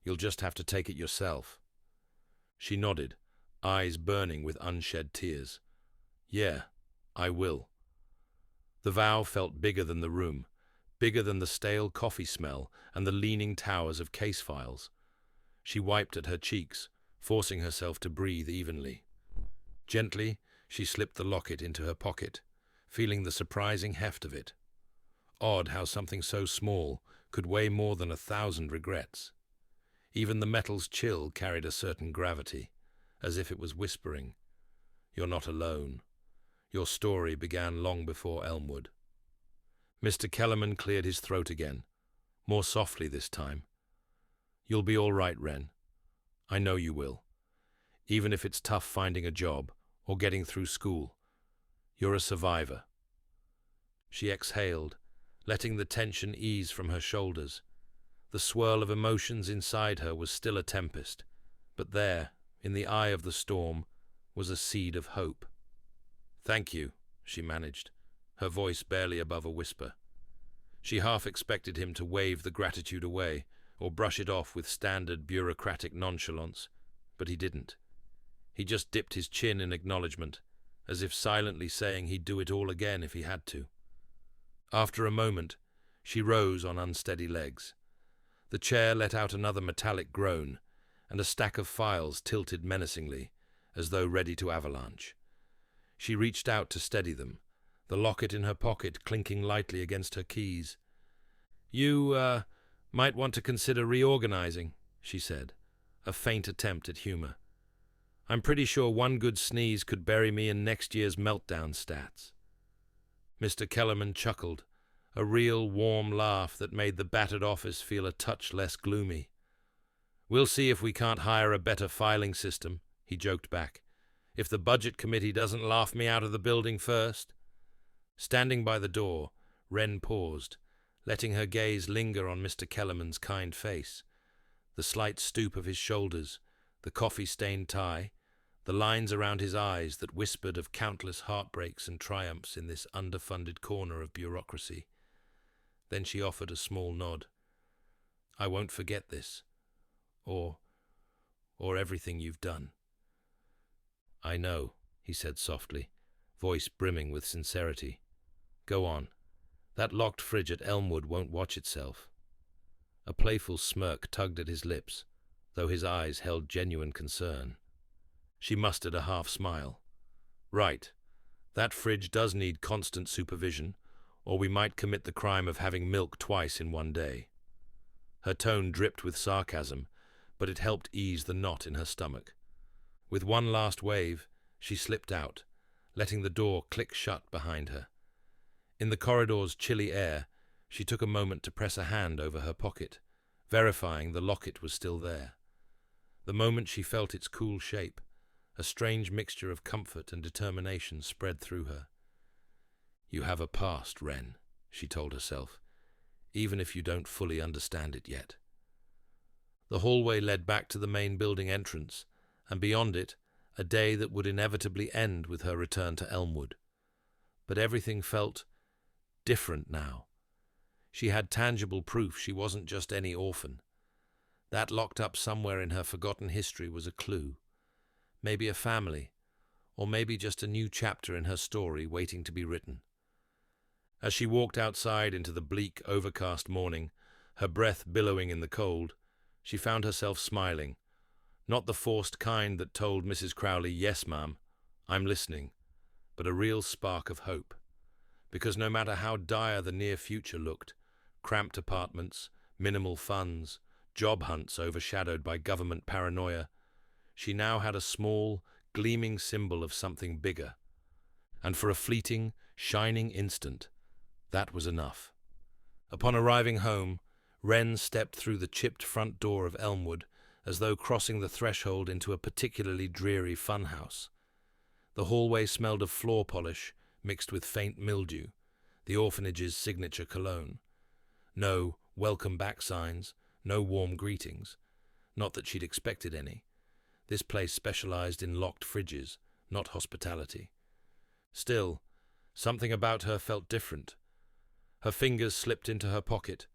you'll just have to take it yourself." She nodded, eyes burning with unshed tears. "Yeah, I will." The vow felt bigger than the room, bigger than the stale coffee smell and the leaning towers of case files. She wiped at her cheeks, forcing herself to breathe evenly. Gently, she slipped the locket into her pocket, feeling the surprising heft of it. Odd how something so small could weigh more than 1,000 regrets. Even the metal's chill carried a certain gravity, as if it was whispering, "You're not alone. Your story began long before Elmwood." Mr. Kellerman cleared his throat again, more softly this time. "You'll be all right, Wren. I know you will. Even if it's tough finding a job or getting through school. You're a survivor." She exhaled, letting the tension ease from her shoulders. The swirl of emotions inside her was still a tempest, but there, in the eye of the storm, was a seed of hope. "Thank you," she managed, her voice barely above a whisper. She half expected him to wave the gratitude away or brush it off with standard bureaucratic nonchalance, but he didn't. He just dipped his chin in acknowledgement, as if silently saying he'd do it all again if he had to. After a moment, she rose on unsteady legs. The chair let out another metallic groan, and a stack of files tilted menacingly, as though ready to avalanche. She reached out to steady them, the locket in her pocket clinking lightly against her keys. You might want to consider reorganizing," she said, a faint attempt at humor. "I'm pretty sure one good sneeze could bury me in next year's meltdown stats." Mr. Kellerman chuckled, a real warm laugh that made the battered office feel a touch less gloomy. "We'll see if we can't hire a better filing system," he joked back, "if the budget committee doesn't laugh me out of the building first." Standing by the door, Wren paused, letting her gaze linger on Mr. Kellerman's kind face. The slight stoop of his shoulders, the coffee-stained tie, the lines around his eyes that whispered of countless heartbreaks and triumphs in this underfunded corner of bureaucracy. Then she offered a small nod. "I won't forget this. Or everything you've done." "I know," he said softly, voice brimming with sincerity. "Go on. That locked fridge at Elmwood won't watch itself." A playful smirk tugged at his lips, though his eyes held genuine concern. She mustered a half-smile. "Right. That fridge does need constant supervision, or we might commit the crime of having milk twice in one day." Her tone dripped with sarcasm, but it helped ease the knot in her stomach. With one last wave, she slipped out, letting the door click shut behind her. In the corridor's chilly air, she took a moment to press a hand over her pocket, verifying the locket was still there. The moment she felt its cool shape, a strange mixture of comfort and determination spread through her. "You have a past, Wren," she told herself, "even if you don't fully understand it yet." The hallway led back to the main building entrance, and beyond it, a day that would inevitably end with her return to Elmwood. But everything felt different now. She had tangible proof she wasn't just any orphan. That locked up somewhere in her forgotten history was a clue. Maybe a family, or maybe just a new chapter in her story waiting to be written. As she walked outside into the bleak, overcast morning, her breath billowing in the cold, she found herself smiling. Not the forced kind that told Mrs. Crowley, "Yes, ma'am, I'm listening," but a real spark of hope. Because no matter how dire the near future looked, cramped apartments, minimal funds, job hunts overshadowed by government paranoia, she now had a small, gleaming symbol of something bigger. And for a fleeting, shining instant, that was enough. Upon arriving home, Wren stepped through the chipped front door of Elmwood as though crossing the threshold into a particularly dreary funhouse. The hallway smelled of floor polish mixed with faint mildew, the orphanage's signature cologne. No welcome back signs, no warm greetings. Not that she'd expected any. This place specialized in locked fridges, not hospitality. Still, something about her felt different. Her fingers slipped into her pocket,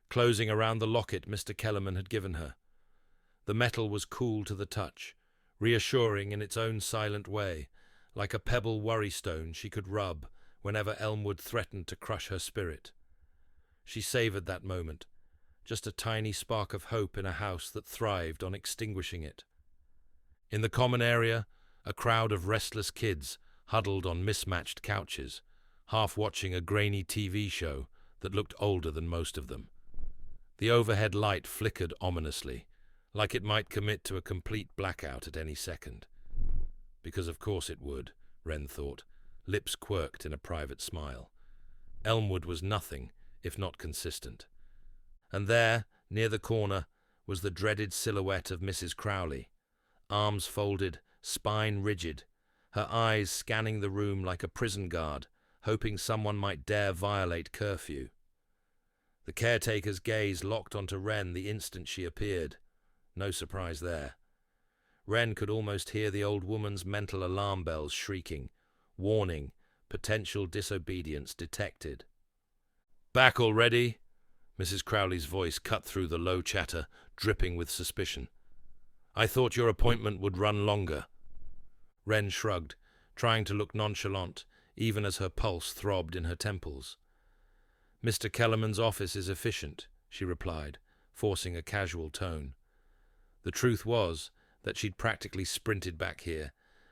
closing around the locket Mr. Kellerman had given her. The metal was cool to the touch, reassuring in its own silent way, like a pebble worrystone she could rub whenever Elmwood threatened to crush her spirit. She savored that moment, just a tiny spark of hope in a house that thrived on extinguishing it. In the common area, a crowd of restless kids huddled on mismatched couches, half watching a grainy TV show that looked older than most of them. The overhead light flickered ominously, like it might commit to a complete blackout at any second. Because of course it would, Wren thought, lips quirked in a private smile. Elmwood was nothing if not consistent. And there, near the corner, was the dreaded silhouette of Mrs. Crowley, arms folded, spine rigid, her eyes scanning the room like a prison guard, hoping someone might dare violate curfew. The caretaker's gaze locked onto Wren the instant she appeared. No surprise there. Wren could almost hear the old woman's mental alarm bells shrieking, warning, potential disobedience detected. "Back already?" Mrs. Crowley's voice cut through the low chatter, dripping with suspicion. "I thought your appointment would run longer." Wren shrugged, trying to look nonchalant, even as her pulse throbbed in her temples. "Mr. Kellerman's office is efficient," she replied, forcing a casual tone. The truth was that she'd practically sprinted back here,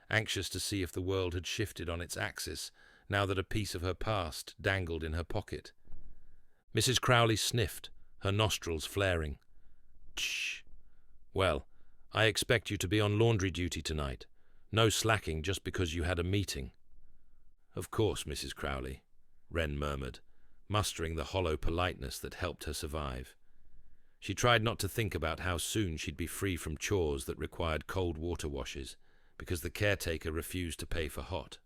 anxious to see if the world had shifted on its axis now that a piece of her past dangled in her pocket. Mrs. Crowley sniffed, her nostrils flaring. "Shh. Well, I expect you to be on laundry duty tonight. No slacking just because you had a meeting." "Of course, Mrs. Crowley," Wren murmured, mustering the hollow politeness that helped her survive. She tried not to think about how soon she'd be free from chores that required cold water washes, because the caretaker refused to pay for hot.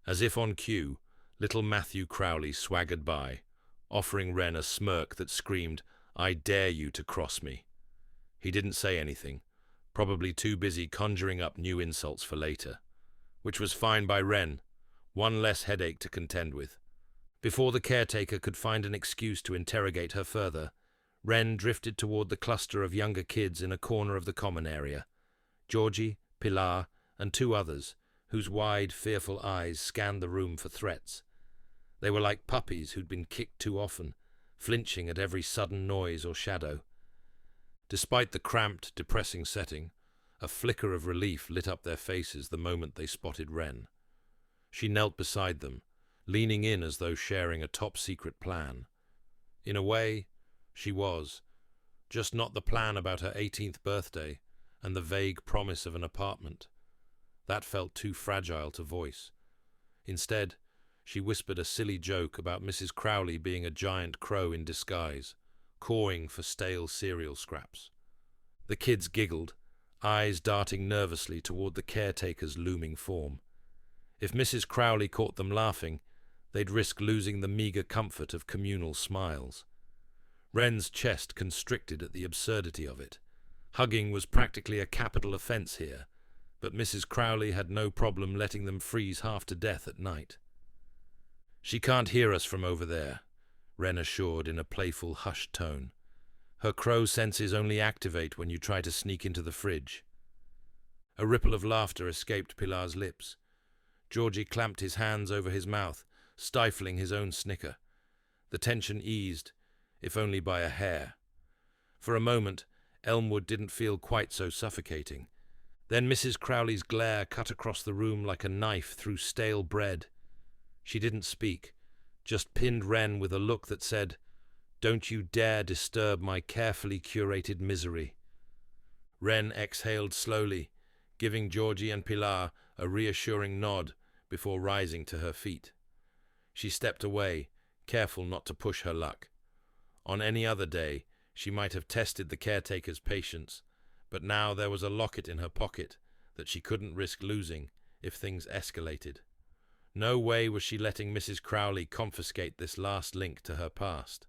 As if on cue, little Matthew Crowley swaggered by, offering Wren a smirk that screamed, "I dare you to cross me." He didn't say anything, probably too busy conjuring up new insults for later, which was fine by Wren, one less headache to contend with. Before the caretaker could find an excuse to interrogate her further, Wren drifted toward the cluster of younger kids in a corner of the common area, Georgie, Pilar, and two others, whose wide, fearful eyes scanned the room for threats. They were like puppies who'd been kicked too often, flinching at every sudden noise or shadow. Despite the cramped, depressing setting, a flicker of relief lit up their faces the moment they spotted Wren. She knelt beside them, leaning in as though sharing a top-secret plan. In a way, she was, just not the plan about her 18th birthday and the vague promise of an apartment. That felt too fragile to voice. Instead, She whispered a silly joke about Mrs. Crowley being a giant crow in disguise, cawing for stale cereal scraps. The kids giggled, eyes darting nervously toward the caretaker's looming form. If Mrs. Crowley caught them laughing, they'd risk losing the meager comfort of communal smiles. Wren's chest constricted at the absurdity of it. Hugging was practically a capital offense here, but Mrs. Crowley had no problem letting them freeze half to death at night. "She can't hear us from over there," Wren assured in a playful, hushed tone. "Her crow senses only activate when you try to sneak into the fridge." A ripple of laughter escaped Pilar's lips. Georgie clamped his hands over his mouth, stifling his own snicker. The tension eased, if only by a hair. For a moment, Elmwood didn't feel quite so suffocating. Then Mrs. Crowley's glare cut across the room like a knife through stale bread. She didn't speak, just pinned Wren with a look that said, "Don't you dare disturb my carefully curated misery." Wren exhaled slowly, giving Georgie and Pilar a reassuring nod before rising to her feet. She stepped away, careful not to push her luck. On any other day, she might have tested the caretaker's patience, but now there was a locket in her pocket that she couldn't risk losing if things escalated. No way was she letting Mrs. Crowley confiscate this last link to her past.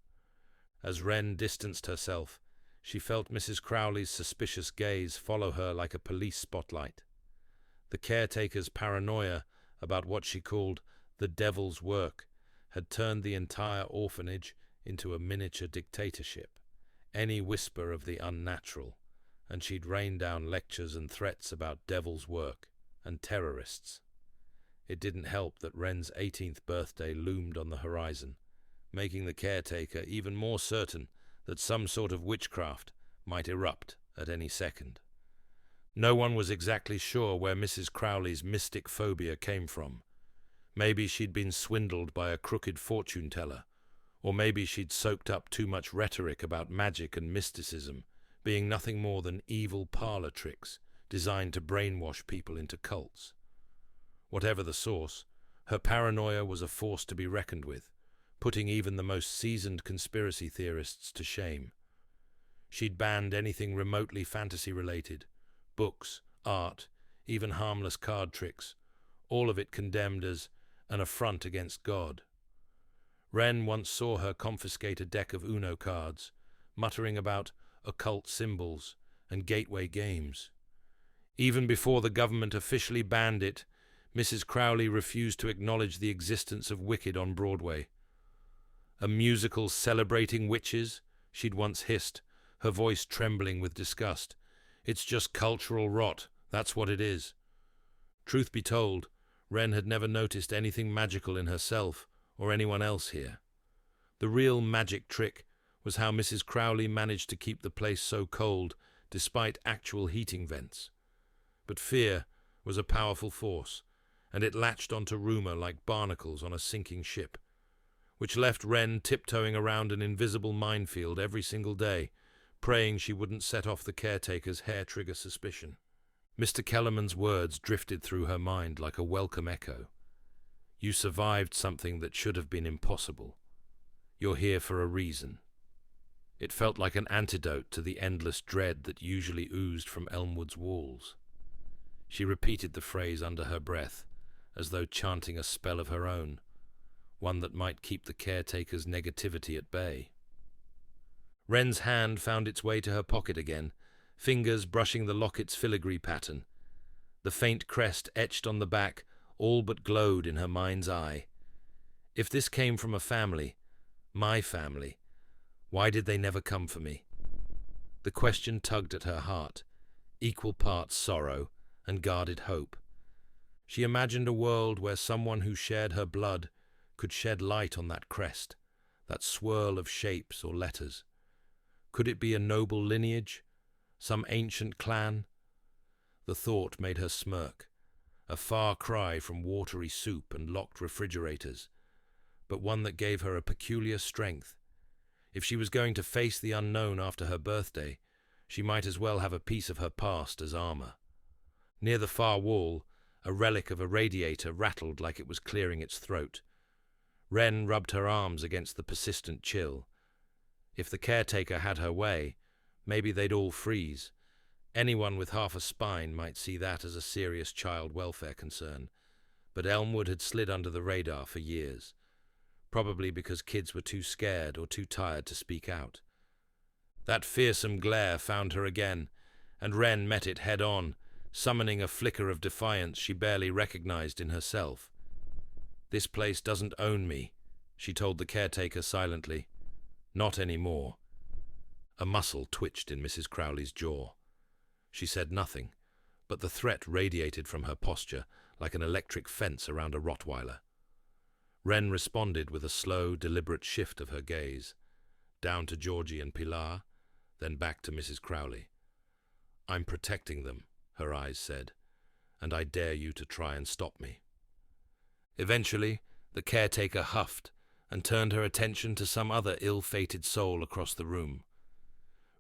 As Wren distanced herself, she felt Mrs. Crowley's suspicious gaze follow her like a police spotlight. The caretaker's paranoia about what she called the devil's work had turned the entire orphanage into a miniature dictatorship. Any whisper of the unnatural, and she'd rain down lectures and threats about devil's work and terrorists. It didn't help that Wren's 18th birthday loomed on the horizon, making the caretaker even more certain that some sort of witchcraft might erupt at any second. No one was exactly sure where Mrs. Crowley's mystic phobia came from. Maybe she'd been swindled by a crooked fortune-teller, or maybe she'd soaked up too much rhetoric about magic and mysticism, being nothing more than evil parlor tricks designed to brainwash people into cults. Whatever the source, her paranoia was a force to be reckoned with, putting even the most seasoned conspiracy theorists to shame. She'd banned anything remotely fantasy-related, books, art, even harmless card tricks, all of it condemned as an affront against God. Wren once saw her confiscate a deck of Uno cards, muttering about occult symbols and gateway games. Even before the government officially banned it, Mrs. Crowley refused to acknowledge the existence of Wicked on Broadway. "A musical celebrating witches?" she'd once hissed, her voice trembling with disgust. "It's just cultural rot, that's what it is." Truth be told, Wren had never noticed anything magical in herself or anyone else here. The real magic trick was how Mrs. Crowley managed to keep the place so cold despite actual heating vents. But fear was a powerful force, and it latched onto rumor like barnacles on a sinking ship, which left Wren tiptoeing around an invisible minefield every single day, praying she wouldn't set off the caretaker's hair-trigger suspicion. Mr. Kellerman's words drifted through her mind like a welcome echo. "You survived something that should have been impossible. You're here for a reason." It felt like an antidote to the endless dread that usually oozed from Elmwood's walls. She repeated the phrase under her breath, as though chanting a spell of her own, one that might keep the caretaker's negativity at bay. Wren's hand found its way to her pocket again, fingers brushing the locket's filigree pattern. The faint crest etched on the back all but glowed in her mind's eye. If this came from a family, my family, why did they never come for me? The question tugged at her heart, equal parts sorrow and guarded hope. She imagined a world where someone who shared her blood could shed light on that crest, that swirl of shapes or letters. Could it be a noble lineage, some ancient clan? The thought made her smirk, a far cry from watery soup and locked refrigerators, but one that gave her a peculiar strength. If she was going to face the unknown after her birthday, she might as well have a piece of her past as armor. Near the far wall, a relic of a radiator rattled like it was clearing its throat, Wren rubbed her arms against the persistent chill. If the caretaker had her way, maybe they'd all freeze. Anyone with half a spine might see that as a serious child welfare concern, but Elmwood had slid under the radar for years, probably because kids were too scared or too tired to speak out. That fearsome glare found her again, and Wren met it head-on, summoning a flicker of defiance she barely recognized in herself. "This place doesn't own me," she told the caretaker silently. "Not anymore." A muscle twitched in Mrs. Crowley's jaw. She said nothing, but the threat radiated from her posture like an electric fence around a Rottweiler. Wren responded with a slow, deliberate shift of her gaze, down to Georgie and Pilar, then back to Mrs. Crowley. "I'm protecting them," her eyes said, "and I dare you to try and stop me." Eventually, the caretaker huffed and turned her attention to some other ill-fated soul across the room.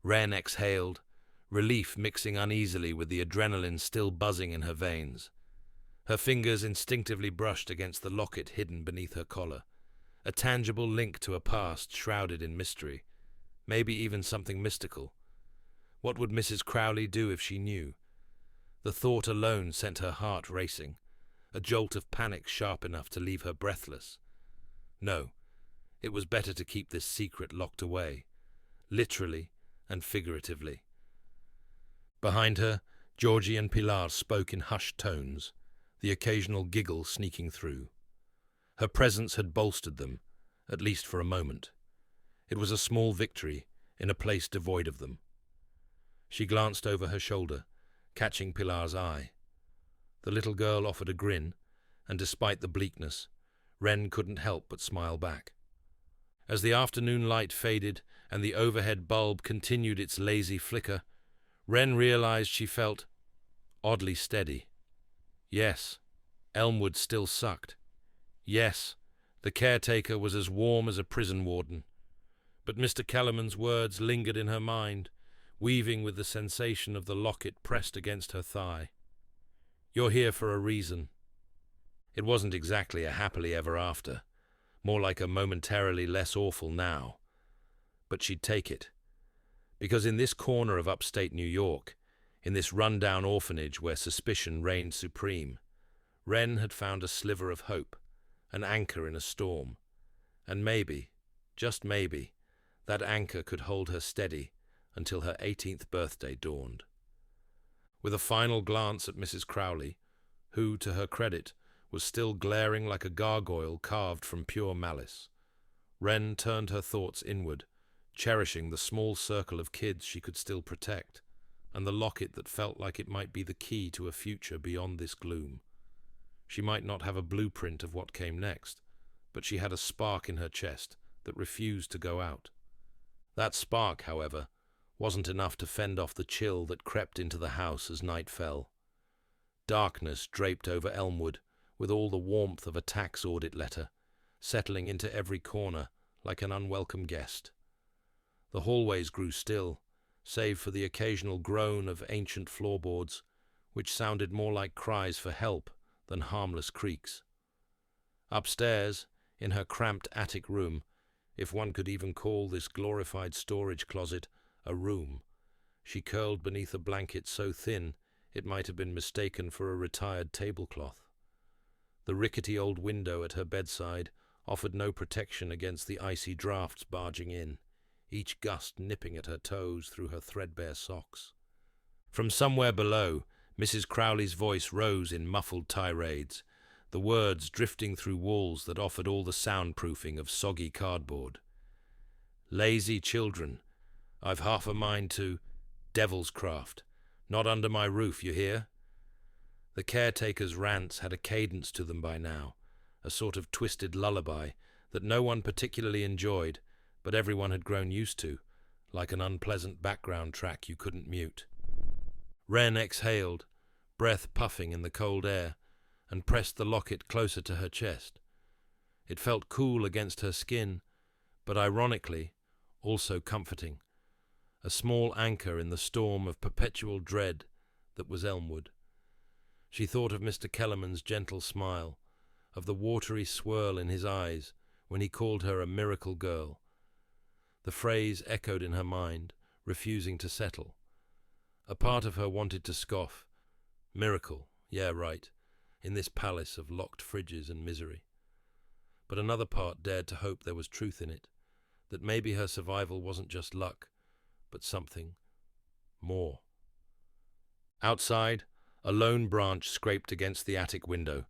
Wren exhaled, relief mixing uneasily with the adrenaline still buzzing in her veins. Her fingers instinctively brushed against the locket hidden beneath her collar, a tangible link to a past shrouded in mystery, maybe even something mystical. What would Mrs. Crowley do if she knew? The thought alone sent her heart racing, a jolt of panic sharp enough to leave her breathless. No, it was better to keep this secret locked away, literally and figuratively. Behind her, Georgie and Pilar spoke in hushed tones, the occasional giggle sneaking through. Her presence had bolstered them, at least for a moment. It was a small victory in a place devoid of them. She glanced over her shoulder, catching Pilar's eye. The little girl offered a grin, and despite the bleakness, Wren couldn't help but smile back. As the afternoon light faded and the overhead bulb continued its lazy flicker, Wren realized she felt oddly steady. Yes, Elmwood still sucked. Yes, the caretaker was as warm as a prison warden. But Mr. Kellerman's words lingered in her mind, weaving with the sensation of the locket pressed against her thigh. "You're here for a reason." It wasn't exactly a happily ever after, more like a momentarily less awful now. But she'd take it. Because in this corner of upstate New York, in this run-down orphanage where suspicion reigned supreme, Wren had found a sliver of hope, an anchor in a storm. And maybe, just maybe, that anchor could hold her steady until her 18th birthday dawned. With a final glance at Mrs. Crowley, who, to her credit, was still glaring like a gargoyle carved from pure malice, Wren turned her thoughts inward, cherishing the small circle of kids she could still protect, and the locket that felt like it might be the key to a future beyond this gloom. She might not have a blueprint of what came next, but she had a spark in her chest that refused to go out. That spark, however, wasn't enough to fend off the chill that crept into the house as night fell. Darkness draped over Elmwood with all the warmth of a tax audit letter, settling into every corner like an unwelcome guest. The hallways grew still, save for the occasional groan of ancient floorboards, which sounded more like cries for help than harmless creaks. Upstairs, in her cramped attic room, if one could even call this glorified storage closet a room, she curled beneath a blanket so thin it might have been mistaken for a retired tablecloth. The rickety old window at her bedside offered no protection against the icy draughts barging in, each gust nipping at her toes through her threadbare socks. From somewhere below, Mrs. Crowley's voice rose in muffled tirades, the words drifting through walls that offered all the soundproofing of soggy cardboard. "Lazy children. I've half a mind to... Devil's craft. Not under my roof, you hear?" The caretaker's rants had a cadence to them by now, a sort of twisted lullaby that no one particularly enjoyed, but everyone had grown used to, like an unpleasant background track you couldn't mute. Wren exhaled, breath puffing in the cold air, and pressed the locket closer to her chest. It felt cool against her skin, but ironically, also comforting. A small anchor in the storm of perpetual dread that was Elmwood. She thought of Mr. Kellerman's gentle smile, of the watery swirl in his eyes when he called her a miracle girl. The phrase echoed in her mind, refusing to settle. A part of her wanted to scoff. Miracle, yeah, right, in this palace of locked fridges and misery. But another part dared to hope there was truth in it, that maybe her survival wasn't just luck, but something more. Outside, a lone branch scraped against the attic window,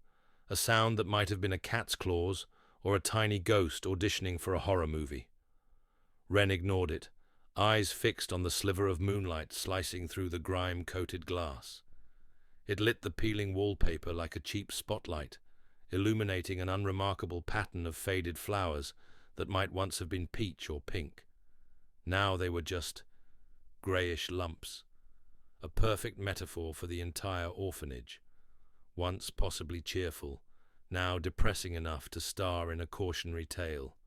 a sound that might have been a cat's claws or a tiny ghost auditioning for a horror movie. Wren ignored it, eyes fixed on the sliver of moonlight slicing through the grime-coated glass. It lit the peeling wallpaper like a cheap spotlight, illuminating an unremarkable pattern of faded flowers that might once have been peach or pink. Now they were just greyish lumps, a perfect metaphor for the entire orphanage, once possibly cheerful, now depressing enough to star in a cautionary tale.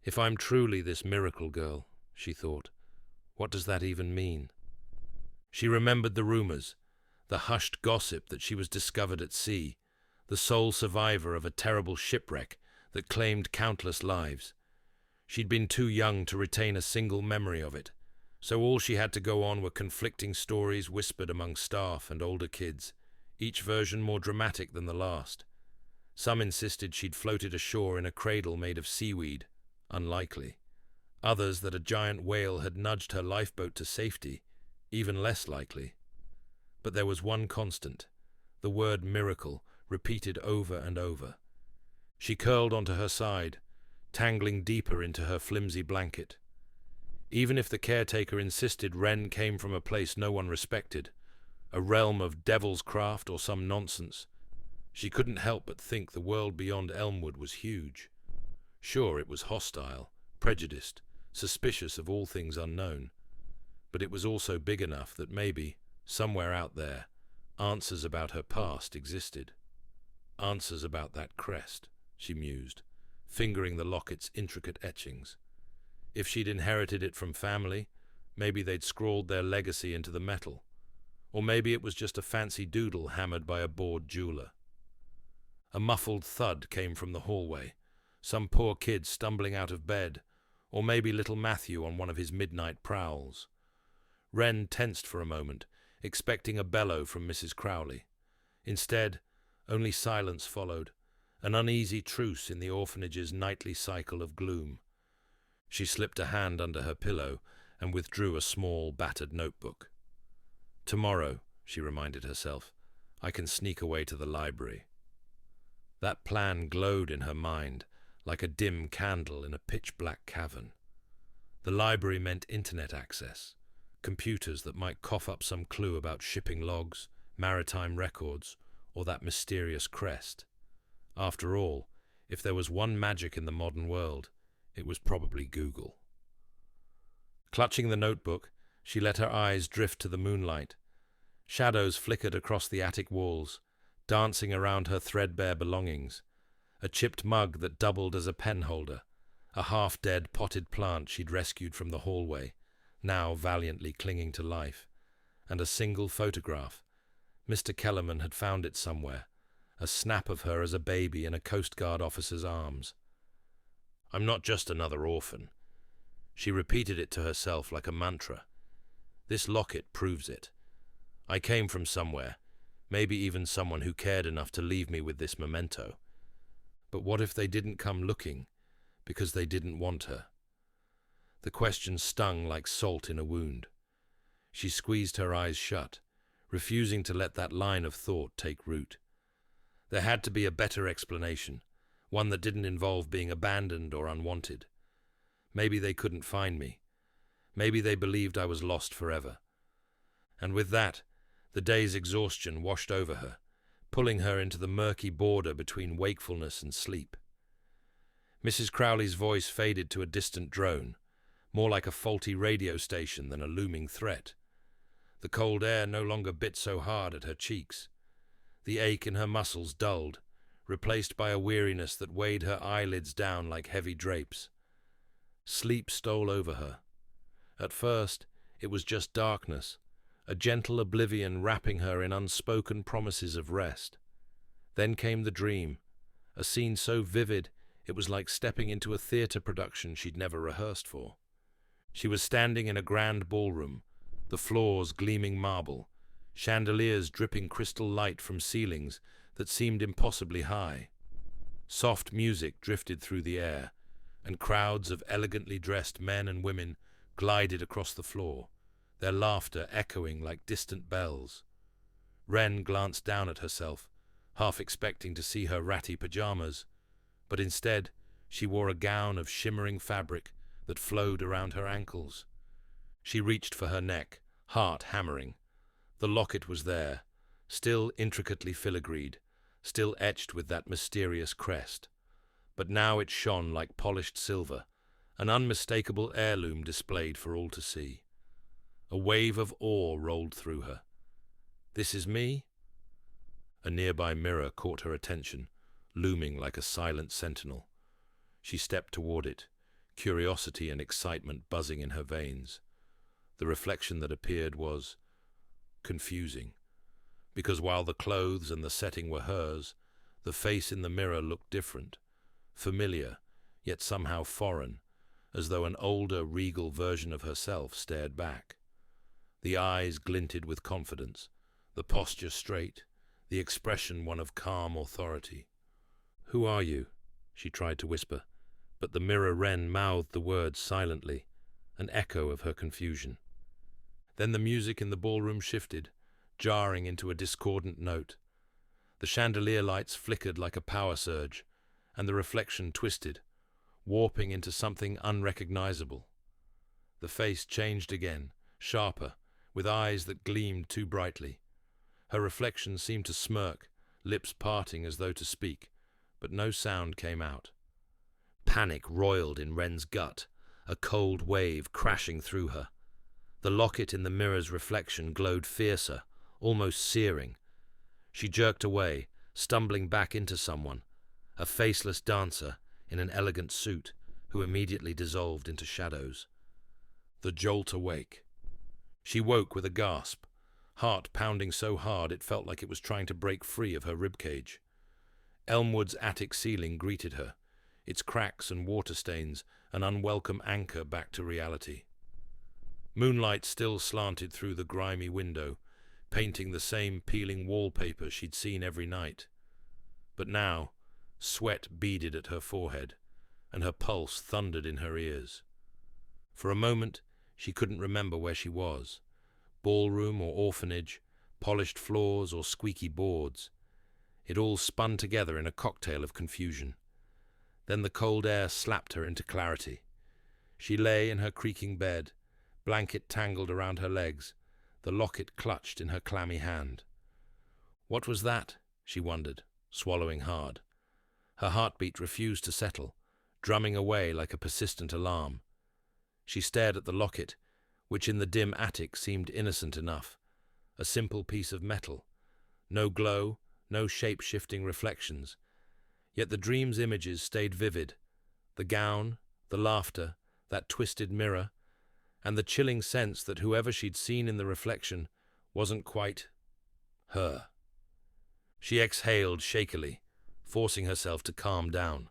If I'm truly this miracle girl, she thought, what does that even mean? She remembered the rumours, the hushed gossip that she was discovered at sea, the sole survivor of a terrible shipwreck that claimed countless lives. She'd been too young to retain a single memory of it, so all she had to go on were conflicting stories whispered among staff and older kids, each version more dramatic than the last. Some insisted she'd floated ashore in a cradle made of seaweed, unlikely. Others that a giant whale had nudged her lifeboat to safety, even less likely. But there was one constant, the word miracle, repeated over and over. She curled onto her side, tangling deeper into her flimsy blanket. Even if the caretaker insisted Wren came from a place no one respected, a realm of devil's craft or some nonsense, she couldn't help but think the world beyond Elmwood was huge. Sure, it was hostile, prejudiced, suspicious of all things unknown, but it was also big enough that maybe, somewhere out there, answers about her past existed. Answers about that crest, she mused, fingering the locket's intricate etchings. If she'd inherited it from family, maybe they'd scrawled their legacy into the metal. Or maybe it was just a fancy doodle hammered by a bored jeweler. A muffled thud came from the hallway, some poor kid stumbling out of bed, or maybe little Matthew on one of his midnight prowls. Wren tensed for a moment, expecting a bellow from Mrs. Crowley. Instead, only silence followed, an uneasy truce in the orphanage's nightly cycle of gloom. She slipped a hand under her pillow and withdrew a small, battered notebook. Tomorrow, she reminded herself, I can sneak away to the library. That plan glowed in her mind, like a dim candle in a pitch-black cavern. The library meant internet access, computers that might cough up some clue about shipping logs, maritime records, or that mysterious crest. After all, if there was one magic in the modern world, it was probably Google. Clutching the notebook, she let her eyes drift to the moonlight. Shadows flickered across the attic walls, dancing around her threadbare belongings. A chipped mug that doubled as a pen holder, a half-dead potted plant she'd rescued from the hallway, now valiantly clinging to life, and a single photograph. Mr. Kellerman had found it somewhere, a snap of her as a baby in a Coast Guard officer's arms. I'm not just another orphan. She repeated it to herself like a mantra. This locket proves it. I came from somewhere, maybe even someone who cared enough to leave me with this memento. But what if they didn't come looking, because they didn't want her? The question stung like salt in a wound. She squeezed her eyes shut, refusing to let that line of thought take root. There had to be a better explanation, one that didn't involve being abandoned or unwanted. Maybe they couldn't find me. Maybe they believed I was lost forever. And with that, the day's exhaustion washed over her, pulling her into the murky border between wakefulness and sleep. Mrs. Crowley's voice faded to a distant drone, more like a faulty radio station than a looming threat. The cold air no longer bit so hard at her cheeks. The ache in her muscles dulled, replaced by a weariness that weighed her eyelids down like heavy drapes. Sleep stole over her. At first, it was just darkness, a gentle oblivion wrapping her in unspoken promises of rest. Then came the dream, a scene so vivid It was like stepping into a theatre production she'd never rehearsed for. She was standing in a grand ballroom, the floors gleaming marble, chandeliers dripping crystal light from ceilings that seemed impossibly high. Soft music drifted through the air, and crowds of elegantly dressed men and women glided across the floor, their laughter echoing like distant bells. Wren glanced down at herself, half expecting to see her ratty pajamas, but instead she wore a gown of shimmering fabric that flowed around her ankles. She reached for her neck, heart hammering. The locket was there, still intricately filigreed, still etched with that mysterious crest. But now it shone like polished silver, an unmistakable heirloom displayed for all to see. A wave of awe rolled through her. "This is me?" A nearby mirror caught her attention, looming like a silent sentinel. She stepped toward it, curiosity and excitement buzzing in her veins. The reflection that appeared was confusing, because while the clothes and the setting were hers, the face in the mirror looked different, familiar, yet somehow foreign, as though an older, regal version of herself stared back. The eyes glinted with confidence, the posture straight, the expression one of calm authority. "Who are you?" she tried to whisper, but the mirror Wren mouthed the words silently, an echo of her confusion. Then the music in the ballroom shifted, jarring into a discordant note. The chandelier lights flickered like a power surge, and the reflection twisted, warping into something unrecognizable. The face changed again, sharper, with eyes that gleamed too brightly. Her reflection seemed to smirk, lips parting as though to speak, but no sound came out. Panic roiled in Wren's gut, a cold wave crashing through her. The locket in the mirror's reflection glowed fiercer, almost searing. She jerked away, stumbling back into someone, a faceless dancer in an elegant suit who immediately dissolved into shadows. The jolt awake. She woke with a gasp, heart pounding so hard it felt like it was trying to break free of her ribcage. Elmwood's attic ceiling greeted her, its cracks and water stains an unwelcome anchor back to reality. Moonlight still slanted through the grimy window, painting the same peeling wallpaper she'd seen every night. But now, sweat beaded at her forehead, and her pulse thundered in her ears. For a moment, she couldn't remember where she was. Ballroom or orphanage, polished floors or squeaky boards. It all spun together in a cocktail of confusion. Then the cold air slapped her into clarity. She lay in her creaking bed, blanket tangled around her legs, the locket clutched in her clammy hand. What was that? She wondered, swallowing hard. Her heartbeat refused to settle, drumming away like a persistent alarm. She stared at the locket, which in the dim attic seemed innocent enough, a simple piece of metal, no glow, no shape-shifting reflections. Yet the dream's images stayed vivid, the gown, the laughter, that twisted mirror, and the chilling sense that whoever she'd seen in the reflection wasn't quite her. She exhaled shakily, forcing herself to calm down.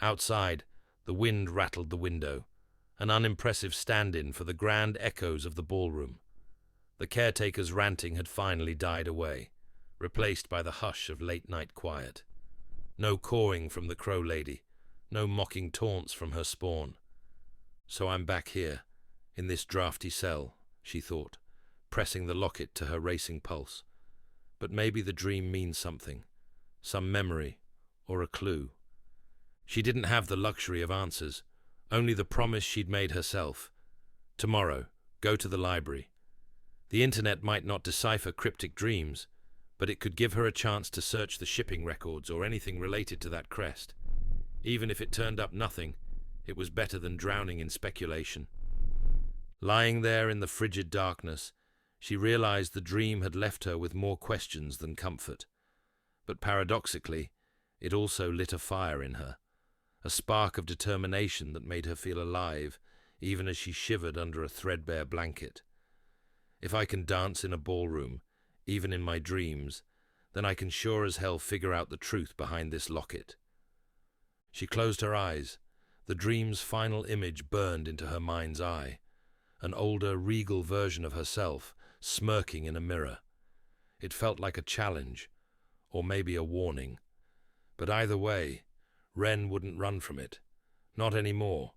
Outside, the wind rattled the window, an unimpressive stand-in for the grand echoes of the ballroom. The caretaker's ranting had finally died away, replaced by the hush of late-night quiet. No cawing from the crow lady, no mocking taunts from her spawn. So I'm back here, in this drafty cell, she thought, pressing the locket to her racing pulse. But maybe the dream means something, some memory, or a clue. She didn't have the luxury of answers, only the promise she'd made herself. Tomorrow, go to the library. The internet might not decipher cryptic dreams, but it could give her a chance to search the shipping records or anything related to that crest. Even if it turned up nothing, it was better than drowning in speculation. Lying there in the frigid darkness, she realized the dream had left her with more questions than comfort. But paradoxically, it also lit a fire in her, a spark of determination that made her feel alive, even as she shivered under a threadbare blanket. If I can dance in a ballroom, even in my dreams, then I can sure as hell figure out the truth behind this locket. She closed her eyes. The dream's final image burned into her mind's eye. An older, regal version of herself, smirking in a mirror. It felt like a challenge, or maybe a warning. But either way, Wren wouldn't run from it. Not anymore.